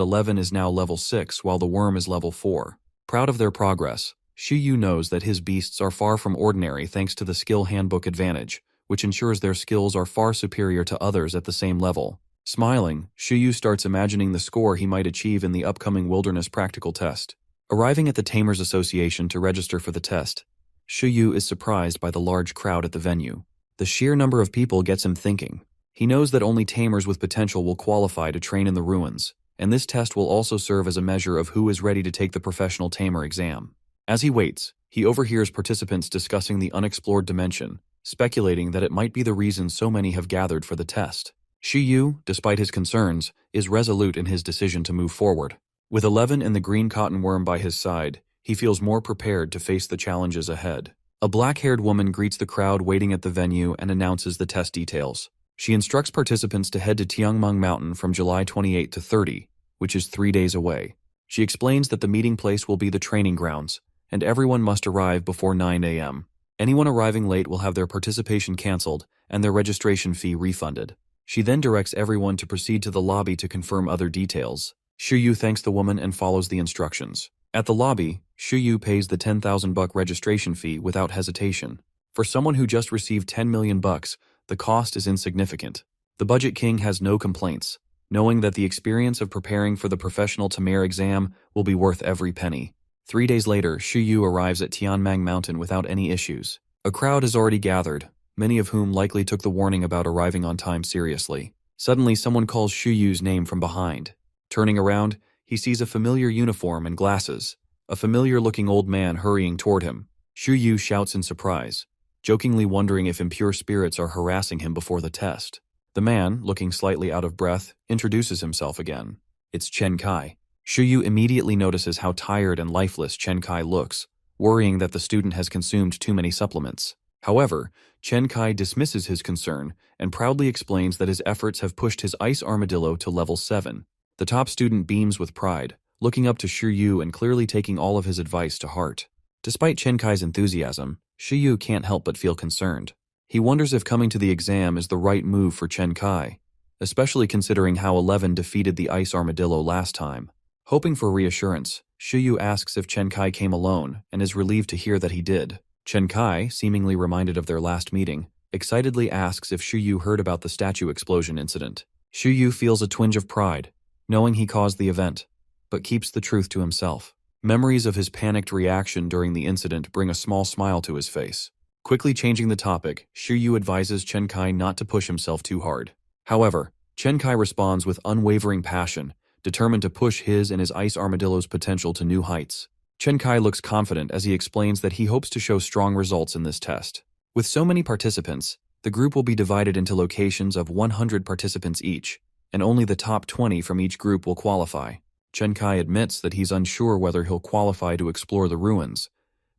11 is now level 6 while the worm is level 4. Proud of their progress, Shuyu knows that his beasts are far from ordinary thanks to the skill handbook advantage, which ensures their skills are far superior to others at the same level. Smiling, Shuyu starts imagining the score he might achieve in the upcoming wilderness practical test. Arriving at the Tamers Association to register for the test, Shuyu is surprised by the large crowd at the venue. The sheer number of people gets him thinking. He knows that only tamers with potential will qualify to train in the ruins, and this test will also serve as a measure of who is ready to take the professional tamer exam. As he waits, he overhears participants discussing the unexplored dimension, speculating that it might be the reason so many have gathered for the test. Shuyu, despite his concerns, is resolute in his decision to move forward. With 11 and the green cotton worm by his side, he feels more prepared to face the challenges ahead. A black-haired woman greets the crowd waiting at the venue and announces the test details. She instructs participants to head to Tiangmeng Mountain from July 28 to 30, which is 3 days away. She explains that the meeting place will be the training grounds, and everyone must arrive before 9 a.m. Anyone arriving late will have their participation canceled and their registration fee refunded. She then directs everyone to proceed to the lobby to confirm other details. Shuyu thanks the woman and follows the instructions. At the lobby, Shuyu pays the 10,000 buck registration fee without hesitation. For someone who just received 10 million bucks, the cost is insignificant. The Budget King has no complaints, knowing that the experience of preparing for the professional Tamer exam will be worth every penny. 3 days later, Shuyu arrives at Tianmeng Mountain without any issues. A crowd has already gathered, many of whom likely took the warning about arriving on time seriously. Suddenly, someone calls Shuyu's name from behind. Turning around, he sees a familiar uniform and glasses, a familiar-looking old man hurrying toward him. Shuyu shouts in surprise, jokingly wondering if impure spirits are harassing him before the test. The man, looking slightly out of breath, introduces himself again. It's Chen Kai. Shuyu immediately notices how tired and lifeless Chen Kai looks, worrying that the student has consumed too many supplements. However, Chen Kai dismisses his concern and proudly explains that his efforts have pushed his ice armadillo to level 7. The top student beams with pride, looking up to Shuyu and clearly taking all of his advice to heart. Despite Chen Kai's enthusiasm, Shuyu can't help but feel concerned. He wonders if coming to the exam is the right move for Chen Kai, especially considering how 11 defeated the ice armadillo last time. Hoping for reassurance, Shuyu asks if Chen Kai came alone and is relieved to hear that he did. Chen Kai, seemingly reminded of their last meeting, excitedly asks if Shuyu heard about the statue explosion incident. Shuyu feels a twinge of pride, knowing he caused the event, but keeps the truth to himself. Memories of his panicked reaction during the incident bring a small smile to his face. Quickly changing the topic, Shuyu advises Chen Kai not to push himself too hard. However, Chen Kai responds with unwavering passion, determined to push his and his ice armadillo's potential to new heights. Chen Kai looks confident as he explains that he hopes to show strong results in this test. With so many participants, the group will be divided into locations of 100 participants each, and only the top 20 from each group will qualify. Chen Kai admits that he's unsure whether he'll qualify to explore the ruins,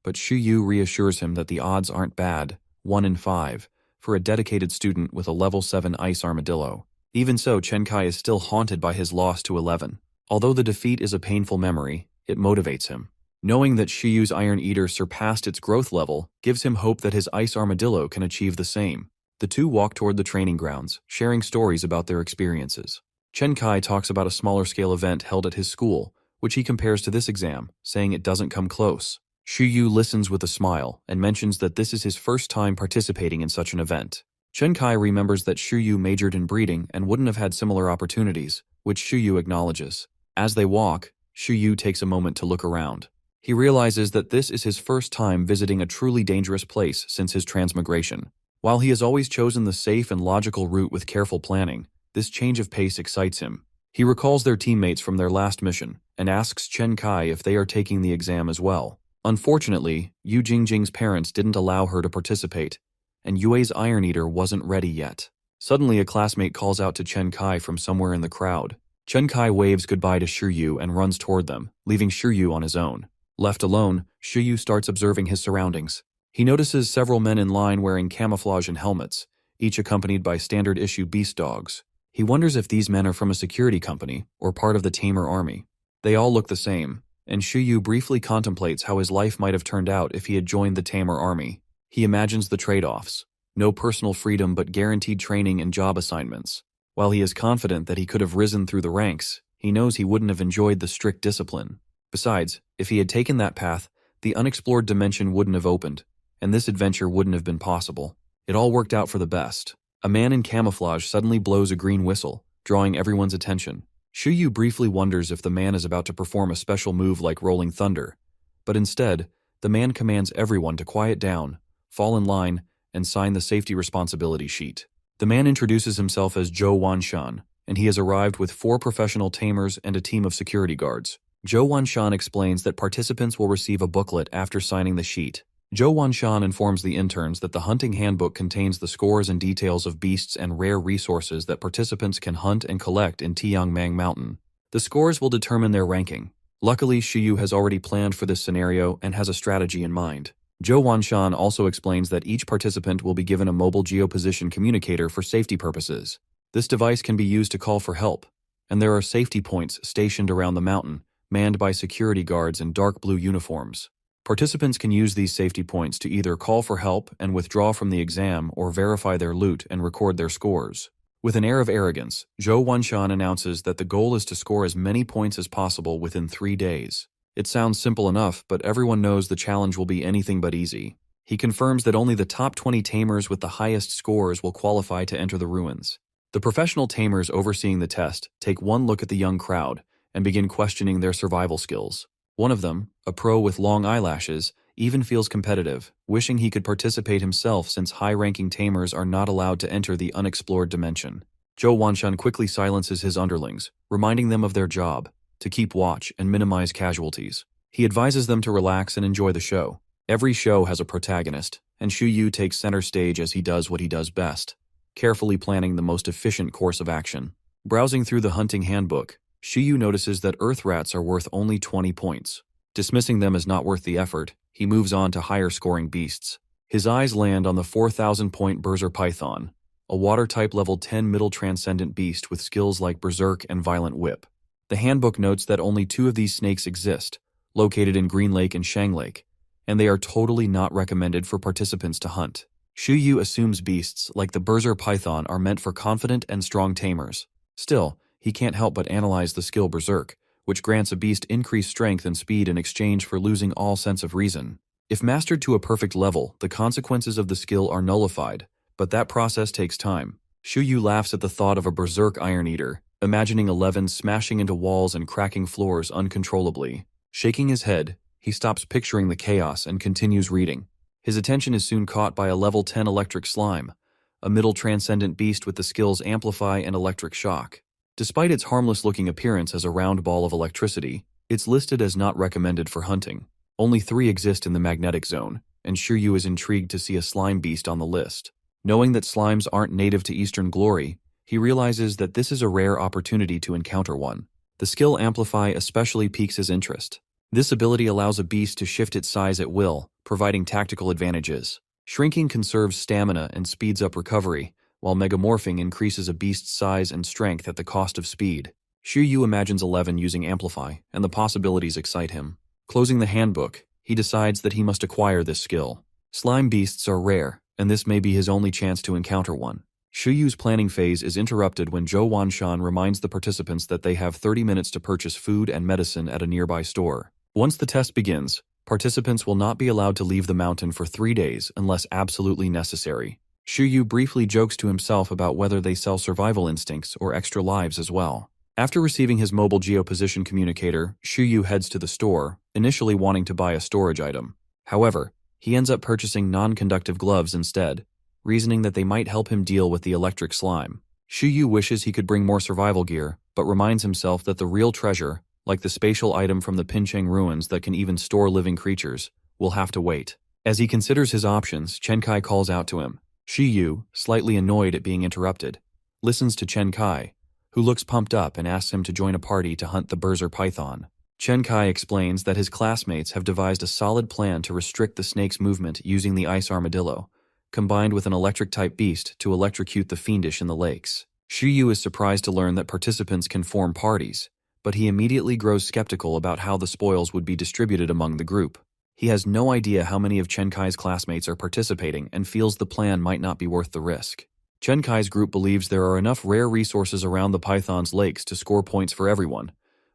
but Xu Yu reassures him that the odds aren't bad, 1 in 5, for a dedicated student with a level 7 ice armadillo. Even so, Chen Kai is still haunted by his loss to 11. Although the defeat is a painful memory, it motivates him. Knowing that Xu Yu's Iron Eater surpassed its growth level gives him hope that his ice armadillo can achieve the same. The two walk toward the training grounds, sharing stories about their experiences. Chen Kai talks about a smaller-scale event held at his school, which he compares to this exam, saying it doesn't come close. Xu Yu listens with a smile and mentions that this is his first time participating in such an event. Chen Kai remembers that Xu Yu majored in breeding and wouldn't have had similar opportunities, which Xu Yu acknowledges. As they walk, Xu Yu takes a moment to look around. He realizes that this is his first time visiting a truly dangerous place since his transmigration. While he has always chosen the safe and logical route with careful planning, this change of pace excites him. He recalls their teammates from their last mission and asks Chen Kai if they are taking the exam as well. Unfortunately, Yu Jingjing's parents didn't allow her to participate, and Yue's Iron Eater wasn't ready yet. Suddenly, a classmate calls out to Chen Kai from somewhere in the crowd. Chen Kai waves goodbye to Xu Yu and runs toward them, leaving Xu Yu on his own. Left alone, Xu Yu starts observing his surroundings. He notices several men in line wearing camouflage and helmets, each accompanied by standard-issue beast dogs. He wonders if these men are from a security company or part of the Tamer army. They all look the same, and Xu Yu briefly contemplates how his life might have turned out if he had joined the Tamer army. He imagines the trade-offs: no personal freedom but guaranteed training and job assignments. While he is confident that he could have risen through the ranks, he knows he wouldn't have enjoyed the strict discipline. Besides, if he had taken that path, the unexplored dimension wouldn't have opened, and this adventure wouldn't have been possible. It all worked out for the best. A man in camouflage suddenly blows a green whistle, drawing everyone's attention. Xu Yu briefly wonders if the man is about to perform a special move like rolling thunder, but instead, the man commands everyone to quiet down, fall in line, and sign the safety responsibility sheet. The man introduces himself as Zhou Wanshan, and he has arrived with 4 professional tamers and a team of security guards. Zhou Wanshan explains that participants will receive a booklet after signing the sheet. Zhou Wanshan informs the interns that the hunting handbook contains the scores and details of beasts and rare resources that participants can hunt and collect in Tiangmang Mountain. The scores will determine their ranking. Luckily, Xu Yu has already planned for this scenario and has a strategy in mind. Zhou Wanshan also explains that each participant will be given a mobile geoposition communicator for safety purposes. This device can be used to call for help, and there are safety points stationed around the mountain, manned by security guards in dark blue uniforms. Participants can use these safety points to either call for help and withdraw from the exam or verify their loot and record their scores. With an air of arrogance, Zhou Wanshan announces that the goal is to score as many points as possible within 3 days. It sounds simple enough, but everyone knows the challenge will be anything but easy. He confirms that only the top 20 tamers with the highest scores will qualify to enter the ruins. The professional tamers overseeing the test take one look at the young crowd and begin questioning their survival skills. One of them, a pro with long eyelashes, even feels competitive, wishing he could participate himself since high-ranking tamers are not allowed to enter the unexplored dimension. Zhou Wanshan quickly silences his underlings, reminding them of their job, to keep watch and minimize casualties. He advises them to relax and enjoy the show. Every show has a protagonist, and Xu Yu takes center stage as he does what he does best, carefully planning the most efficient course of action. Browsing through the hunting handbook, Xu Yu notices that earth rats are worth only 20 points. Dismissing them as not worth the effort, he moves on to higher-scoring beasts. His eyes land on the 4,000-point Berserk Python, a water-type level 10 middle transcendent beast with skills like Berserk and Violent Whip. The handbook notes that only 2 of these snakes exist, located in Green Lake and Shang Lake, and they are totally not recommended for participants to hunt. Xu Yu assumes beasts like the Berserk Python are meant for confident and strong tamers. Still, he can't help but analyze the skill Berserk, which grants a beast increased strength and speed in exchange for losing all sense of reason. If mastered to a perfect level, the consequences of the skill are nullified, but that process takes time. Xu Yu laughs at the thought of a Berserk Iron Eater, imagining 11 smashing into walls and cracking floors uncontrollably. Shaking his head, he stops picturing the chaos and continues reading. His attention is soon caught by a level 10 electric slime, a middle transcendent beast with the skills Amplify and Electric Shock. Despite its harmless-looking appearance as a round ball of electricity, It's listed as not recommended for hunting. Only 3 exist in the magnetic zone, and Shiryu is intrigued to see a slime beast on the list. Knowing that slimes aren't native to Eastern Glory, he realizes that this is a rare opportunity to encounter one. The skill Amplify especially piques his interest. This ability allows a beast to shift its size at will, providing tactical advantages. Shrinking conserves stamina and speeds up recovery, while megamorphing increases a beast's size and strength at the cost of speed. Shiryu imagines 11 using Amplify, and the possibilities excite him. Closing the handbook, he decides that he must acquire this skill. Slime beasts are rare, and this may be his only chance to encounter one. Shuyu's planning phase is interrupted when Zhou Wanshan reminds the participants that they have 30 minutes to purchase food and medicine at a nearby store. Once the test begins, participants will not be allowed to leave the mountain for 3 days unless absolutely necessary. Shuyu briefly jokes to himself about whether they sell survival instincts or extra lives as well. After receiving his mobile geoposition communicator, Shuyu heads to the store, initially wanting to buy a storage item. However, he ends up purchasing non-conductive gloves instead, reasoning that they might help him deal with the electric slime. Shuyu wishes he could bring more survival gear, but reminds himself that the real treasure, like the spatial item from the Pincheng ruins that can even store living creatures, will have to wait. As he considers his options, Chen Kai calls out to him. Shuyu, slightly annoyed at being interrupted, listens to Chen Kai, who looks pumped up and asks him to join a party to hunt the Berser python. Chen Kai explains that his classmates have devised a solid plan to restrict the snake's movement using the ice armadillo, combined with an electric-type beast to electrocute the fiendish in the lakes. Shuyu is surprised to learn that participants can form parties, but he immediately grows skeptical about how the spoils would be distributed among the group. He has no idea how many of Chen Kai's classmates are participating and feels the plan might not be worth the risk. Chen Kai's group believes there are enough rare resources around the python's lakes to score points for everyone,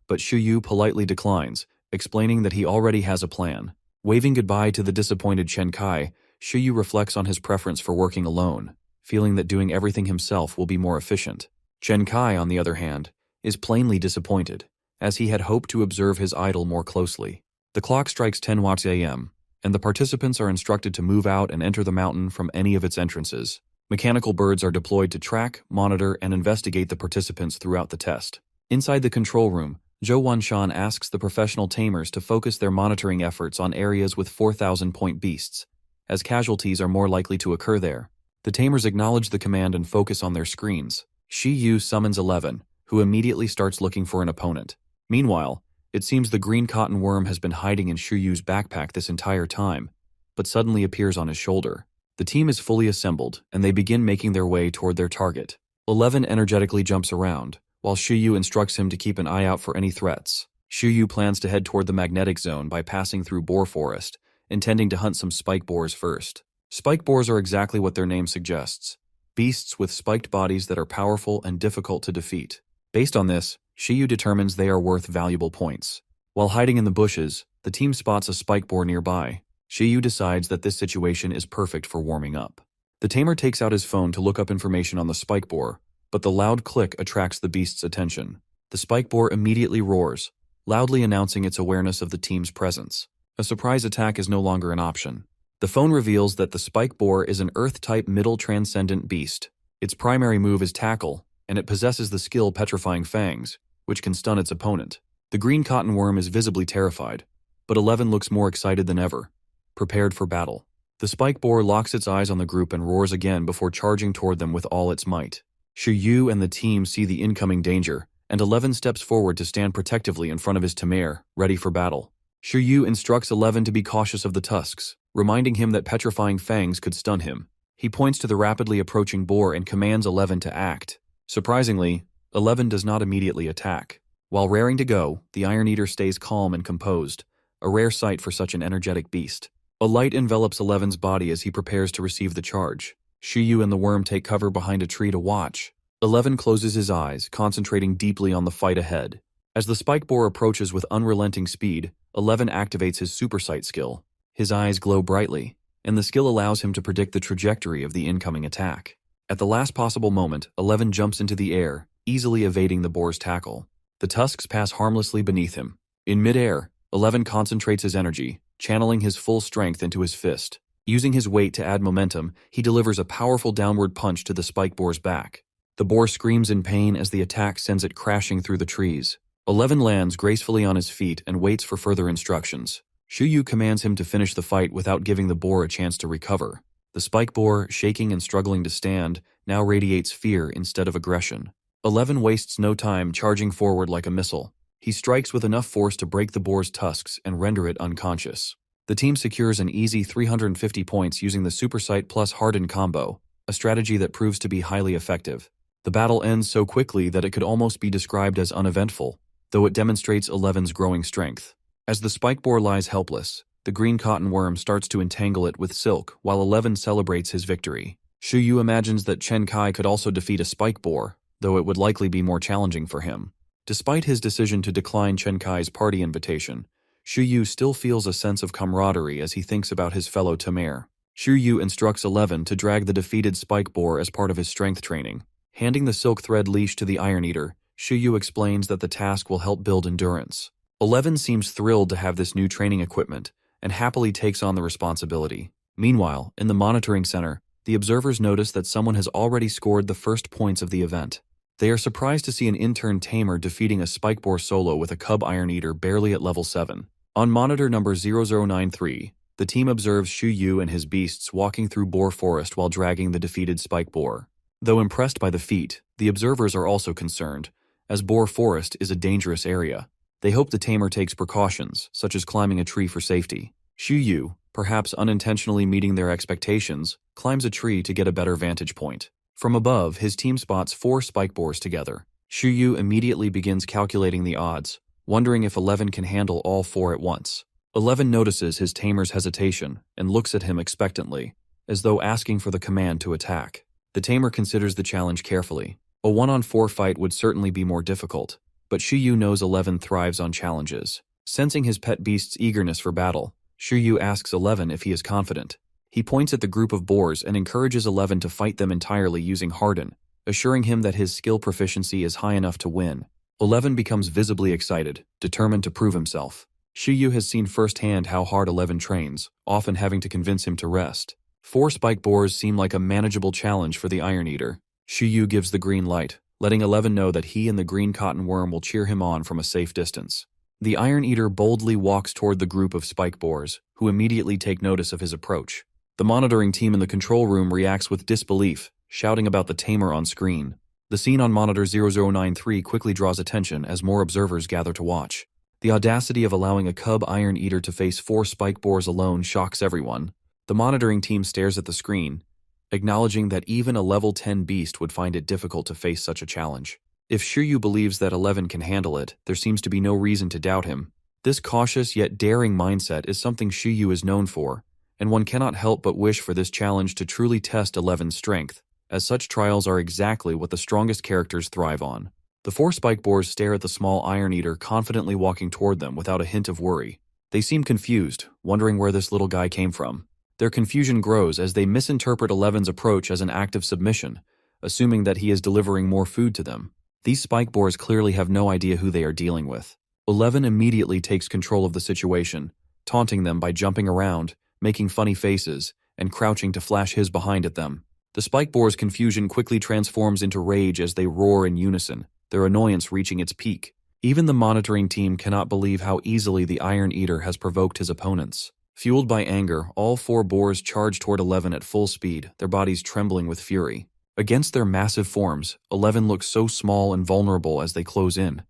but Shuyu politely declines, explaining that he already has a plan. Waving goodbye to the disappointed Chen Kai, Shuyu reflects on his preference for working alone, feeling that doing everything himself will be more efficient. Chen Kai, on the other hand, is plainly disappointed, as he had hoped to observe his idol more closely. The clock strikes 10 watts a.m., and the participants are instructed to move out and enter the mountain from any of its entrances. Mechanical birds are deployed to track, monitor, and investigate the participants throughout the test. Inside the control room, Zhou Wanshan asks the professional tamers to focus their monitoring efforts on areas with 4,000-point beasts, as casualties are more likely to occur there. The tamers acknowledge the command and focus on their screens. Shi Yu summons 11, who immediately starts looking for an opponent. Meanwhile, it seems the green cotton worm has been hiding in Shuyu's backpack this entire time, but suddenly appears on his shoulder. The team is fully assembled, and they begin making their way toward their target. 11 energetically jumps around, while Shuyu instructs him to keep an eye out for any threats. Shuyu plans to head toward the magnetic zone by passing through boar forest, intending to hunt some spike boars first. Spike boars are exactly what their name suggests, beasts with spiked bodies that are powerful and difficult to defeat. Based on this, Shuyu determines they are worth valuable points. While hiding in the bushes, the team spots a spike boar nearby. Shuyu decides that this situation is perfect for warming up. The tamer takes out his phone to look up information on the spike boar, but the loud click attracts the beast's attention. The spike boar immediately roars, loudly announcing its awareness of the team's presence. A surprise attack is no longer an option. The phone reveals that the spike boar is an Earth-type middle transcendent beast. Its primary move is tackle, and it possesses the skill Petrifying Fangs, which can stun its opponent. The green cotton worm is visibly terrified, but 11 looks more excited than ever, prepared for battle. The spike boar locks its eyes on the group and roars again before charging toward them with all its might. Shuyu and the team see the incoming danger, and 11 steps forward to stand protectively in front of his Tamer, ready for battle. Shuyu instructs 11 to be cautious of the tusks, reminding him that Petrifying Fangs could stun him. He points to the rapidly approaching boar and commands 11 to act. Surprisingly, 11 does not immediately attack. While raring to go, the Iron Eater stays calm and composed, a rare sight for such an energetic beast. A light envelops 11's body as he prepares to receive the charge. Shuyu and the worm take cover behind a tree to watch. 11 closes his eyes, concentrating deeply on the fight ahead. As the spike boar approaches with unrelenting speed, 11 activates his super sight skill. His eyes glow brightly, and the skill allows him to predict the trajectory of the incoming attack. At the last possible moment, 11 jumps into the air, easily evading the boar's tackle. The tusks pass harmlessly beneath him. In midair, 11 concentrates his energy, channeling his full strength into his fist. Using his weight to add momentum, he delivers a powerful downward punch to the spike boar's back. The boar screams in pain as the attack sends it crashing through the trees. 11 lands gracefully on his feet and waits for further instructions. Shuyu commands him to finish the fight without giving the boar a chance to recover. The spike boar, shaking and struggling to stand, now radiates fear instead of aggression. 11 wastes no time charging forward like a missile. He strikes with enough force to break the boar's tusks and render it unconscious. The team secures an easy 350 points using the Super Sight plus Harden combo, a strategy that proves to be highly effective. The battle ends so quickly that it could almost be described as uneventful, though it demonstrates 11's growing strength. As the spike boar lies helpless, the green cotton worm starts to entangle it with silk while 11 celebrates his victory. Shuyu imagines that Chen Kai could also defeat a spike boar, though it would likely be more challenging for him. Despite his decision to decline Chen Kai's party invitation, Shuyu still feels a sense of camaraderie as he thinks about his fellow Tamer. Shuyu instructs 11 to drag the defeated spike boar as part of his strength training. Handing the silk thread leash to the Iron Eater, Shuyu explains that the task will help build endurance. 11 seems thrilled to have this new training equipment and happily takes on the responsibility. Meanwhile, in the monitoring center, the observers notice that someone has already scored the first points of the event. They are surprised to see an intern Tamer defeating a spike boar solo with a cub Iron Eater barely at level 7. On monitor number 0093, the team observes Shuyu and his beasts walking through boar forest while dragging the defeated spike boar. Though impressed by the feat, the observers are also concerned, as boar forest is a dangerous area. They hope the tamer takes precautions, such as climbing a tree for safety. Shuyu, perhaps unintentionally meeting their expectations, climbs a tree to get a better vantage point. From above, his team spots 4 spike boars together. Shuyu immediately begins calculating the odds, wondering if 11 can handle all 4 at once. 11 notices his tamer's hesitation and looks at him expectantly, as though asking for the command to attack. The tamer considers the challenge carefully. A 1-on-4 fight would certainly be more difficult, but Shuyu knows 11 thrives on challenges. Sensing his pet beast's eagerness for battle, Shuyu asks 11 if he is confident. He points at the group of boars and encourages 11 to fight them entirely using Harden, assuring him that his skill proficiency is high enough to win. 11 becomes visibly excited, determined to prove himself. Shuyu has seen firsthand how hard 11 trains, often having to convince him to rest. 4 spike boars seem like a manageable challenge for the Iron Eater. Shuyu gives the green light, letting 11 know that he and the green cotton worm will cheer him on from a safe distance. The Iron Eater boldly walks toward the group of spike boars, who immediately take notice of his approach. The monitoring team in the control room reacts with disbelief, shouting about the tamer on screen. The scene on monitor 0093 quickly draws attention as more observers gather to watch. The audacity of allowing a cub Iron Eater to face 4 spike boars alone shocks everyone. The monitoring team stares at the screen, acknowledging that even a level 10 beast would find it difficult to face such a challenge. If Shuyu believes that 11 can handle it, there seems to be no reason to doubt him. This cautious yet daring mindset is something Shuyu is known for, and one cannot help but wish for this challenge to truly test 11's strength, as such trials are exactly what the strongest characters thrive on. The 4 spike boars stare at the small Iron Eater confidently walking toward them without a hint of worry. They seem confused, wondering where this little guy came from. Their confusion grows as they misinterpret 11's approach as an act of submission, assuming that he is delivering more food to them. These spike boars clearly have no idea who they are dealing with. 11 immediately takes control of the situation, taunting them by jumping around, making funny faces, and crouching to flash his behind at them. The spike boars' confusion quickly transforms into rage as they roar in unison, their annoyance reaching its peak. Even the monitoring team cannot believe how easily the Iron Eater has provoked his opponents. Fueled by anger, all 4 boars charge toward 11 at full speed, their bodies trembling with fury. Against their massive forms, 11 looks so small and vulnerable as they close in.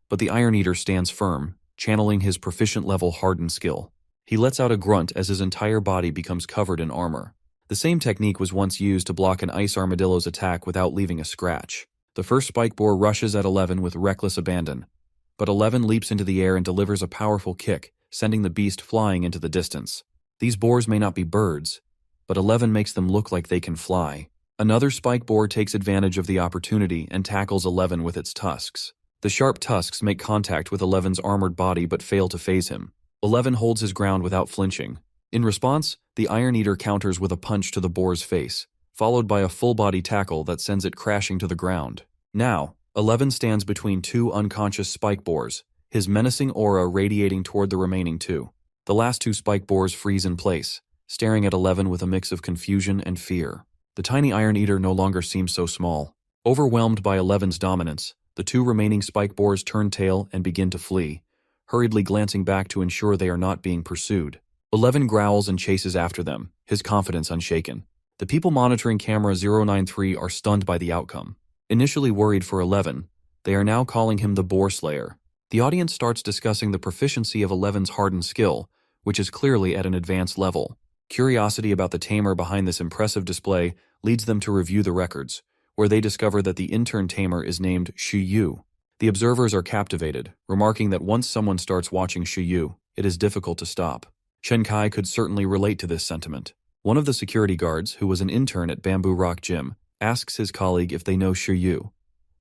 But the Iron Eater stands firm, channeling his proficient-level Harden skill. He lets out a grunt as his entire body becomes covered in armor. The same technique was once used to block an ice armadillo's attack without leaving a scratch. The first spike boar rushes at 11 with reckless abandon, but 11 leaps into the air and delivers a powerful kick, sending the beast flying into the distance. These boars may not be birds, but 11 makes them look like they can fly. Another spike boar takes advantage of the opportunity and tackles 11 with its tusks. The sharp tusks make contact with 11's armored body but fail to phase him. 11 holds his ground without flinching. In response, the Iron Eater counters with a punch to the boar's face, followed by a full-body tackle that sends it crashing to the ground. Now, 11 stands between 2 unconscious spike boars, his menacing aura radiating toward the remaining 2. The last 2 spike boars freeze in place, staring at 11 with a mix of confusion and fear. The tiny Iron Eater no longer seems so small. Overwhelmed by 11's dominance, The two remaining spike boars turn tail and begin to flee, hurriedly glancing back to ensure they are not being pursued. 11 growls and chases after them, his confidence unshaken. The people monitoring camera 093 are stunned by the outcome. Initially worried for 11, they are now calling him the Boar Slayer. The audience starts discussing the proficiency of 11's hardened skill, which is clearly at an advanced level. Curiosity about the tamer behind this impressive display leads them to review the records, where they discover that the intern tamer is named Shuyu. The observers are captivated, remarking that once someone starts watching Shuyu, it is difficult to stop. Chen Kai could certainly relate to this sentiment. One of the security guards, who was an intern at Bamboo Rock Gym, asks his colleague if they know Shuyu.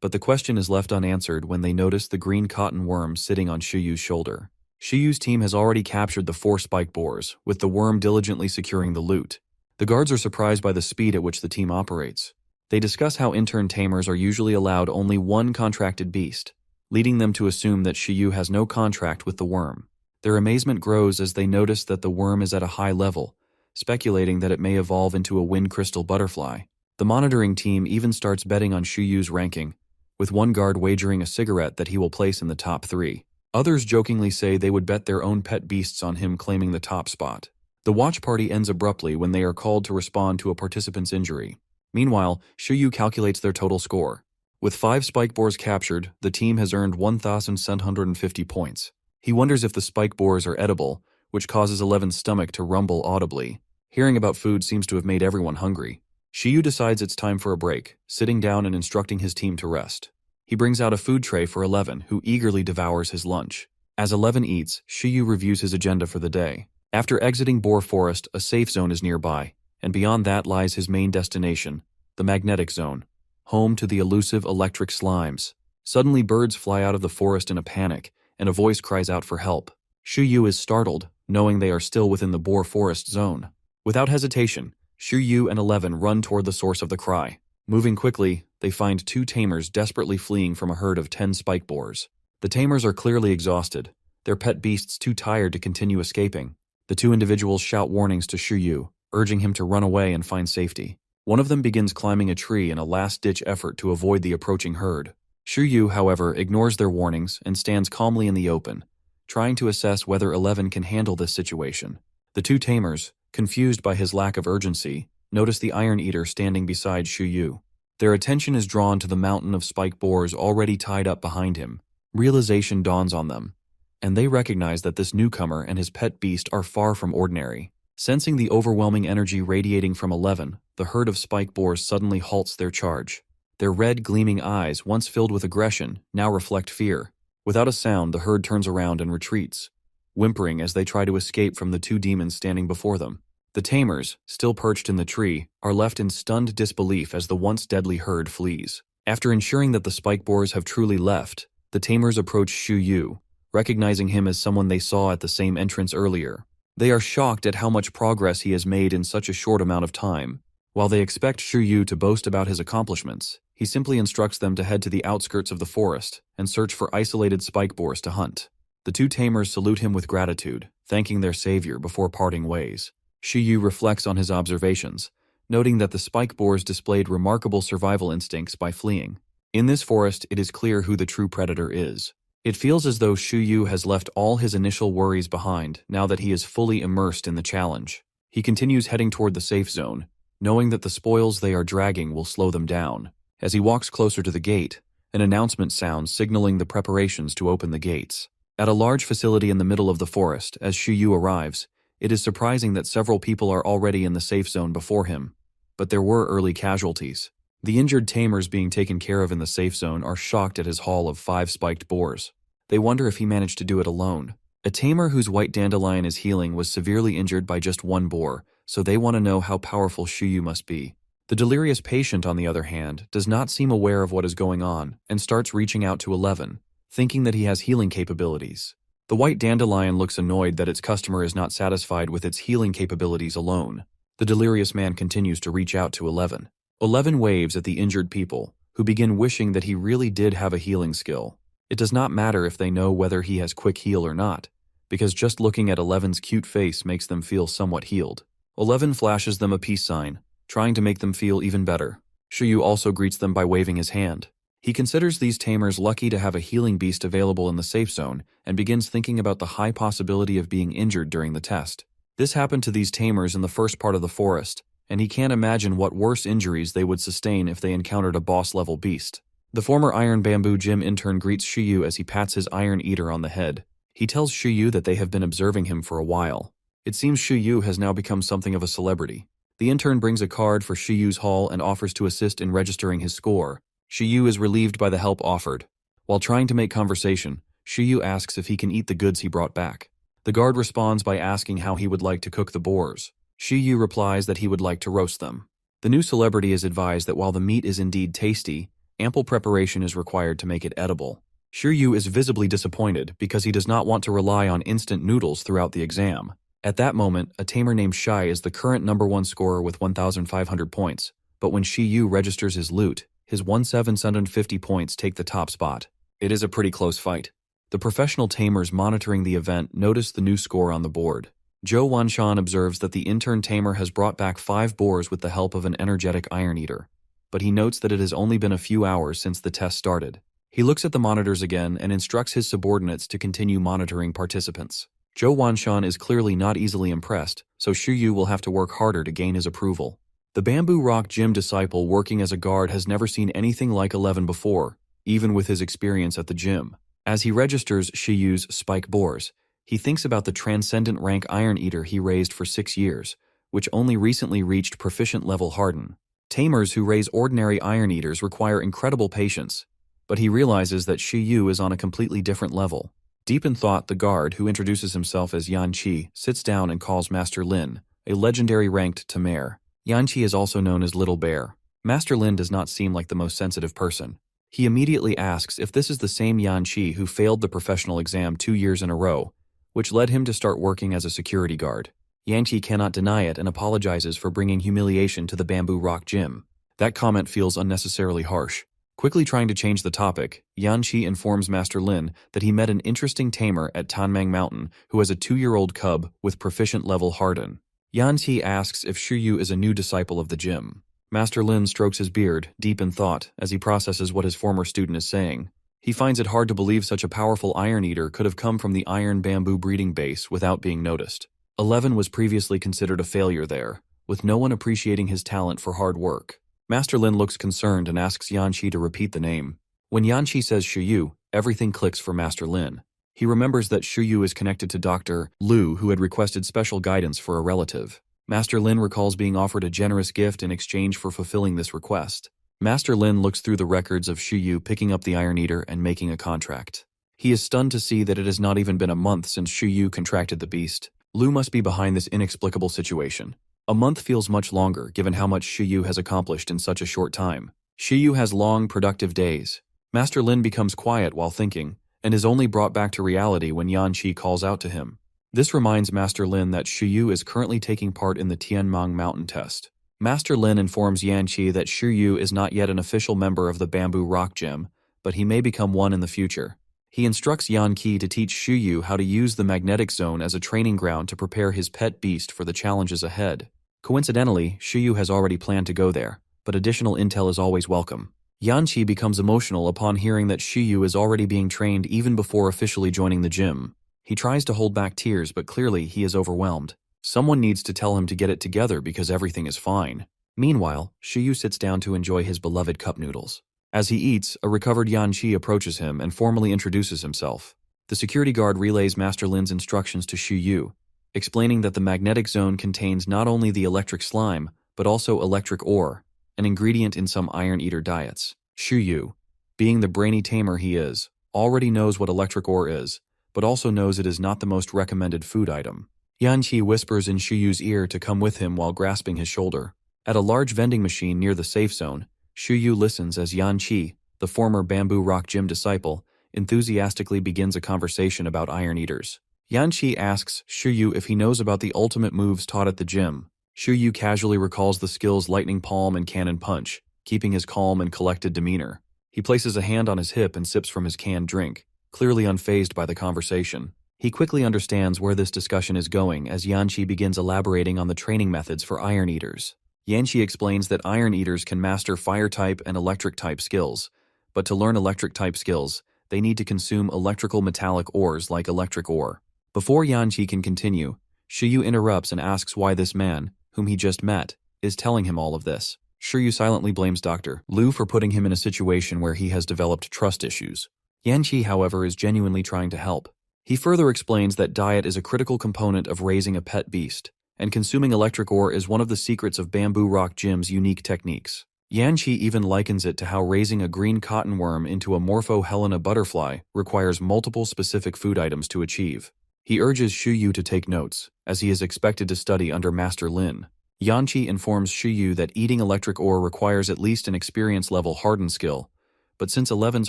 But the question is left unanswered when they notice the green cotton worm sitting on Shuyu's shoulder. Shuyu's team has already captured the 4 spike boars, with the worm diligently securing the loot. The guards are surprised by the speed at which the team operates. They discuss how intern tamers are usually allowed only one contracted beast, leading them to assume that Shuyu has no contract with the worm. Their amazement grows as they notice that the worm is at a high level, speculating that it may evolve into a wind crystal butterfly. The monitoring team even starts betting on Shuyu's ranking, with one guard wagering a cigarette that he will place in the top 3. Others jokingly say they would bet their own pet beasts on him claiming the top spot. The watch party ends abruptly when they are called to respond to a participant's injury. Meanwhile, Shuyu calculates their total score. With 5 spike boars captured, the team has earned 1,750 points. He wonders if the spike boars are edible, which causes 11's stomach to rumble audibly. Hearing about food seems to have made everyone hungry. Shuyu decides it's time for a break, sitting down and instructing his team to rest. He brings out a food tray for 11, who eagerly devours his lunch. As 11 eats, Shuyu reviews his agenda for the day. After exiting Boar Forest, a safe zone is nearby, and beyond that lies his main destination, the magnetic zone, home to the elusive electric slimes. Suddenly birds fly out of the forest in a panic, and a voice cries out for help. Shuyu is startled, knowing they are still within the Boar Forest zone. Without hesitation, Shuyu and 11 run toward the source of the cry. Moving quickly, they find 2 tamers desperately fleeing from a herd of 10 spike boars. The tamers are clearly exhausted, their pet beasts too tired to continue escaping. The 2 individuals shout warnings to Shuyu, urging him to run away and find safety. One of them begins climbing a tree in a last-ditch effort to avoid the approaching herd. Shuyu, however, ignores their warnings and stands calmly in the open, trying to assess whether 11 can handle this situation. The 2 tamers, confused by his lack of urgency, notice the Iron Eater standing beside Shuyu. Their attention is drawn to the mountain of spike boars already tied up behind him. Realization dawns on them, and they recognize that this newcomer and his pet beast are far from ordinary. Sensing the overwhelming energy radiating from 11, the herd of spike boars suddenly halts their charge. Their red, gleaming eyes, once filled with aggression, now reflect fear. Without a sound, the herd turns around and retreats, whimpering as they try to escape from the 2 demons standing before them. The tamers, still perched in the tree, are left in stunned disbelief as the once deadly herd flees. After ensuring that the spike boars have truly left, the tamers approach Shuyu, recognizing him as someone they saw at the same entrance earlier. They are shocked at how much progress he has made in such a short amount of time. While they expect Shuyu to boast about his accomplishments, he simply instructs them to head to the outskirts of the forest and search for isolated spike boars to hunt. The 2 tamers salute him with gratitude, thanking their savior before parting ways. Shuyu reflects on his observations, noting that the spike boars displayed remarkable survival instincts by fleeing. In this forest, it is clear who the true predator is. It feels as though Shuyu has left all his initial worries behind now that he is fully immersed in the challenge. He continues heading toward the safe zone, knowing that the spoils they are dragging will slow them down. As he walks closer to the gate, an announcement sounds signaling the preparations to open the gates. At a large facility in the middle of the forest, as Shuyu arrives, it is surprising that several people are already in the safe zone before him, but there were early casualties. The injured tamers being taken care of in the safe zone are shocked at his haul of 5 spiked boars. They wonder if he managed to do it alone. A tamer whose white dandelion is healing was severely injured by just 1 boar, so they want to know how powerful Shuyu must be. The delirious patient, on the other hand, does not seem aware of what is going on and starts reaching out to 11, thinking that he has healing capabilities. The white dandelion looks annoyed that its customer is not satisfied with its healing capabilities alone. The delirious man continues to reach out to 11. 11 waves at the injured people, who begin wishing that he really did have a healing skill. It does not matter if they know whether he has quick heal or not, because just looking at 11's cute face makes them feel somewhat healed. 11 flashes them a peace sign, trying to make them feel even better. Shuyu also greets them by waving his hand. He considers these tamers lucky to have a healing beast available in the safe zone and begins thinking about the high possibility of being injured during the test. This happened to these tamers in the first part of the forest, and he can't imagine what worse injuries they would sustain if they encountered a boss-level beast. The former Iron Bamboo Gym intern greets Shiyu as he pats his Iron Eater on the head. He tells Shiyu that they have been observing him for a while. It seems Shiyu has now become something of a celebrity. The intern brings a card for Shiyu's haul and offers to assist in registering his score. Shiyu is relieved by the help offered. While trying to make conversation, Shiyu asks if he can eat the goods he brought back. The guard responds by asking how he would like to cook the boars. Shiyu replies that he would like to roast them. The new celebrity is advised that while the meat is indeed tasty, ample preparation is required to make it edible. Shiyu is visibly disappointed because he does not want to rely on instant noodles throughout the exam. At that moment, a tamer named Shai is the current #1 scorer with 1,500 points, but when Shiyu registers his loot, his 1,750 points take the top spot. It is a pretty close fight. The professional tamers monitoring the event notice the new score on the board. Zhou Wanshan observes that the intern tamer has brought back 5 boars with the help of an energetic Iron Eater, but he notes that it has only been a few hours since the test started. He looks at the monitors again and instructs his subordinates to continue monitoring participants. Zhou Wanshan is clearly not easily impressed, so Shiyu will have to work harder to gain his approval. The Bamboo Rock Gym disciple working as a guard has never seen anything like 11 before, even with his experience at the gym. As he registers Shiyu's spike boars, he thinks about the transcendent rank Iron Eater he raised for 6 years, which only recently reached proficient level harden. Tamers who raise ordinary Iron Eaters require incredible patience, but he realizes that Shiyu is on a completely different level. Deep in thought, the guard, who introduces himself as Yanqi, sits down and calls Master Lin, a legendary ranked Tamer. Yanqi is also known as Little Bear. Master Lin does not seem like the most sensitive person. He immediately asks if this is the same Yanqi who failed the professional exam 2 years in a row, which led him to start working as a security guard. Yanqi cannot deny it and apologizes for bringing humiliation to the Bamboo Rock Gym. That comment feels unnecessarily harsh. Quickly trying to change the topic, Yanqi informs Master Lin that he met an interesting tamer at Taming Mountain who has a 2-year-old cub with proficient level harden. Yanqi asks if Shiyu is a new disciple of the gym. Master Lin strokes his beard, deep in thought, as he processes what his former student is saying. He finds it hard to believe such a powerful Iron Eater could have come from the Iron Bamboo breeding base without being noticed. 11 was previously considered a failure there, with no one appreciating his talent for hard work. Master Lin looks concerned and asks Yanqi to repeat the name. When Yanqi says Shiyu, everything clicks for Master Lin. He remembers that Shiyu is connected to Dr. Lu, who had requested special guidance for a relative. Master Lin recalls being offered a generous gift in exchange for fulfilling this request. Master Lin looks through the records of Shiyu picking up the Iron Eater and making a contract. He is stunned to see that it has not even been a month since Shiyu contracted the beast. Lu must be behind this inexplicable situation. A month feels much longer, given how much Shiyu has accomplished in such a short time. Shiyu has long, productive days. Master Lin becomes quiet while thinking, and is only brought back to reality when Yanqi calls out to him. This reminds Master Lin that Shiyu is currently taking part in the Tianming Mountain test. Master Lin informs Yanqi that Shiyu is not yet an official member of the Bamboo Rock Gym, but he may become one in the future. He instructs Yanqi to teach Shiyu how to use the magnetic zone as a training ground to prepare his pet beast for the challenges ahead. Coincidentally, Shiyu has already planned to go there, but additional intel is always welcome. Yanqi becomes emotional upon hearing that Shiyu is already being trained even before officially joining the gym. He tries to hold back tears, but clearly he is overwhelmed. Someone needs to tell him to get it together because everything is fine. Meanwhile, Shiyu sits down to enjoy his beloved cup noodles. As he eats, a recovered Yanqi approaches him and formally introduces himself. The security guard relays Master Lin's instructions to Shiyu, explaining that the magnetic zone contains not only the electric slime, but also electric ore, an ingredient in some Iron Eater diets. Shiyu, being the brainy tamer he is, already knows what electric ore is, but also knows it is not the most recommended food item. Yanqi whispers in Shiyu's ear to come with him while grasping his shoulder. At a large vending machine near the safe zone, Shiyu listens as Yanqi, the former Bamboo Rock Gym disciple, enthusiastically begins a conversation about Iron Eaters. Yanqi asks Shiyu if he knows about the ultimate moves taught at the gym. Shiyu casually recalls the skills Lightning Palm and Cannon Punch, keeping his calm and collected demeanor. He places a hand on his hip and sips from his canned drink, clearly unfazed by the conversation. He quickly understands where this discussion is going as Yanqi begins elaborating on the training methods for Iron Eaters. Yanqi explains that Iron Eaters can master Fire-type and Electric-type skills, but to learn electric-type skills, they need to consume electrical metallic ores like electric ore. Before Yanqi can continue, Shiyu interrupts and asks why this man, whom he just met, is telling him all of this. Shiyu silently blames Dr. Lu for putting him in a situation where he has developed trust issues. Yanqi, however, is genuinely trying to help. He further explains that diet is a critical component of raising a pet beast, and consuming electric ore is one of the secrets of Bamboo Rock Gym's unique techniques. Yanqi even likens it to how raising a green cotton worm into a Morpho-Helena butterfly requires multiple specific food items to achieve. He urges Shiyu to take notes, as he is expected to study under Master Lin. Yanqi informs Shiyu that eating electric ore requires at least an experience level harden skill, but since 11's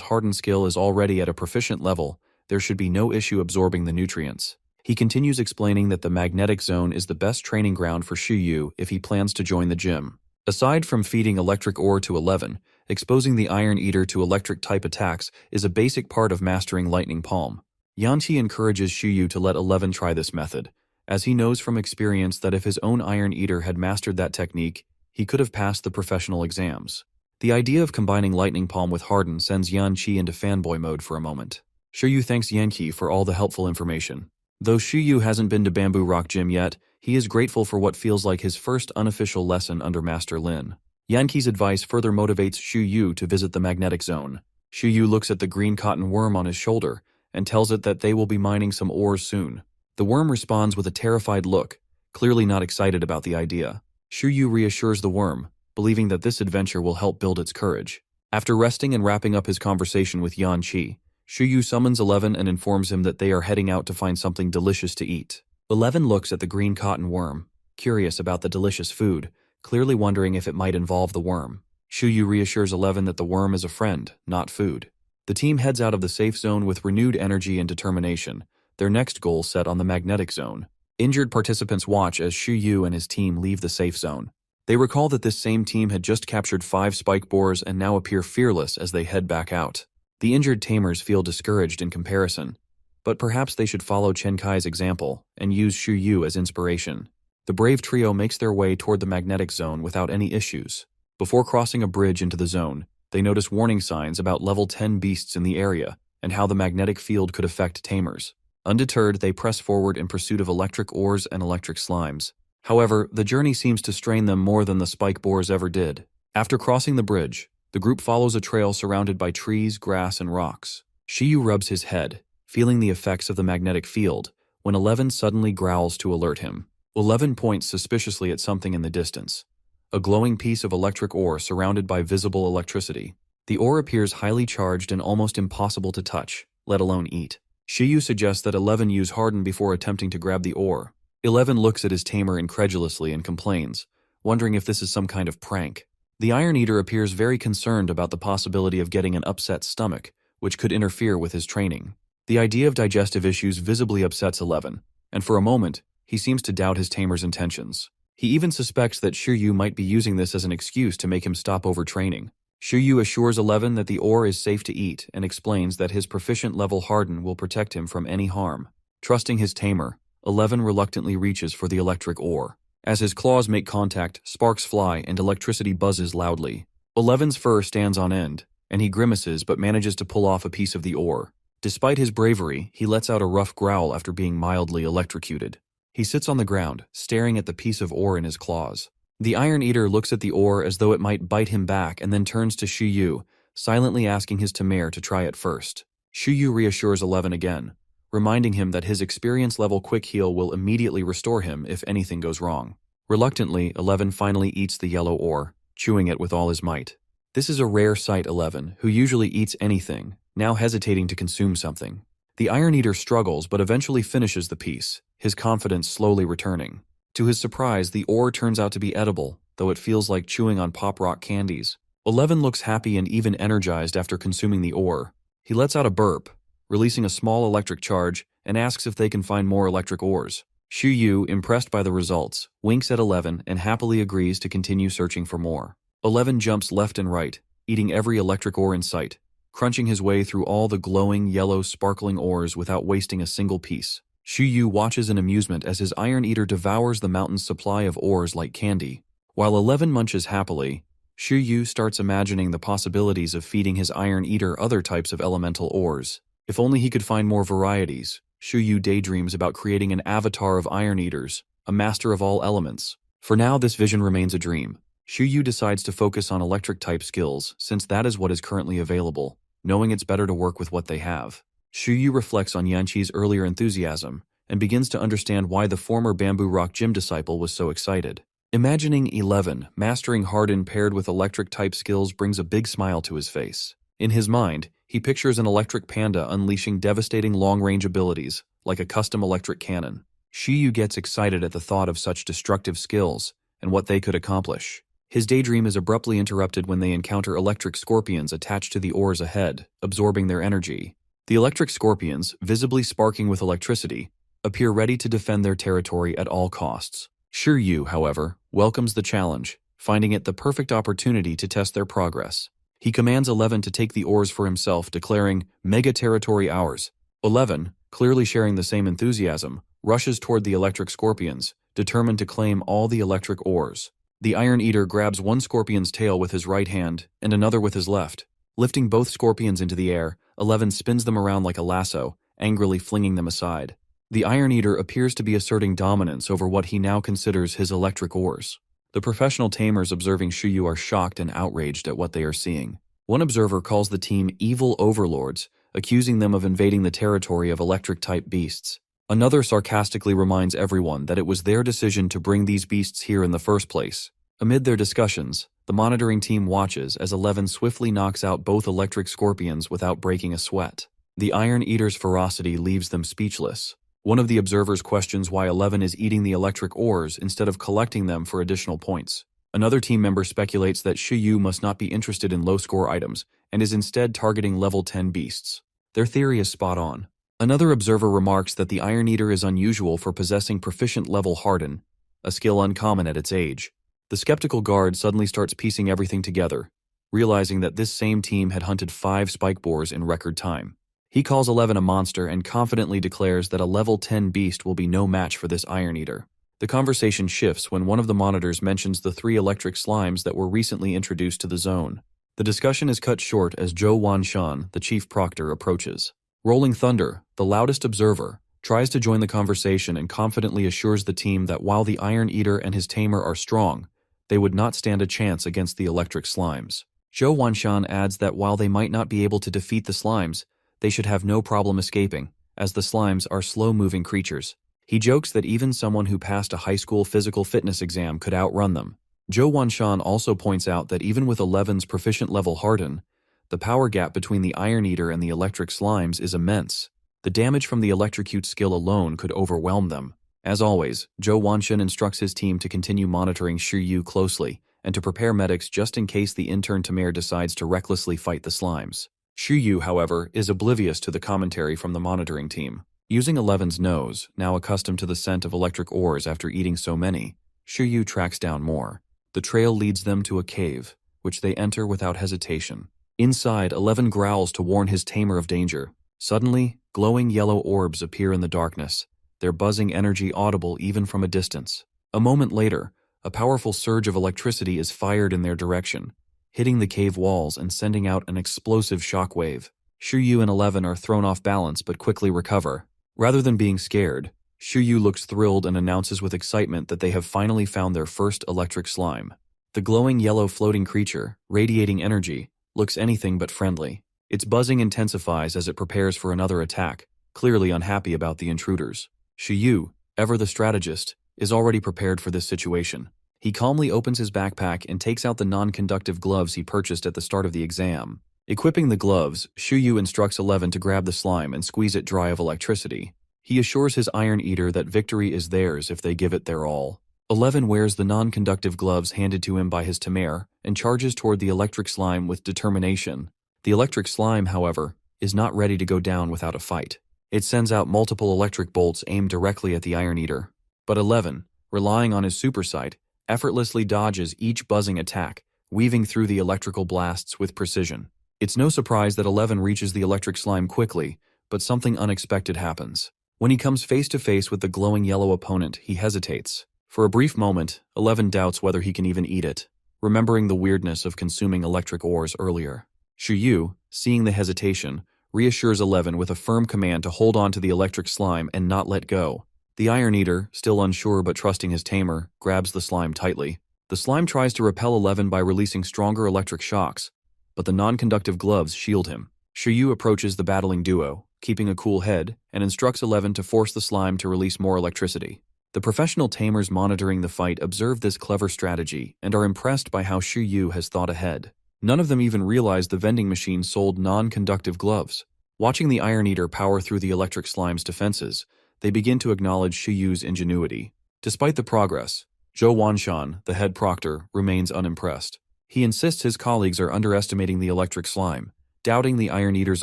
harden skill is already at a proficient level, there should be no issue absorbing the nutrients. He continues explaining that the magnetic zone is the best training ground for Shiyu if he plans to join the gym. Aside from feeding electric ore to 11, exposing the Iron Eater to electric-type attacks is a basic part of mastering Lightning Palm. Yanqi encourages Shiyu to let 11 try this method, as he knows from experience that if his own Iron Eater had mastered that technique, he could have passed the professional exams. The idea of combining Lightning Palm with Harden sends Yanqi into fanboy mode for a moment. Shiyu thanks Yanqi for all the helpful information. Though Shiyu hasn't been to Bamboo Rock Gym yet, he is grateful for what feels like his first unofficial lesson under Master Lin. Yanqi's advice further motivates Shiyu to visit the magnetic zone. Shiyu looks at the green cotton worm on his shoulder and tells it that they will be mining some ores soon. The worm responds with a terrified look, clearly not excited about the idea. Shiyu reassures the worm, believing that this adventure will help build its courage. After resting and wrapping up his conversation with Yanqi, Shiyu summons 11 and informs him that they are heading out to find something delicious to eat. 11 looks at the green cotton worm, curious about the delicious food, clearly wondering if it might involve the worm. Shiyu reassures 11 that the worm is a friend, not food. The team heads out of the safe zone with renewed energy and determination, their next goal set on the magnetic zone. Injured participants watch as Shiyu and his team leave the safe zone. They recall that this same team had just captured 5 spike boars and now appear fearless as they head back out. The injured tamers feel discouraged in comparison, but perhaps they should follow Chen Kai's example and use Shiyu as inspiration. The brave trio makes their way toward the magnetic zone without any issues. Before crossing a bridge into the zone, they notice warning signs about level 10 beasts in the area and how the magnetic field could affect tamers. Undeterred, they press forward in pursuit of electric ores and electric slimes. However, the journey seems to strain them more than the spike boars ever did. After crossing the bridge, the group follows a trail surrounded by trees, grass, and rocks. Shiyu rubs his head, feeling the effects of the magnetic field, when 11 suddenly growls to alert him. 11 points suspiciously at something in the distance. A glowing piece of electric ore surrounded by visible electricity. The ore appears highly charged and almost impossible to touch, let alone eat. Shiyu suggests that 11 use Harden before attempting to grab the ore. 11 looks at his tamer incredulously and complains, wondering if this is some kind of prank. The Iron Eater appears very concerned about the possibility of getting an upset stomach, which could interfere with his training. The idea of digestive issues visibly upsets 11, and for a moment, he seems to doubt his tamer's intentions. He even suspects that Shiyu might be using this as an excuse to make him stop overtraining. Shiyu assures 11 that the ore is safe to eat and explains that his proficient level Harden will protect him from any harm. Trusting his tamer, 11 reluctantly reaches for the electric ore. As his claws make contact, sparks fly and electricity buzzes loudly. 11's fur stands on end, and he grimaces but manages to pull off a piece of the ore. Despite his bravery, he lets out a rough growl after being mildly electrocuted. He sits on the ground, staring at the piece of ore in his claws. The Iron Eater looks at the ore as though it might bite him back and then turns to Shiyu, silently asking his Tamer to try it first. Shiyu reassures 11 again, reminding him that his experience level quick heal will immediately restore him if anything goes wrong. Reluctantly, 11 finally eats the yellow ore, chewing it with all his might. This is a rare sight. 11, who usually eats anything, now hesitating to consume something. The Iron Eater struggles but eventually finishes the piece, his confidence slowly returning. To his surprise, the ore turns out to be edible, though it feels like chewing on pop rock candies. 11 looks happy and even energized after consuming the ore. He lets out a burp, releasing a small electric charge, and asks if they can find more electric ores. Shiyu, impressed by the results, winks at 11 and happily agrees to continue searching for more. 11 jumps left and right, eating every electric ore in sight, crunching his way through all the glowing, yellow, sparkling ores without wasting a single piece. Shiyu watches in amusement as his Iron Eater devours the mountain's supply of ores like candy. While 11 munches happily, Shu Yu starts imagining the possibilities of feeding his Iron Eater other types of elemental ores. If only he could find more varieties. Shu Yu daydreams about creating an avatar of Iron Eaters, a master of all elements. For now, this vision remains a dream. Shu Yu decides to focus on electric-type skills, since that is what is currently available, knowing it's better to work with what they have. Shu Yu reflects on Yanqi's earlier enthusiasm, and begins to understand why the former Bamboo Rock Gym disciple was so excited. Imagining 11 mastering Harden paired with electric-type skills brings a big smile to his face. In his mind, he pictures an electric panda unleashing devastating long-range abilities, like a custom electric cannon. Shu Yu gets excited at the thought of such destructive skills, and what they could accomplish. His daydream is abruptly interrupted when they encounter electric scorpions attached to the ores ahead, absorbing their energy. The electric scorpions, visibly sparking with electricity, appear ready to defend their territory at all costs. Shu Yu, however, welcomes the challenge, finding it the perfect opportunity to test their progress. He commands 11 to take the ores for himself, declaring, "Mega territory ours." 11, clearly sharing the same enthusiasm, rushes toward the electric scorpions, determined to claim all the electric ores. The Iron Eater grabs one scorpion's tail with his right hand and another with his left. Lifting both scorpions into the air, 11 spins them around like a lasso, angrily flinging them aside. The Iron Eater appears to be asserting dominance over what he now considers his electric ores. The professional tamers observing Shu Yu are shocked and outraged at what they are seeing. One observer calls the team evil overlords, accusing them of invading the territory of electric-type beasts. Another sarcastically reminds everyone that it was their decision to bring these beasts here in the first place. Amid their discussions, the monitoring team watches as 11 swiftly knocks out both electric scorpions without breaking a sweat. The Iron Eater's ferocity leaves them speechless. One of the observers questions why 11 is eating the electric ores instead of collecting them for additional points. Another team member speculates that Shu Yu must not be interested in low-score items and is instead targeting level 10 beasts. Their theory is spot on. Another observer remarks that the Iron Eater is unusual for possessing proficient level Harden, a skill uncommon at its age. The skeptical guard suddenly starts piecing everything together, realizing that this same team had hunted 5 spike boars in record time. He calls 11 a monster and confidently declares that a level 10 beast will be no match for this Iron Eater. The conversation shifts when one of the monitors mentions the 3 electric slimes that were recently introduced to the zone. The discussion is cut short as Zhou Wanshan, the chief proctor, approaches. Rolling Thunder, the loudest observer, tries to join the conversation and confidently assures the team that while the Iron Eater and his tamer are strong, they would not stand a chance against the electric slimes. Zhou Wanshan adds that while they might not be able to defeat the slimes, they should have no problem escaping, as the slimes are slow-moving creatures. He jokes that even someone who passed a high school physical fitness exam could outrun them. Zhou Wanshan also points out that even with 11's proficient level Harden, the power gap between the Iron Eater and the electric slimes is immense. The damage from the electrocute skill alone could overwhelm them. As always, Zhou Wanshan instructs his team to continue monitoring Shu Yu closely and to prepare medics just in case the intern Tamer decides to recklessly fight the slimes. Shu Yu, however, is oblivious to the commentary from the monitoring team. Using 11's nose, now accustomed to the scent of electric ores after eating so many, Shu Yu tracks down more. The trail leads them to a cave, which they enter without hesitation. Inside, 11 growls to warn his tamer of danger. Suddenly, glowing yellow orbs appear in the darkness, their buzzing energy audible even from a distance. A moment later, a powerful surge of electricity is fired in their direction, hitting the cave walls and sending out an explosive shockwave. Shu Yu and 11 are thrown off balance but quickly recover. Rather than being scared, Shu Yu looks thrilled and announces with excitement that they have finally found their first electric slime. The glowing yellow floating creature, radiating energy, looks anything but friendly. Its buzzing intensifies as it prepares for another attack, clearly unhappy about the intruders. Shu Yu, ever the strategist, is already prepared for this situation. He calmly opens his backpack and takes out the non-conductive gloves he purchased at the start of the exam. Equipping the gloves, Shu Yu instructs 11 to grab the slime and squeeze it dry of electricity. He assures his Iron Eater that victory is theirs if they give it their all. 11 wears the non-conductive gloves handed to him by his Tamer and charges toward the electric slime with determination. The electric slime, however, is not ready to go down without a fight. It sends out multiple electric bolts aimed directly at the Iron Eater. But 11, relying on his super sight, effortlessly dodges each buzzing attack, weaving through the electrical blasts with precision. It's no surprise that 11 reaches the electric slime quickly, but something unexpected happens. When he comes face to face with the glowing yellow opponent, he hesitates. For a brief moment, 11 doubts whether he can even eat it. remembering the weirdness of consuming electric ores earlier. Shuyu, seeing the hesitation, reassures 11 with a firm command to hold on to the electric slime and not let go. The Iron Eater, still unsure but trusting his tamer, grabs the slime tightly. The slime tries to repel 11 by releasing stronger electric shocks, but the non-conductive gloves shield him. Shuyu approaches the battling duo, keeping a cool head, and instructs 11 to force the slime to release more electricity. The professional tamers monitoring the fight observe this clever strategy and are impressed by how Shuyu has thought ahead. None of them even realize the vending machine sold non-conductive gloves. Watching the Iron Eater power through the electric slime's defenses, they begin to acknowledge Shuyu's ingenuity. Despite the progress, Zhou Wanshan, the head proctor, remains unimpressed. He insists his colleagues are underestimating the electric slime, doubting the Iron Eater's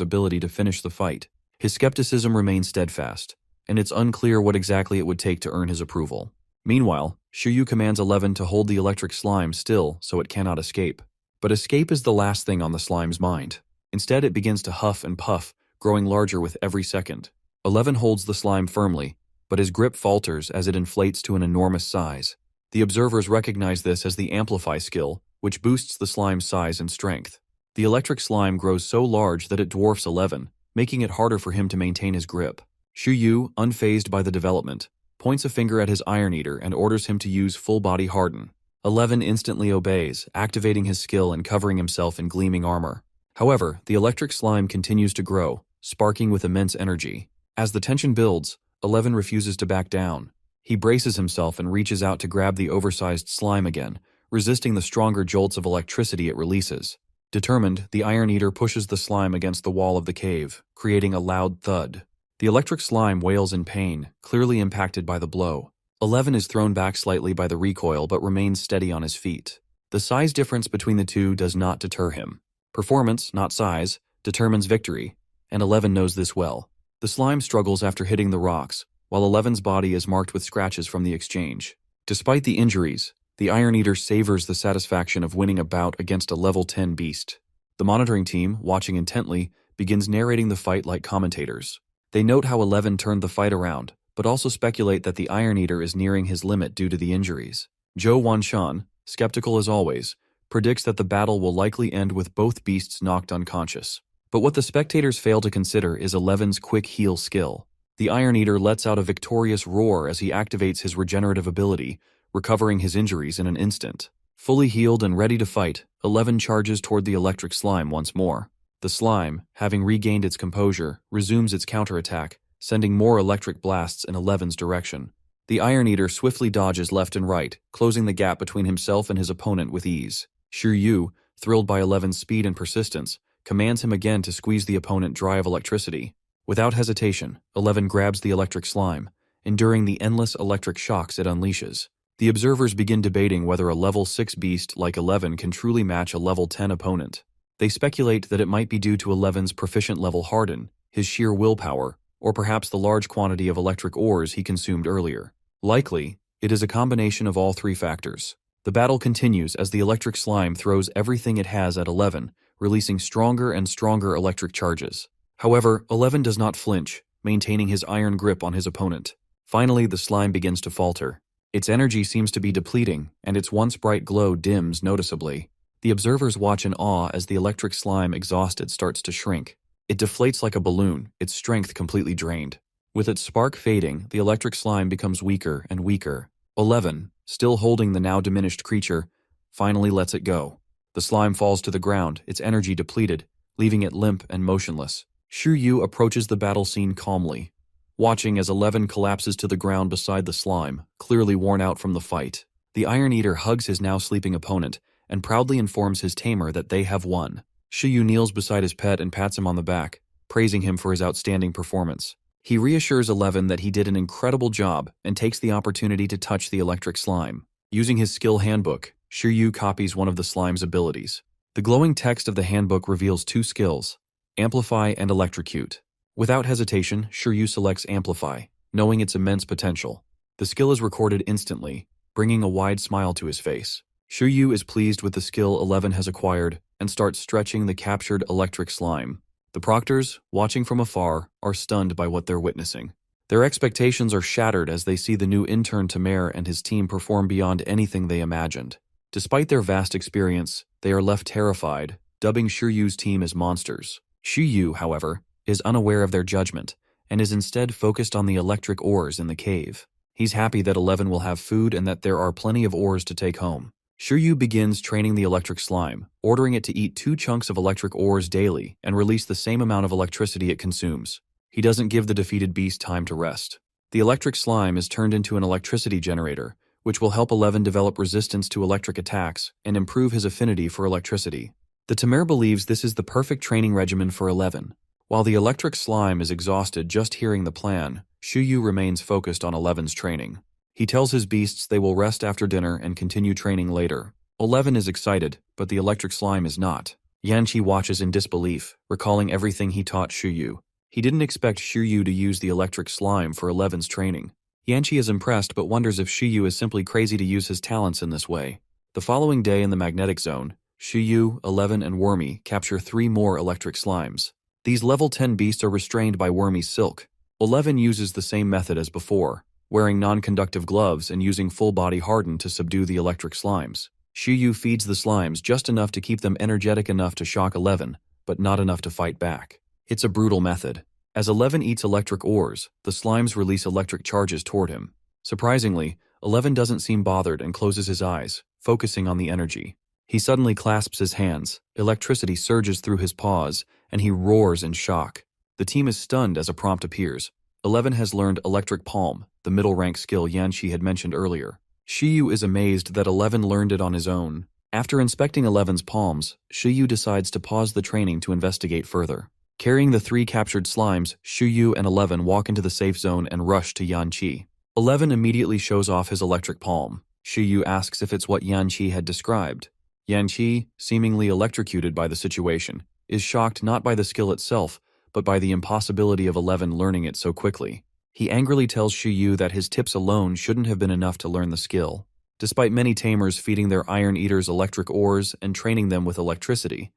ability to finish the fight. His skepticism remains steadfast, and it's unclear what exactly it would take to earn his approval. Meanwhile, Shuyu commands 11 to hold the electric slime still so it cannot escape. But escape is the last thing on the slime's mind. Instead, it begins to huff and puff, growing larger with every second. 11 holds the slime firmly, but his grip falters as it inflates to an enormous size. The observers recognize this as the Amplify skill, which boosts the slime's size and strength. The electric slime grows so large that it dwarfs 11, making it harder for him to maintain his grip. Shuyu, unfazed by the development, points a finger at his Iron Eater and orders him to use full-body harden. 11 instantly obeys, activating his skill and covering himself in gleaming armor. However, the electric slime continues to grow, sparking with immense energy. As the tension builds, 11 refuses to back down. He braces himself and reaches out to grab the oversized slime again, resisting the stronger jolts of electricity it releases. Determined, the Iron Eater pushes the slime against the wall of the cave, creating a loud thud. The electric slime wails in pain, clearly impacted by the blow. 11 is thrown back slightly by the recoil but remains steady on his feet. The size difference between the two does not deter him. Performance, not size, determines victory, and 11 knows this well. The slime struggles after hitting the rocks, while 11's body is marked with scratches from the exchange. Despite the injuries, the Iron Eater savors the satisfaction of winning a bout against a level 10 beast. The monitoring team, watching intently, begins narrating the fight like commentators. They note how 11 turned the fight around, but also speculate that the Iron Eater is nearing his limit due to the injuries. Zhou Wanshan, skeptical as always, predicts that the battle will likely end with both beasts knocked unconscious. But what the spectators fail to consider is 11's quick heal skill. The Iron Eater lets out a victorious roar as he activates his regenerative ability, recovering his injuries in an instant. Fully healed and ready to fight, 11 charges toward the electric slime once more. The slime, having regained its composure, resumes its counterattack, sending more electric blasts in 11's direction. The Iron Eater swiftly dodges left and right, closing the gap between himself and his opponent with ease. Shuyu, thrilled by 11's speed and persistence, commands him again to squeeze the opponent dry of electricity. Without hesitation, 11 grabs the electric slime, enduring the endless electric shocks it unleashes. The observers begin debating whether a level 6 beast like 11 can truly match a level 10 opponent. They speculate that it might be due to 11's proficient level harden, his sheer willpower, or perhaps the large quantity of electric ores he consumed earlier. Likely, it is a combination of all three factors. The battle continues as the electric slime throws everything it has at 11, releasing stronger and stronger electric charges. However, 11 does not flinch, maintaining his iron grip on his opponent. Finally, the slime begins to falter. Its energy seems to be depleting, and its once bright glow dims noticeably. The observers watch in awe as the electric slime, exhausted, starts to shrink. It deflates like a balloon, its strength completely drained. With its spark fading, the electric slime becomes weaker and weaker. 11, still holding the now diminished creature, finally lets it go. The slime falls to the ground, its energy depleted, leaving it limp and motionless. Shuyu approaches the battle scene calmly, watching as 11 collapses to the ground beside the slime, clearly worn out from the fight. The Iron Eater hugs his now sleeping opponent and proudly informs his tamer that they have won. Shuyu kneels beside his pet and pats him on the back, praising him for his outstanding performance. He reassures 11 that he did an incredible job and takes the opportunity to touch the electric slime. Using his skill handbook, Shuyu copies one of the slime's abilities. The glowing text of the handbook reveals two skills: Amplify and Electrocute. Without hesitation, Shuyu selects Amplify, knowing its immense potential. The skill is recorded instantly, bringing a wide smile to his face. Shuyu is pleased with the skill 11 has acquired and starts stretching the captured electric slime. The proctors, watching from afar, are stunned by what they're witnessing. Their expectations are shattered as they see the new intern Tamer and his team perform beyond anything they imagined. Despite their vast experience, they are left terrified, dubbing Shiryu's team as monsters. Shiryu, however, is unaware of their judgment and is instead focused on the electric ores in the cave. He's happy that 11 will have food and that there are plenty of ores to take home. Shiryu begins training the electric slime, ordering it to eat 2 chunks of electric ores daily and release the same amount of electricity it consumes. He doesn't give the defeated beast time to rest. The electric slime is turned into an electricity generator, which will help 11 develop resistance to electric attacks and improve his affinity for electricity. The Tamer believes this is the perfect training regimen for 11. While the electric slime is exhausted just hearing the plan, Shiryu remains focused on 11's training. He tells his beasts they will rest after dinner and continue training later. 11 is excited, but the electric slime is not. Yanqi watches in disbelief, recalling everything he taught Shiryu. He didn't expect Shiryu to use the electric slime for 11's training. Yanqi is impressed but wonders if Shiryu is simply crazy to use his talents in this way. The following day in the magnetic zone, Shiryu, 11, and Wormy capture 3 more electric slimes. These level 10 beasts are restrained by Wormy's silk. 11 uses the same method as before, wearing non-conductive gloves and using full-body harden to subdue the electric slimes. Shiryu feeds the slimes just enough to keep them energetic enough to shock 11, but not enough to fight back. It's a brutal method. As 11 eats electric ores, the slimes release electric charges toward him. Surprisingly, 11 doesn't seem bothered and closes his eyes, focusing on the energy. He suddenly clasps his hands, electricity surges through his paws, and he roars in shock. The team is stunned as a prompt appears. 11 has learned Electric Palm, the middle-rank skill Yanqi had mentioned earlier. Shiryu is amazed that 11 learned it on his own. After inspecting 11's palms, Shiryu decides to pause the training to investigate further. Carrying the 3 captured slimes, Shiryu and 11 walk into the safe zone and rush to Yanqi. 11 immediately shows off his Electric Palm. Shiryu asks if it's what Yanqi had described. Yanqi, seemingly electrocuted by the situation, is shocked not by the skill itself, but by the impossibility of 11 learning it so quickly. He angrily tells Shiryu that his tips alone shouldn't have been enough to learn the skill. Despite many tamers feeding their iron eaters electric ores and training them with electricity,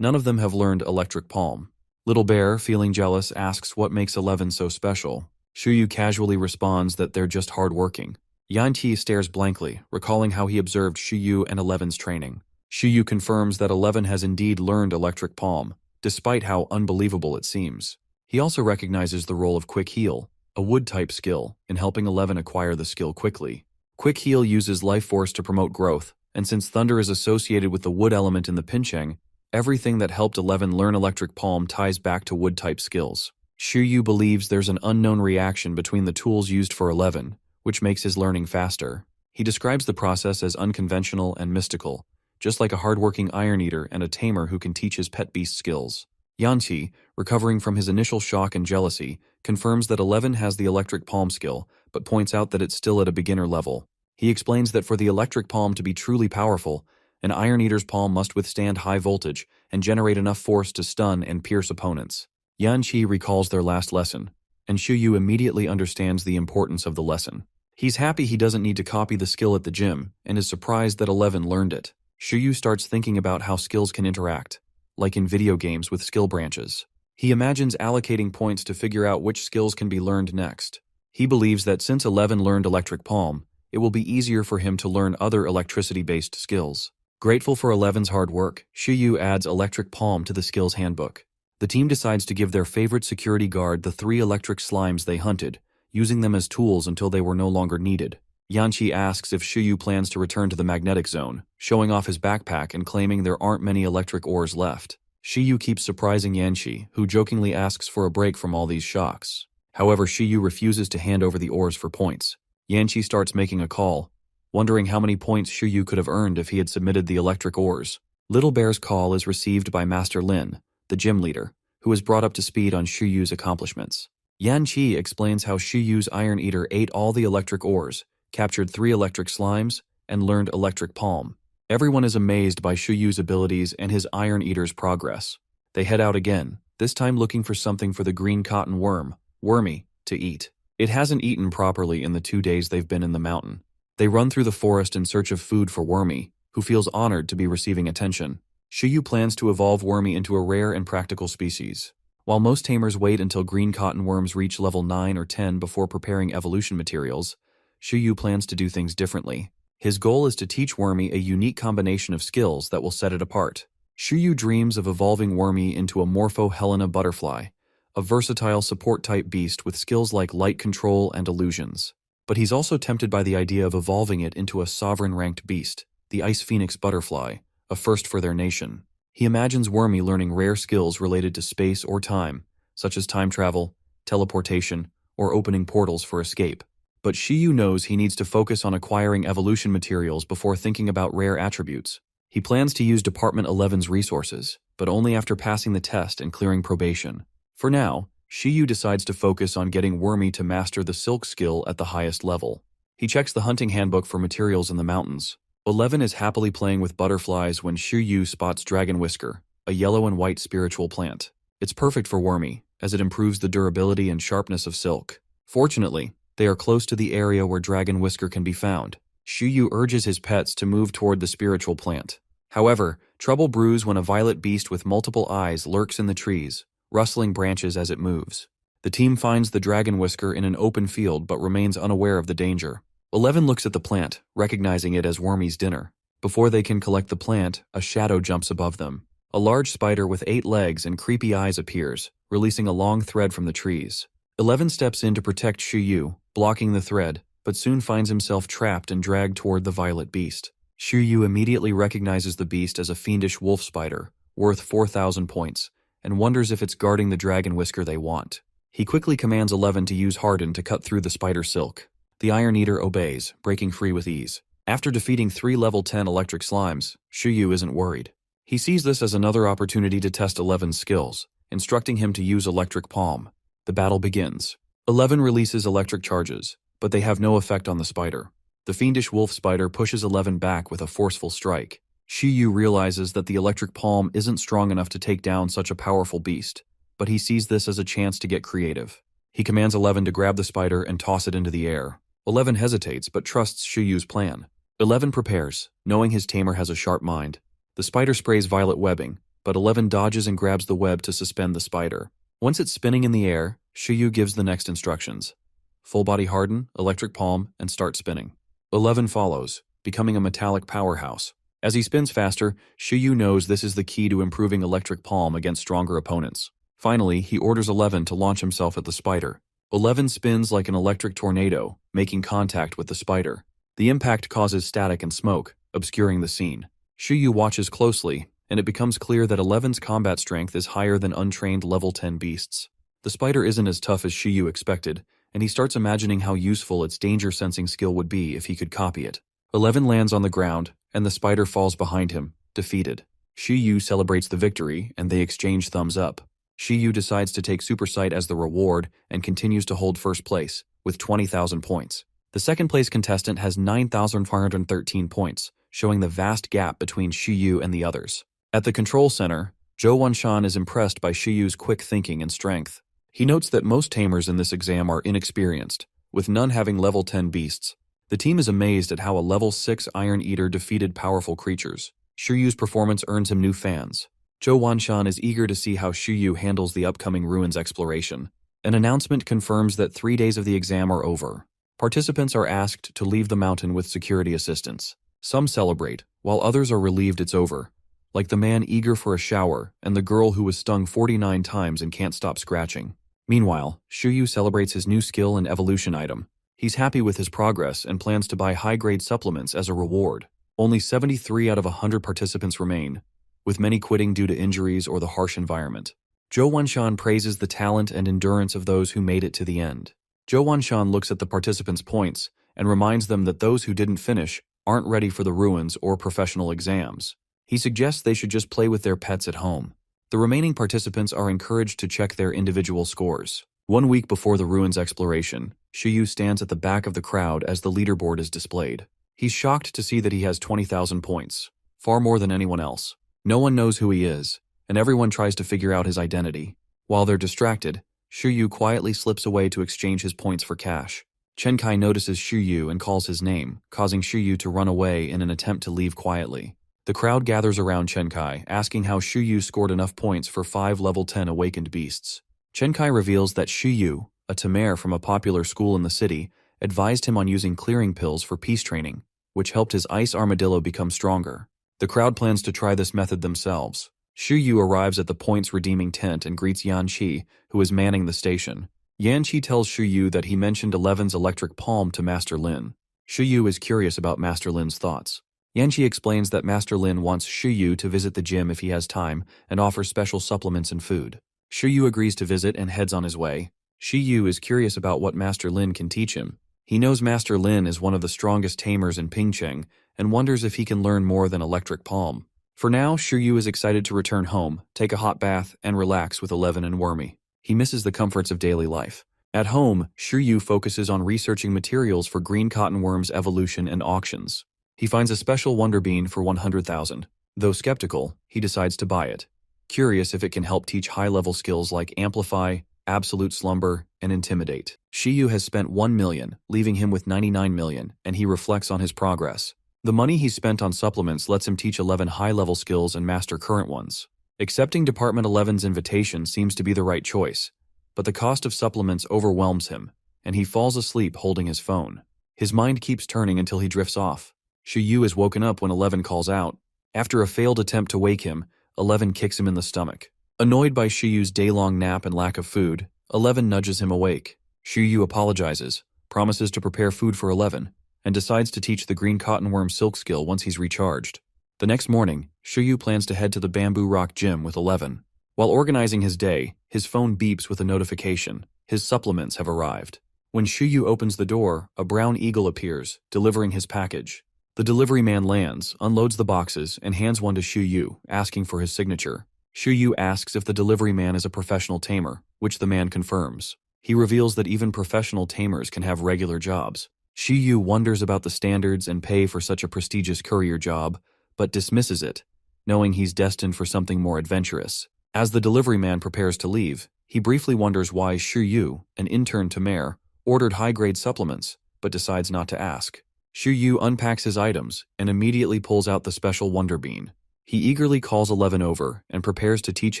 none of them have learned Electric Palm. Little Bear, feeling jealous, asks what makes 11 so special. Shiryu casually responds that they're just hardworking. Yanqi stares blankly, recalling how he observed Shiryu and 11's training. Shiryu confirms that 11 has indeed learned Electric Palm, despite how unbelievable it seems. He also recognizes the role of Quick Heal, a wood-type skill, in helping 11 acquire the skill quickly. Quick Heal uses life force to promote growth, and since thunder is associated with the wood element in the pincheng, everything that helped 11 learn Electric Palm ties back to wood-type skills. Shiryu believes there's an unknown reaction between the tools used for 11, which makes his learning faster. He describes the process as unconventional and mystical, just like a hardworking iron eater and a tamer who can teach his pet beast skills. Yanqi, recovering from his initial shock and jealousy, confirms that 11 has the Electric Palm skill, but points out that it's still at a beginner level. He explains that for the Electric Palm to be truly powerful, an iron eater's palm must withstand high voltage and generate enough force to stun and pierce opponents. Yanqi recalls their last lesson, and Shiryu immediately understands the importance of the lesson. He's happy he doesn't need to copy the skill at the gym, and is surprised that 11 learned it. Shiryu starts thinking about how skills can interact, like in video games with skill branches. He imagines allocating points to figure out which skills can be learned next. He believes that since 11 learned Electric Palm, it will be easier for him to learn other electricity-based skills. Grateful for 11's hard work, Shiryu adds Electric Palm to the skills handbook. The team decides to give their favorite security guard the 3 electric slimes they hunted, using them as tools until they were no longer needed. Yanqi asks if Shiryu plans to return to the magnetic zone, showing off his backpack and claiming there aren't many electric ores left. Shiryu keeps surprising Yanqi, who jokingly asks for a break from all these shocks. However, Shiryu refuses to hand over the ores for points. Yanqi starts making a call, wondering how many points Shiryu could have earned if he had submitted the electric ores. Little Bear's call is received by Master Lin, the gym leader, who is brought up to speed on Shiryu's accomplishments. Yanqi explains how Shiryu's Iron Eater ate all the electric ores, captured 3 electric slimes, and learned Electric Palm. Everyone is amazed by Shiryu's abilities and his Iron Eater's progress. They head out again, this time looking for something for the green cotton worm, Wormy, to eat. It hasn't eaten properly in the 2 days they've been in the mountain. They run through the forest in search of food for Wormy, who feels honored to be receiving attention. Shiryu plans to evolve Wormy into a rare and practical species. While most tamers wait until green cotton worms reach level 9 or 10 before preparing evolution materials, Shiryu plans to do things differently. His goal is to teach Wormy a unique combination of skills that will set it apart. Shuyu dreams of evolving Wormy into a Morpho-Helena butterfly, a versatile support-type beast with skills like light control and illusions. But he's also tempted by the idea of evolving it into a sovereign-ranked beast, the Ice Phoenix butterfly, a first for their nation. He imagines Wormy learning rare skills related to space or time, such as time travel, teleportation, or opening portals for escape. But Shiyu knows he needs to focus on acquiring evolution materials before thinking about rare attributes. He plans to use Department 11's resources, but only after passing the test and clearing probation. For now, Shiyu decides to focus on getting Wormy to master the silk skill at the highest level. He checks the hunting handbook for materials in the mountains. 11 is happily playing with butterflies when Shiyu spots Dragon Whisker, a yellow and white spiritual plant. It's perfect for Wormy, as it improves the durability and sharpness of silk. Fortunately, they are close to the area where Dragon Whisker can be found. Shiyu urges his pets to move toward the spiritual plant. However, trouble brews when a violet beast with multiple eyes lurks in the trees, rustling branches as it moves. The team finds the Dragon Whisker in an open field but remains unaware of the danger. 11 looks at the plant, recognizing it as Wormy's dinner. Before they can collect the plant, a shadow jumps above them. A large spider with 8 legs and creepy eyes appears, releasing a long thread from the trees. 11 steps in to protect Shiyu, blocking the thread, but soon finds himself trapped and dragged toward the violet beast. Shiyu immediately recognizes the beast as a fiendish wolf spider, worth 4,000 points, and wonders if it's guarding the Dragon Whisker they want. He quickly commands 11 to use Harden to cut through the spider silk. The Iron Eater obeys, breaking free with ease. After defeating 3 level 10 electric slimes, Shiyu isn't worried. He sees this as another opportunity to test 11's skills, instructing him to use Electric Palm. The battle begins. 11 releases electric charges, but they have no effect on the spider. The fiendish wolf spider pushes 11 back with a forceful strike. Shiyu realizes that the electric palm isn't strong enough to take down such a powerful beast, but he sees this as a chance to get creative. He commands 11 to grab the spider and toss it into the air. 11 hesitates but trusts Shiyu's plan. 11 prepares, knowing his tamer has a sharp mind. The spider sprays violet webbing, but 11 dodges and grabs the web to suspend the spider. Once it's spinning in the air, Shiyu gives the next instructions. Full body harden, electric palm, and start spinning. 11 follows, becoming a metallic powerhouse. As he spins faster, Shiyu knows this is the key to improving electric palm against stronger opponents. Finally, he orders 11 to launch himself at the spider. 11 spins like an electric tornado, making contact with the spider. The impact causes static and smoke, obscuring the scene. Shiyu watches closely, and it becomes clear that 11's combat strength is higher than untrained level 10 beasts. The spider isn't as tough as Shiyu expected, and he starts imagining how useful its danger-sensing skill would be if he could copy it. 11 lands on the ground, and the spider falls behind him, defeated. Shiyu celebrates the victory, and they exchange thumbs up. Shiyu decides to take Super Sight as the reward and continues to hold first place, with 20,000 points. The second place contestant has 9,413 points, showing the vast gap between Shiyu and the others. At the control center, Zhou Wanshan is impressed by Shiyu's quick thinking and strength. He notes that most tamers in this exam are inexperienced, with none having level 10 beasts. The team is amazed at how a level 6 Iron Eater defeated powerful creatures. Shiyu's performance earns him new fans. Zhou Wanshan is eager to see how Shiyu handles the upcoming ruins exploration. An announcement confirms that 3 days of the exam are over. Participants are asked to leave the mountain with security assistance. Some celebrate, while others are relieved it's over, like the man eager for a shower and the girl who was stung 49 times and can't stop scratching. Meanwhile, Shiyu celebrates his new skill and evolution item. He's happy with his progress and plans to buy high-grade supplements as a reward. Only 73 out of 100 participants remain, with many quitting due to injuries or the harsh environment. Zhou Wanshan praises the talent and endurance of those who made it to the end. Zhou Wanshan looks at the participants' points and reminds them that those who didn't finish aren't ready for the ruins or professional exams. He suggests they should just play with their pets at home. The remaining participants are encouraged to check their individual scores. 1 week before the ruins exploration, Shiyu stands at the back of the crowd as the leaderboard is displayed. He's shocked to see that he has 20,000 points, far more than anyone else. No one knows who he is, and everyone tries to figure out his identity. While they're distracted, Shiyu quietly slips away to exchange his points for cash. Chen Kai notices Shiyu and calls his name, causing Shiyu to run away in an attempt to leave quietly. The crowd gathers around Chen Kai, asking how Shiyu scored enough points for 5 level 10 awakened beasts. Chen Kai reveals that Shiyu, a Tamer from a popular school in the city, advised him on using clearing pills for peace training. which helped his ice armadillo become stronger. The crowd plans to try this method themselves. Shuyu arrives at the point's redeeming tent and greets Yanqi, who is manning the station. Yanqi tells Shuyu that he mentioned Eleven's electric palm to Master Lin. Shuyu is curious about Master Lin's thoughts. Yanqi explains that Master Lin wants Shuyu to visit the gym if he has time and offers special supplements and food. Shuyu agrees to visit and heads on his way. Shuyu is curious about what Master Lin can teach him. He knows Master Lin is one of the strongest tamers in Pingcheng and wonders if he can learn more than electric palm. For now, Shuyu is excited to return home, take a hot bath, and relax with Eleven and Wormy. He misses the comforts of daily life. At home, Shuyu focuses on researching materials for green cottonworm's evolution and auctions. He finds a special wonder bean for 100,000. Though skeptical, he decides to buy it, curious if it can help teach high-level skills like Amplify, Absolute Slumber, and Intimidate. Shuyu has spent 1 million, leaving him with 99 million, and he reflects on his progress. The money he spent on supplements lets him teach 11 high-level skills and master current ones. Accepting Department 11's invitation seems to be the right choice, but the cost of supplements overwhelms him, and he falls asleep holding his phone. His mind keeps turning until he drifts off. Shuyu is woken up when 11 calls out. After a failed attempt to wake him, 11 kicks him in the stomach. Annoyed by Shuyu's day-long nap and lack of food, 11 nudges him awake. Shuyu apologizes, promises to prepare food for 11, and decides to teach the green cottonworm silk skill once he's recharged. The next morning, Shuyu plans to head to the Bamboo Rock Gym with 11. While organizing his day, his phone beeps with a notification. His supplements have arrived. When Shuyu opens the door, a brown eagle appears, delivering his package. The delivery man lands, unloads the boxes, and hands one to Shuyu, asking for his signature. Shuyu asks if the delivery man is a professional tamer, which the man confirms. He reveals that even professional tamers can have regular jobs. Shuyu wonders about the standards and pay for such a prestigious courier job, but dismisses it, knowing he's destined for something more adventurous. As the delivery man prepares to leave, he briefly wonders why Shuyu, an intern Tamer, ordered high-grade supplements, but decides not to ask. Shuyu unpacks his items and immediately pulls out the special Wonder Bean. He eagerly calls 11 over and prepares to teach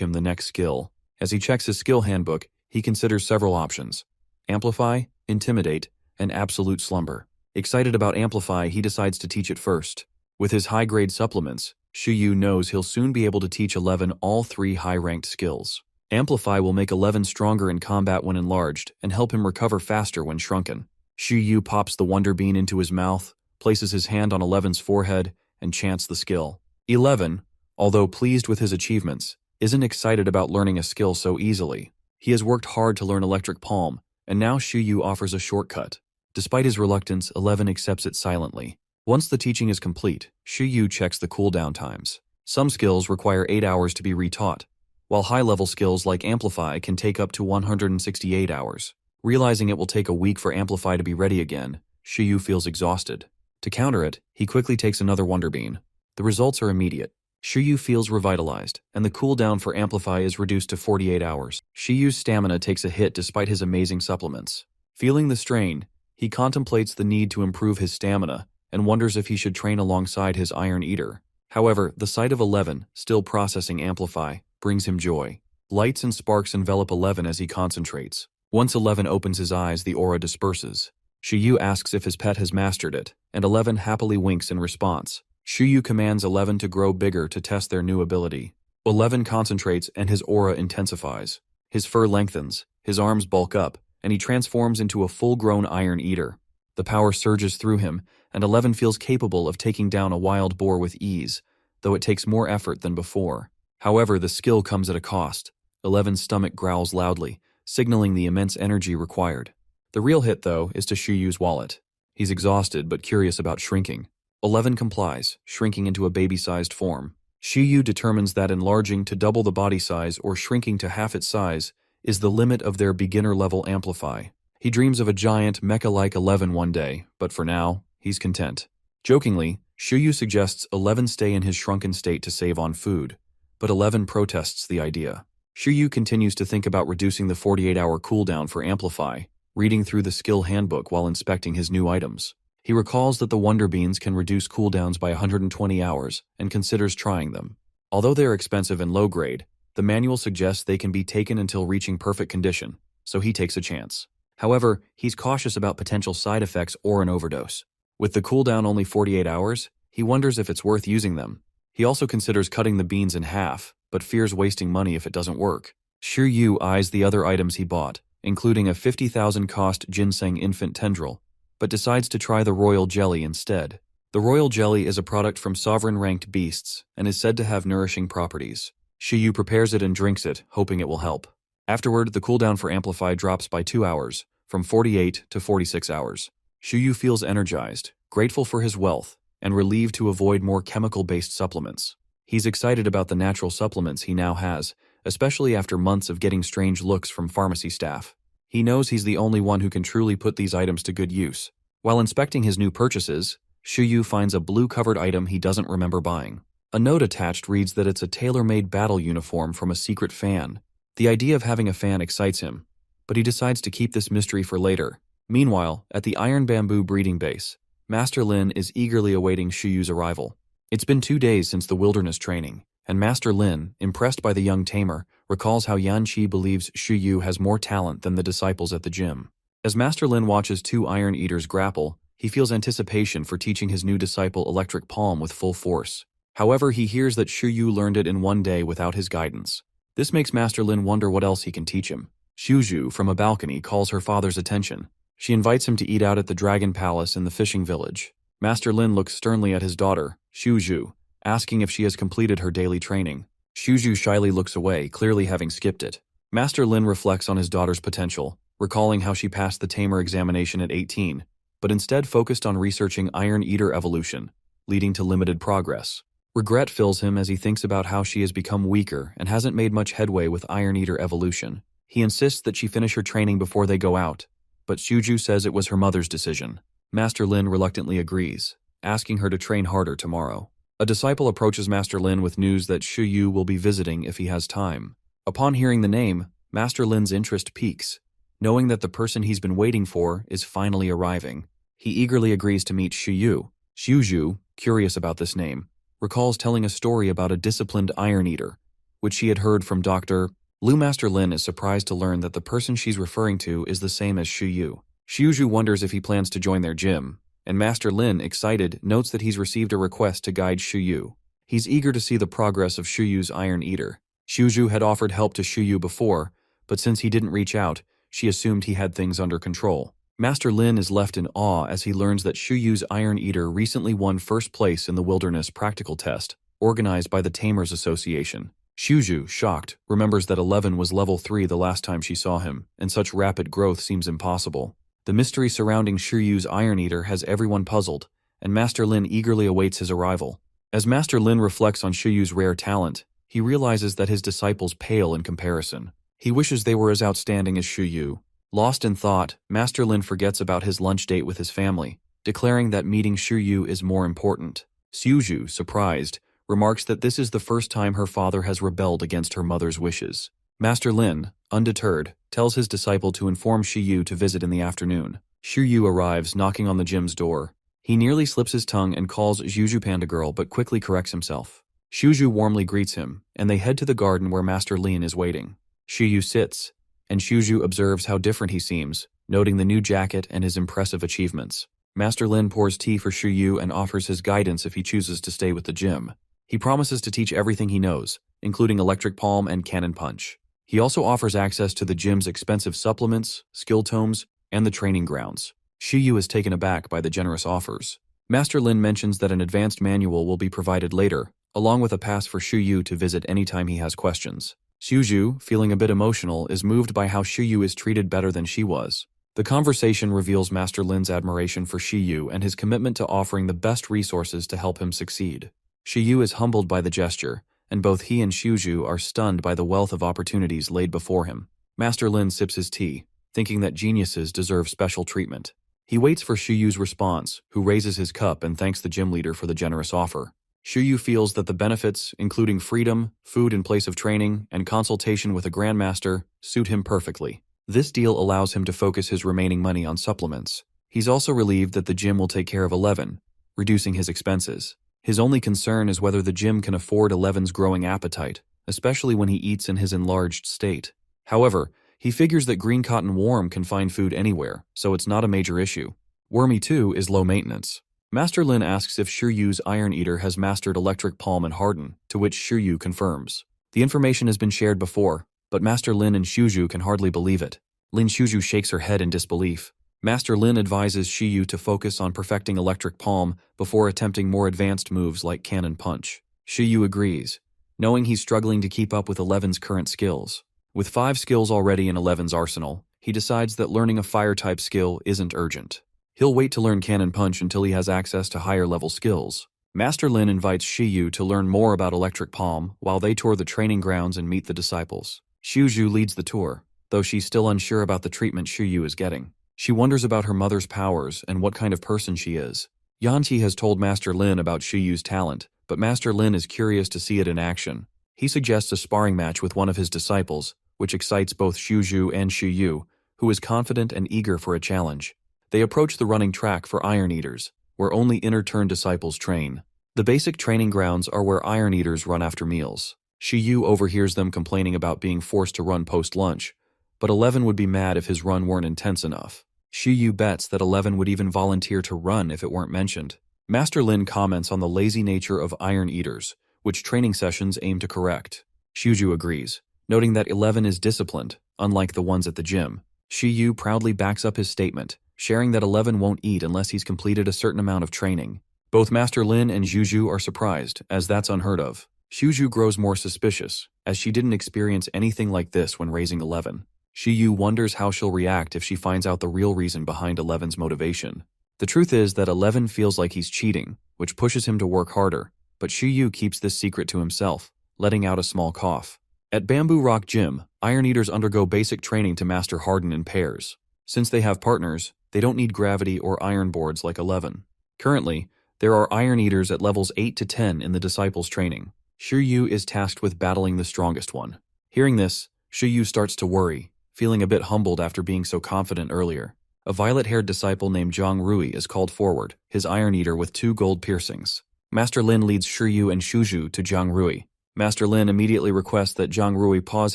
him the next skill. As he checks his skill handbook, he considers several options: Amplify, Intimidate, and Absolute Slumber. Excited about Amplify, he decides to teach it first. With his high-grade supplements, Shuyu knows he'll soon be able to teach 11 all 3 high-ranked skills. Amplify will make 11 stronger in combat when enlarged and help him recover faster when shrunken. Shuyu pops the Wonder Bean into his mouth, places his hand on 11's forehead, and chants the skill. 11, although pleased with his achievements, isn't excited about learning a skill so easily. He has worked hard to learn Electric Palm, and now Shuyu offers a shortcut. Despite his reluctance, 11 accepts it silently. Once the teaching is complete, Shuyu checks the cooldown times. Some skills require 8 hours to be retaught, while high-level skills like Amplify can take up to 168 hours. Realizing it will take a week for Amplify to be ready again, Shuyu feels exhausted. To counter it, he quickly takes another Wonder Bean. The results are immediate. Shuyu feels revitalized, and the cooldown for Amplify is reduced to 48 hours. Shuyu's stamina takes a hit despite his amazing supplements. Feeling the strain, he contemplates the need to improve his stamina and wonders if he should train alongside his Iron Eater. However, the sight of 11, still processing Amplify, brings him joy. Lights and sparks envelop 11 as he concentrates. Once 11 opens his eyes, the aura disperses. Shuyu asks if his pet has mastered it, and 11 happily winks in response. Shuyu commands 11 to grow bigger to test their new ability. 11 concentrates and his aura intensifies. His fur lengthens, his arms bulk up, and he transforms into a full-grown Iron Eater. The power surges through him, and 11 feels capable of taking down a wild boar with ease, though it takes more effort than before. However, the skill comes at a cost. 11's stomach growls loudly, signaling the immense energy required. The real hit, though, is to Shuyu's wallet. He's exhausted but curious about shrinking. 11 complies, shrinking into a baby-sized form. Shuyu determines that enlarging to double the body size or shrinking to half its size is the limit of their beginner-level Amplify. He dreams of a giant, mecha-like 11 one day, but for now, he's content. Jokingly, Shuyu suggests 11 stay in his shrunken state to save on food, but 11 protests the idea. Shuyu continues to think about reducing the 48-hour cooldown for Amplify, reading through the skill handbook while inspecting his new items. He recalls that the Wonder Beans can reduce cooldowns by 120 hours and considers trying them. Although they are expensive and low-grade, the manual suggests they can be taken until reaching perfect condition, so he takes a chance. However, he's cautious about potential side effects or an overdose. With the cooldown only 48 hours, he wonders if it's worth using them. He also considers cutting the beans in half, but fears wasting money if it doesn't work. Yu eyes the other items he bought, including a 50,000 cost ginseng infant tendril, but decides to try the royal jelly instead. The royal jelly is a product from sovereign-ranked beasts and is said to have nourishing properties. Yu prepares it and drinks it, hoping it will help. Afterward, the cooldown for Amplify drops by 2 hours, from 48 to 46 hours. Yu feels energized, grateful for his wealth, and relieved to avoid more chemical-based supplements. He's excited about the natural supplements he now has, especially after months of getting strange looks from pharmacy staff. He knows he's the only one who can truly put these items to good use. While inspecting his new purchases, Yu finds a blue-covered item he doesn't remember buying. A note attached reads that it's a tailor-made battle uniform from a secret fan. The idea of having a fan excites him, but he decides to keep this mystery for later. Meanwhile, at the Iron Bamboo breeding base, Master Lin is eagerly awaiting Yu's arrival. It's been 2 days since the wilderness training, and Master Lin, impressed by the young Tamer, recalls how Yanqi believes Yu has more talent than the disciples at the gym. As Master Lin watches 2 Iron Eaters grapple, he feels anticipation for teaching his new disciple Electric Palm with full force. However, he hears that Yu learned it in 1 day without his guidance. This makes Master Lin wonder what else he can teach him. Shuju, from a balcony, calls her father's attention. She invites him to eat out at the Dragon Palace in the fishing village. Master Lin looks sternly at his daughter, Shuju, asking if she has completed her daily training. Shuju shyly looks away, clearly having skipped it. Master Lin reflects on his daughter's potential, recalling how she passed the Tamer examination at 18, but instead focused on researching Iron Eater evolution, leading to limited progress. Regret fills him as he thinks about how she has become weaker and hasn't made much headway with Iron Eater evolution. He insists that she finish her training before they go out, but Shuju says it was her mother's decision. Master Lin reluctantly agrees, asking her to train harder tomorrow. A disciple approaches Master Lin with news that Yu will be visiting if he has time. Upon hearing the name, Master Lin's interest peaks, knowing that the person he's been waiting for is finally arriving. He eagerly agrees to meet Yu. Shuju, curious about this name, recalls telling a story about a disciplined Iron Eater, which she had heard from Dr. Lu. Master Lin is surprised to learn that the person she's referring to is the same as Yu. Shuju wonders if he plans to join their gym, and Master Lin, excited, notes that he's received a request to guide Yu. He's eager to see the progress of Yu's Iron Eater. Shuju had offered help to Yu before, but since he didn't reach out, she assumed he had things under control. Master Lin is left in awe as he learns that Yu's Iron Eater recently won first place in the Wilderness Practical Test, organized by the Tamers Association. Shuju, shocked, remembers that 11 was level 3 the last time she saw him, and such rapid growth seems impossible. The mystery surrounding Yu's Iron Eater has everyone puzzled, and Master Lin eagerly awaits his arrival. As Master Lin reflects on Yu's rare talent, he realizes that his disciples pale in comparison. He wishes they were as outstanding as Yu. Lost in thought, Master Lin forgets about his lunch date with his family, declaring that meeting Yu is more important. Shuju, surprised, remarks that this is the first time her father has rebelled against her mother's wishes. Master Lin, undeterred, tells his disciple to inform Yu to visit in the afternoon. Yu arrives, knocking on the gym's door. He nearly slips his tongue and calls Juju Panda Girl, but quickly corrects himself. Shuju warmly greets him, and they head to the garden where Master Lin is waiting. Yu sits, and Shuju observes how different he seems, noting the new jacket and his impressive achievements. Master Lin pours tea for Yu and offers his guidance if he chooses to stay with the gym. He promises to teach everything he knows, including Electric Palm and Cannon Punch. He also offers access to the gym's expensive supplements, skill tomes, and the training grounds. Yu is taken aback by the generous offers. Master Lin mentions that an advanced manual will be provided later, along with a pass for Yu to visit anytime he has questions. Shuju, feeling a bit emotional, is moved by how Yu is treated better than she was. The conversation reveals Master Lin's admiration for Yu and his commitment to offering the best resources to help him succeed. Yu is humbled by the gesture, and both he and Shuju are stunned by the wealth of opportunities laid before him. Master Lin sips his tea, thinking that geniuses deserve special treatment. He waits for Shuyu's response, who raises his cup and thanks the gym leader for the generous offer. Shuyu feels that the benefits, including freedom, food in place of training, and consultation with a grandmaster, suit him perfectly. This deal allows him to focus his remaining money on supplements. He's also relieved that the gym will take care of 11, reducing his expenses. His only concern is whether the gym can afford 11's growing appetite, especially when he eats in his enlarged state. However, he figures that Green Cotton Worm can find food anywhere, so it's not a major issue. Wormy, too, is low maintenance. Master Lin asks if Shiryu's Iron Eater has mastered Electric Palm and Harden, to which Shiryu confirms. The information has been shared before, but Master Lin and Shuju can hardly believe it. Lin Shuju shakes her head in disbelief. Master Lin advises Shiryu to focus on perfecting Electric Palm before attempting more advanced moves like Cannon Punch. Shiryu agrees, knowing he's struggling to keep up with Eleven's current skills. With 5 skills already in Eleven's arsenal, he decides that learning a Fire-type skill isn't urgent. He'll wait to learn Cannon Punch until he has access to higher-level skills. Master Lin invites Shiryu to learn more about Electric Palm while they tour the training grounds and meet the disciples. Shuju leads the tour, though she's still unsure about the treatment Shiryu is getting. She wonders about her mother's powers and what kind of person she is. Yanqi has told Master Lin about Shiryu's talent, but Master Lin is curious to see it in action. He suggests a sparring match with one of his disciples, which excites both Shuju and Shiryu, who is confident and eager for a challenge. They approach the running track for Iron Eaters, where only inner-turn disciples train. The basic training grounds are where Iron Eaters run after meals. Shiryu overhears them complaining about being forced to run post-lunch, but Eleven would be mad if his run weren't intense enough. Shiryu bets that Eleven would even volunteer to run if it weren't mentioned. Master Lin comments on the lazy nature of Iron Eaters, which training sessions aim to correct. Shuju agrees, noting that Eleven is disciplined, unlike the ones at the gym. Shiryu proudly backs up his statement, sharing that Eleven won't eat unless he's completed a certain amount of training. Both Master Lin and Shuju are surprised, as that's unheard of. Shuju grows more suspicious, as she didn't experience anything like this when raising Eleven. Shiryu wonders how she'll react if she finds out the real reason behind Eleven's motivation. The truth is that Eleven feels like he's cheating, which pushes him to work harder, but Shiryu keeps this secret to himself, letting out a small cough. At Bamboo Rock Gym, Iron Eaters undergo basic training to master Harden in pairs. Since they have partners, they don't need gravity or iron boards like Eleven. Currently, there are Iron Eaters at levels 8 to 10 in the Disciples' training. Shiryu is tasked with battling the strongest one. Hearing this, Shiryu starts to worry, feeling a bit humbled after being so confident earlier. A violet-haired disciple named Zhang Rui is called forward, his Iron Eater with 2 gold piercings. Master Lin leads Shiryu and Shuju to Zhang Rui. Master Lin immediately requests that Zhang Rui pause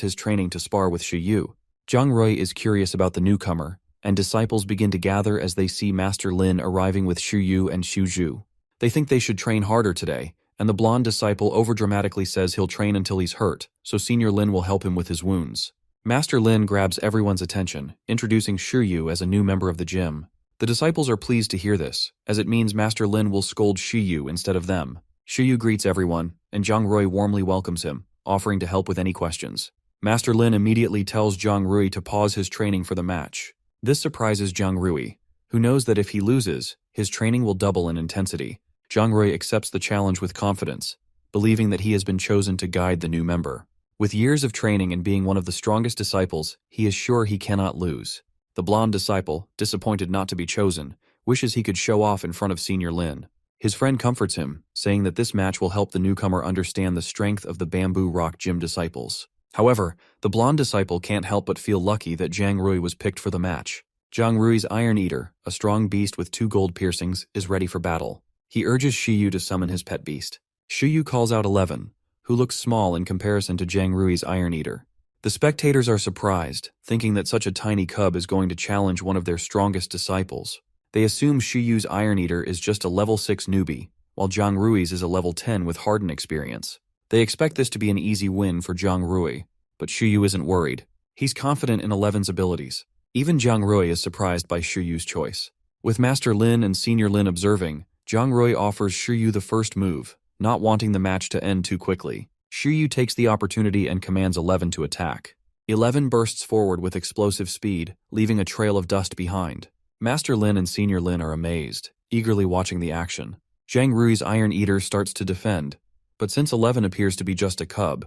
his training to spar with Shiryu. Zhang Rui is curious about the newcomer, and disciples begin to gather as they see Master Lin arriving with Shiryu and Shuju. They think they should train harder today, and the blonde disciple overdramatically says he'll train until he's hurt, so Senior Lin will help him with his wounds. Master Lin grabs everyone's attention, introducing Shiryu as a new member of the gym. The disciples are pleased to hear this, as it means Master Lin will scold Shiryu instead of them. Shiryu greets everyone, and Zhang Rui warmly welcomes him, offering to help with any questions. Master Lin immediately tells Zhang Rui to pause his training for the match. This surprises Zhang Rui, who knows that if he loses, his training will double in intensity. Zhang Rui accepts the challenge with confidence, believing that he has been chosen to guide the new member. With years of training and being one of the strongest disciples, he is sure he cannot lose. The blonde disciple, disappointed not to be chosen, wishes he could show off in front of Senior Lin. His friend comforts him, saying that this match will help the newcomer understand the strength of the Bamboo Rock Gym disciples. However, the blonde disciple can't help but feel lucky that Zhang Rui was picked for the match. Zhang Rui's Iron Eater, a strong beast with 2 gold piercings, is ready for battle. He urges Shiryu to summon his pet beast. Shiryu calls out 11, who looks small in comparison to Zhang Rui's Iron Eater. The spectators are surprised, thinking that such a tiny cub is going to challenge one of their strongest disciples. They assume Shiryu's Iron Eater is just a level 6 newbie, while Zhang Rui's is a level 10 with Harden experience. They expect this to be an easy win for Zhang Rui, but Shiryu isn't worried. He's confident in 11's abilities. Even Zhang Rui is surprised by Shiryu's choice. With Master Lin and Senior Lin observing, Zhang Rui offers Shiryu the first move, not wanting the match to end too quickly. Shiryu takes the opportunity and commands 11 to attack. 11 bursts forward with explosive speed, leaving a trail of dust behind. Master Lin and Senior Lin are amazed, eagerly watching the action. Zhang Rui's Iron Eater starts to defend, but since 11 appears to be just a cub,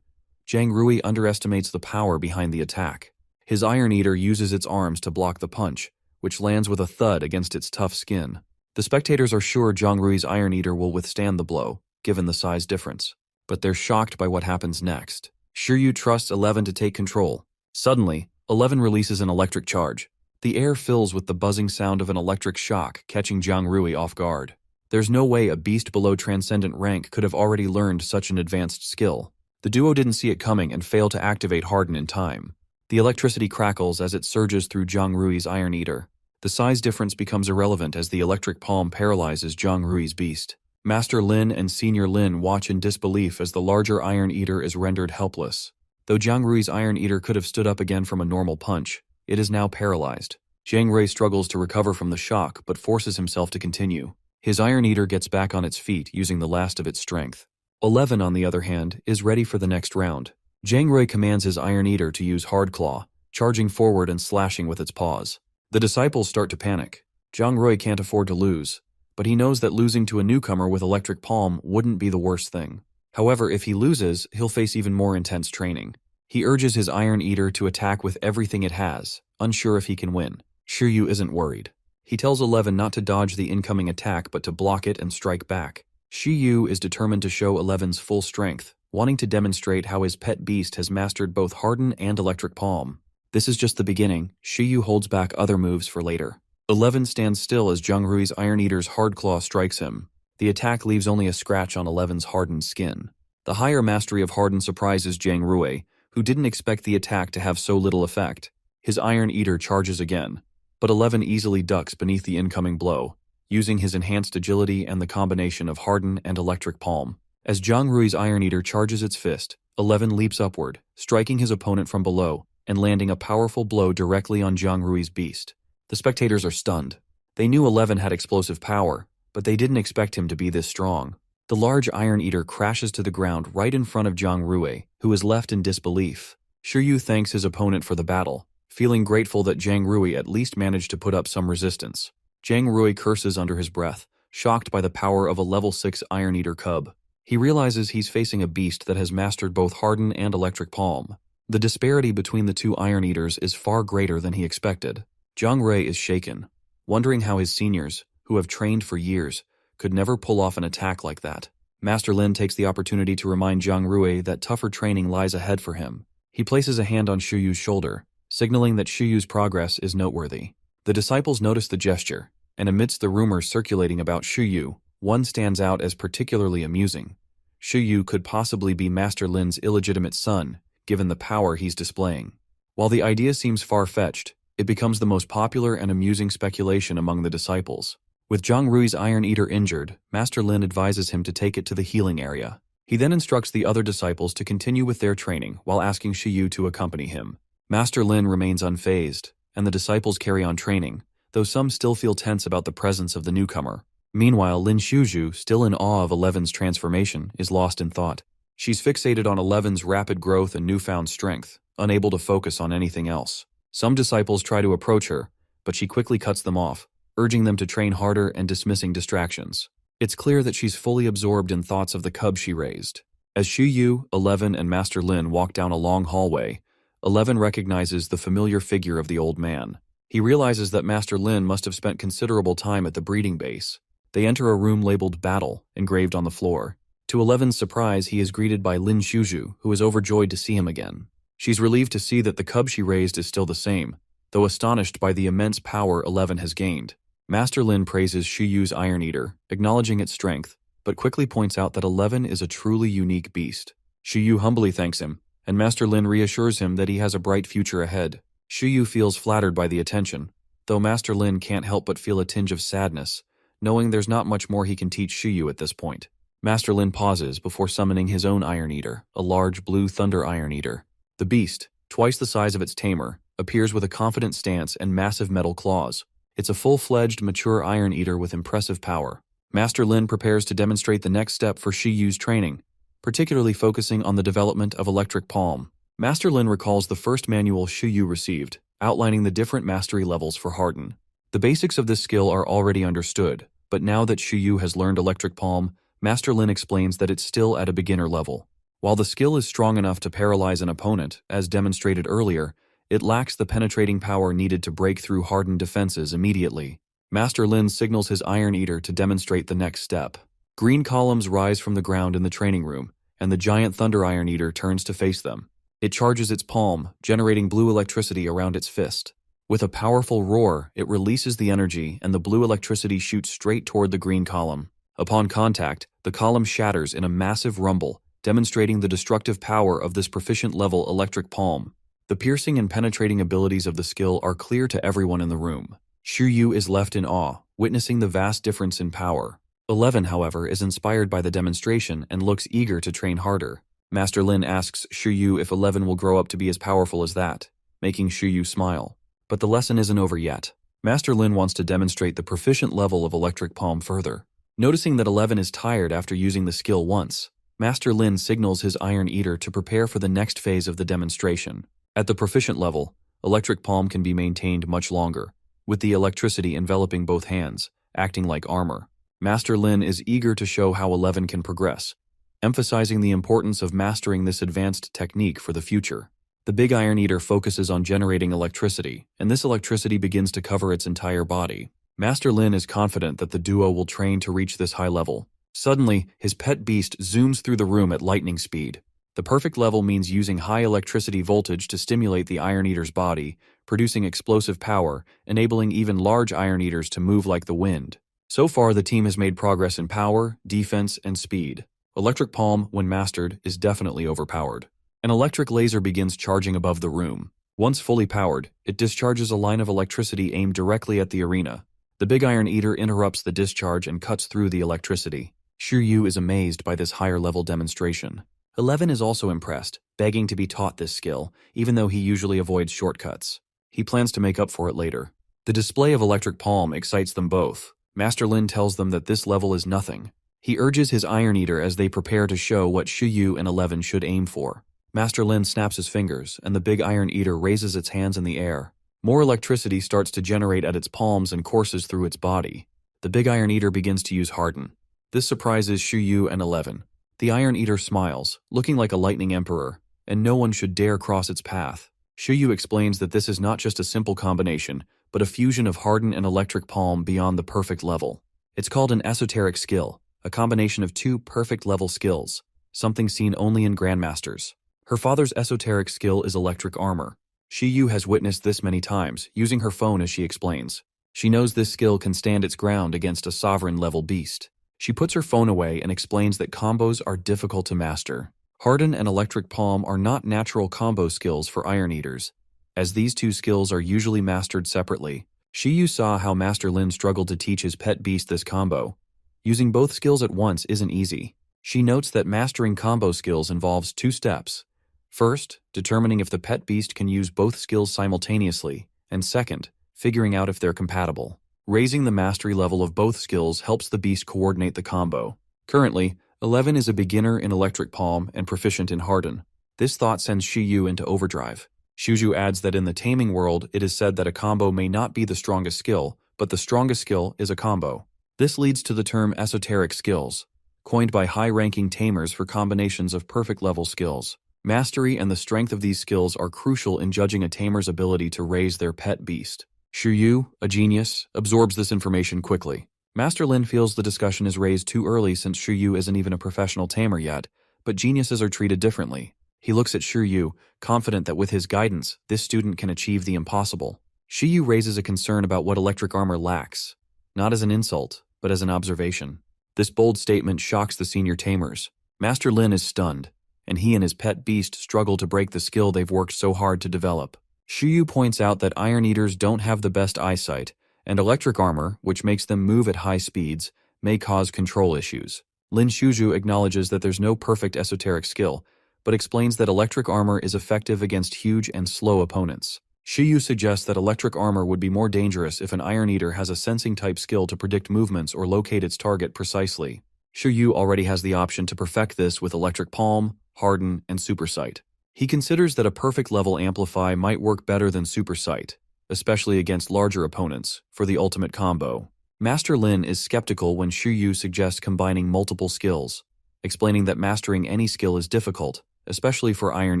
Zhang Rui underestimates the power behind the attack. His Iron Eater uses its arms to block the punch, which lands with a thud against its tough skin. The spectators are sure Zhang Rui's Iron Eater will withstand the blow, given the size difference, but they're shocked by what happens next. Shiryu trusts 11 to take control. Suddenly, 11 releases an electric charge. The air fills with the buzzing sound of an electric shock, catching Zhang Rui off guard. There's no way a beast below transcendent rank could have already learned such an advanced skill. The duo didn't see it coming and fail to activate Harden in time. The electricity crackles as it surges through Zhang Rui's Iron Eater. The size difference becomes irrelevant as the electric palm paralyzes Zhang Rui's beast. Master Lin and Senior Lin watch in disbelief as the larger Iron Eater is rendered helpless. Though Zhang Rui's Iron Eater could have stood up again from a normal punch, it is now paralyzed. Zhang Rui struggles to recover from the shock but forces himself to continue. His Iron Eater gets back on its feet using the last of its strength. 11, on the other hand, is ready for the next round. Zhang Rui commands his Iron Eater to use Hard Claw, charging forward and slashing with its paws. The disciples start to panic. Zhang Rui can't afford to lose, but he knows that losing to a newcomer with Electric Palm wouldn't be the worst thing. However, if he loses, he'll face even more intense training. He urges his Iron Eater to attack with everything it has, unsure if he can win. Shiyu isn't worried. He tells 11 not to dodge the incoming attack but to block it and strike back. Shiyu is determined to show 11's full strength, wanting to demonstrate how his pet beast has mastered both Harden and Electric Palm. This is just the beginning. Shiyu holds back other moves for later. 11 stands still as Zhang Rui's Iron Eater's Hard Claw strikes him. The attack leaves only a scratch on 11's hardened skin. The higher mastery of Harden surprises Zhang Rui, who didn't expect the attack to have so little effect. His Iron Eater charges again, but 11 easily ducks beneath the incoming blow, using his enhanced agility and the combination of Harden and Electric Palm. As Zhang Rui's Iron Eater charges its fist, 11 leaps upward, striking his opponent from below and landing a powerful blow directly on Zhang Rui's beast. The spectators are stunned. They knew 11 had explosive power, but they didn't expect him to be this strong. The large Iron Eater crashes to the ground right in front of Zhang Rui, who is left in disbelief. Shiyu thanks his opponent for the battle, feeling grateful that Zhang Rui at least managed to put up some resistance. Zhang Rui curses under his breath, shocked by the power of a level 6 Iron Eater cub. He realizes he's facing a beast that has mastered both Harden and Electric Palm. The disparity between the two Iron Eaters is far greater than he expected. Zhang Rui is shaken, wondering how his seniors, who have trained for years, could never pull off an attack like that. Master Lin takes the opportunity to remind Zhang Rui that tougher training lies ahead for him. He places a hand on Shuyu's shoulder, signaling that Shuyu's progress is noteworthy. The disciples notice the gesture, and amidst the rumors circulating about Shuyu, one stands out as particularly amusing. Shuyu could possibly be Master Lin's illegitimate son, given the power he's displaying. While the idea seems far-fetched, it becomes the most popular and amusing speculation among the disciples. With Zhang Rui's Iron Eater injured, Master Lin advises him to take it to the healing area. He then instructs the other disciples to continue with their training while asking Shiyu to accompany him. Master Lin remains unfazed, and the disciples carry on training, though some still feel tense about the presence of the newcomer. Meanwhile, Lin Shuju, still in awe of 11's transformation, is lost in thought. She's fixated on 11's rapid growth and newfound strength, unable to focus on anything else. Some disciples try to approach her, but she quickly cuts them off, urging them to train harder and dismissing distractions. It's clear that she's fully absorbed in thoughts of the cub she raised. As Shuyu, 11, and Master Lin walk down a long hallway, 11 recognizes the familiar figure of the old man. He realizes that Master Lin must have spent considerable time at the breeding base. They enter a room labeled Battle, engraved on the floor. To 11's surprise, he is greeted by Lin Shuju, who is overjoyed to see him again. She's relieved to see that the cub she raised is still the same, though astonished by the immense power 11 has gained. Master Lin praises Shuyu's Iron Eater, acknowledging its strength, but quickly points out that 11 is a truly unique beast. Shuyu humbly thanks him, and Master Lin reassures him that he has a bright future ahead. Shuyu feels flattered by the attention, though Master Lin can't help but feel a tinge of sadness, knowing there's not much more he can teach Shuyu at this point. Master Lin pauses before summoning his own Iron Eater, a large blue thunder Iron Eater. The beast, twice the size of its tamer, appears with a confident stance and massive metal claws. It's a full-fledged, mature Iron Eater with impressive power. Master Lin prepares to demonstrate the next step for Shiyu's training, particularly focusing on the development of Electric Palm. Master Lin recalls the first manual Shiyu received, outlining the different mastery levels for Harden. The basics of this skill are already understood, but now that Shiyu has learned Electric Palm, Master Lin explains that it's still at a beginner level. While the skill is strong enough to paralyze an opponent, as demonstrated earlier, it lacks the penetrating power needed to break through hardened defenses immediately. Master Lin signals his Iron Eater to demonstrate the next step. Green columns rise from the ground in the training room, and the giant Thunder Iron Eater turns to face them. It charges its palm, generating blue electricity around its fist. With a powerful roar, it releases the energy, and the blue electricity shoots straight toward the green column. Upon contact, the column shatters in a massive rumble, demonstrating the destructive power of this proficient-level Electric Palm. The piercing and penetrating abilities of the skill are clear to everyone in the room. Yu is left in awe, witnessing the vast difference in power. 11, however, is inspired by the demonstration and looks eager to train harder. Master Lin asks Yu if 11 will grow up to be as powerful as that, making Yu smile. But the lesson isn't over yet. Master Lin wants to demonstrate the proficient level of electric palm further. Noticing that 11 is tired after using the skill once, Master Lin signals his Iron Eater to prepare for the next phase of the demonstration. At the proficient level, electric palm can be maintained much longer, with the electricity enveloping both hands, acting like armor. Master Lin is eager to show how 11 can progress, emphasizing the importance of mastering this advanced technique for the future. The Big Iron Eater focuses on generating electricity, and this electricity begins to cover its entire body. Master Lin is confident that the duo will train to reach this high level. Suddenly, his pet beast zooms through the room at lightning speed. The perfect level means using high electricity voltage to stimulate the Iron Eater's body, producing explosive power, enabling even large Iron Eaters to move like the wind. So far, the team has made progress in power, defense, and speed. Electric Palm, when mastered, is definitely overpowered. An electric laser begins charging above the room. Once fully powered, it discharges a line of electricity aimed directly at the arena. The Big Iron Eater interrupts the discharge and cuts through the electricity. Yu is amazed by this higher-level demonstration. 11 is also impressed, begging to be taught this skill, even though he usually avoids shortcuts. He plans to make up for it later. The display of electric palm excites them both. Master Lin tells them that this level is nothing. He urges his Iron Eater as they prepare to show what Yu and 11 should aim for. Master Lin snaps his fingers, and the Big Iron Eater raises its hands in the air. More electricity starts to generate at its palms and courses through its body. The Big Iron Eater begins to use Harden. This surprises Yu and 11. The Iron Eater smiles, looking like a lightning emperor, and no one should dare cross its path. Yu explains that this is not just a simple combination, but a fusion of Harden and electric palm beyond the perfect level. It's called an esoteric skill, a combination of two perfect level skills, something seen only in grandmasters. Her father's esoteric skill is electric armor. Yu has witnessed this many times, using her phone as she explains. She knows this skill can stand its ground against a sovereign-level beast. She puts her phone away and explains that combos are difficult to master. Harden and electric palm are not natural combo skills for Iron Eaters, as these two skills are usually mastered separately. Yu saw how Master Lin struggled to teach his pet beast this combo. Using both skills at once isn't easy. She notes that mastering combo skills involves 2 steps. First, determining if the pet beast can use both skills simultaneously, and second, figuring out if they're compatible. Raising the mastery level of both skills helps the beast coordinate the combo. Currently, 11 is a beginner in electric palm and proficient in Harden. This thought sends Yu into overdrive. Shuju adds that in the Taming world, it is said that a combo may not be the strongest skill, but the strongest skill is a combo. This leads to the term esoteric skills, coined by high-ranking tamers for combinations of perfect-level skills. Mastery and the strength of these skills are crucial in judging a tamer's ability to raise their pet beast. Yu, a genius, absorbs this information quickly. Master Lin feels the discussion is raised too early since Yu isn't even a professional tamer yet, but geniuses are treated differently. He looks at Yu, confident that with his guidance, this student can achieve the impossible. Yu raises a concern about what electric armor lacks, not as an insult, but as an observation. This bold statement shocks the senior tamers. Master Lin is stunned, and he and his pet beast struggle to break the skill they've worked so hard to develop. Yu points out that Iron Eaters don't have the best eyesight, and electric armor, which makes them move at high speeds, may cause control issues. Lin Shuju acknowledges that there's no perfect esoteric skill, but explains that electric armor is effective against huge and slow opponents. Yu suggests that electric armor would be more dangerous if an Iron Eater has a sensing-type skill to predict movements or locate its target precisely. Yu already has the option to perfect this with electric palm, Harden, and Super Sight. He considers that a perfect-level Amplify might work better than Super Sight, especially against larger opponents, for the ultimate combo. Master Lin is skeptical when Yu suggests combining multiple skills, explaining that mastering any skill is difficult, especially for Iron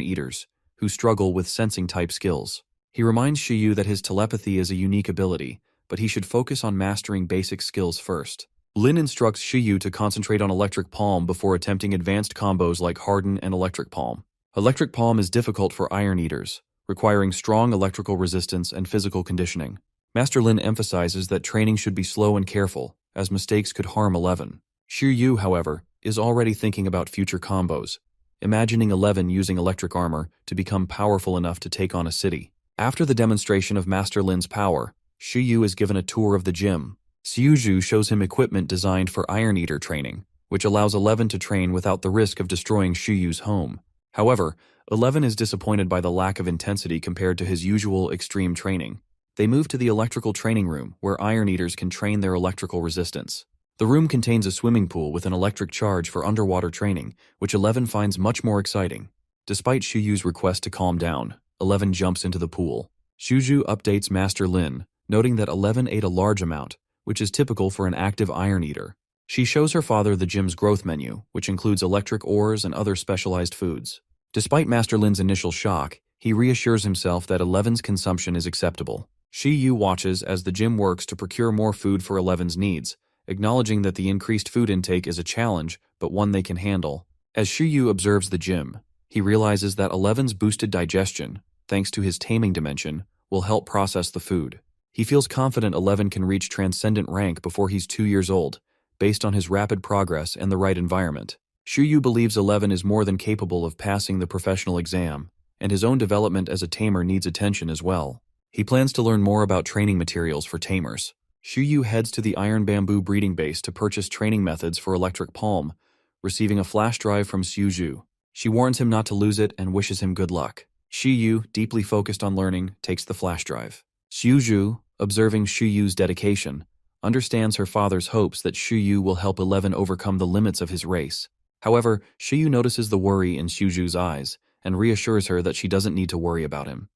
Eaters, who struggle with sensing-type skills. He reminds Yu that his telepathy is a unique ability, but he should focus on mastering basic skills first. Lin instructs Yu to concentrate on electric palm before attempting advanced combos like Harden and electric palm. Electric palm is difficult for Iron Eaters, requiring strong electrical resistance and physical conditioning. Master Lin emphasizes that training should be slow and careful, as mistakes could harm 11. Yu, however, is already thinking about future combos, imagining 11 using electric armor to become powerful enough to take on a city. After the demonstration of Master Lin's power, Yu is given a tour of the gym. Xiuzhu shows him equipment designed for Iron Eater training, which allows 11 to train without the risk of destroying Yu's home. However, 11 is disappointed by the lack of intensity compared to his usual extreme training. They move to the electrical training room, where Iron Eaters can train their electrical resistance. The room contains a swimming pool with an electric charge for underwater training, which 11 finds much more exciting. Despite Yu's request to calm down, 11 jumps into the pool. Xiuzhu updates Master Lin, noting that 11 ate a large amount, which is typical for an active Iron Eater. She shows her father the gym's growth menu, which includes electric ores and other specialized foods. Despite Master Lin's initial shock, he reassures himself that 11's consumption is acceptable. Yu watches as the gym works to procure more food for 11's needs, acknowledging that the increased food intake is a challenge, but one they can handle. As Yu observes the gym, he realizes that 11's boosted digestion, thanks to his taming dimension, will help process the food. He feels confident 11 can reach transcendent rank before he's 2 years old, based on his rapid progress and the right environment. Yu believes 11 is more than capable of passing the professional exam, and his own development as a tamer needs attention as well. He plans to learn more about training materials for tamers. Yu heads to the Iron Bamboo breeding base to purchase training methods for Electric Palm, receiving a flash drive from Xiuzhu. She warns him not to lose it and wishes him good luck. Yu, deeply focused on learning, takes the flash drive. Xiuzhu, observing Yu's dedication, understands her father's hopes that Yu will help 11 overcome the limits of his race. However, Yu notices the worry in Xiuzhu's eyes and reassures her that she doesn't need to worry about him.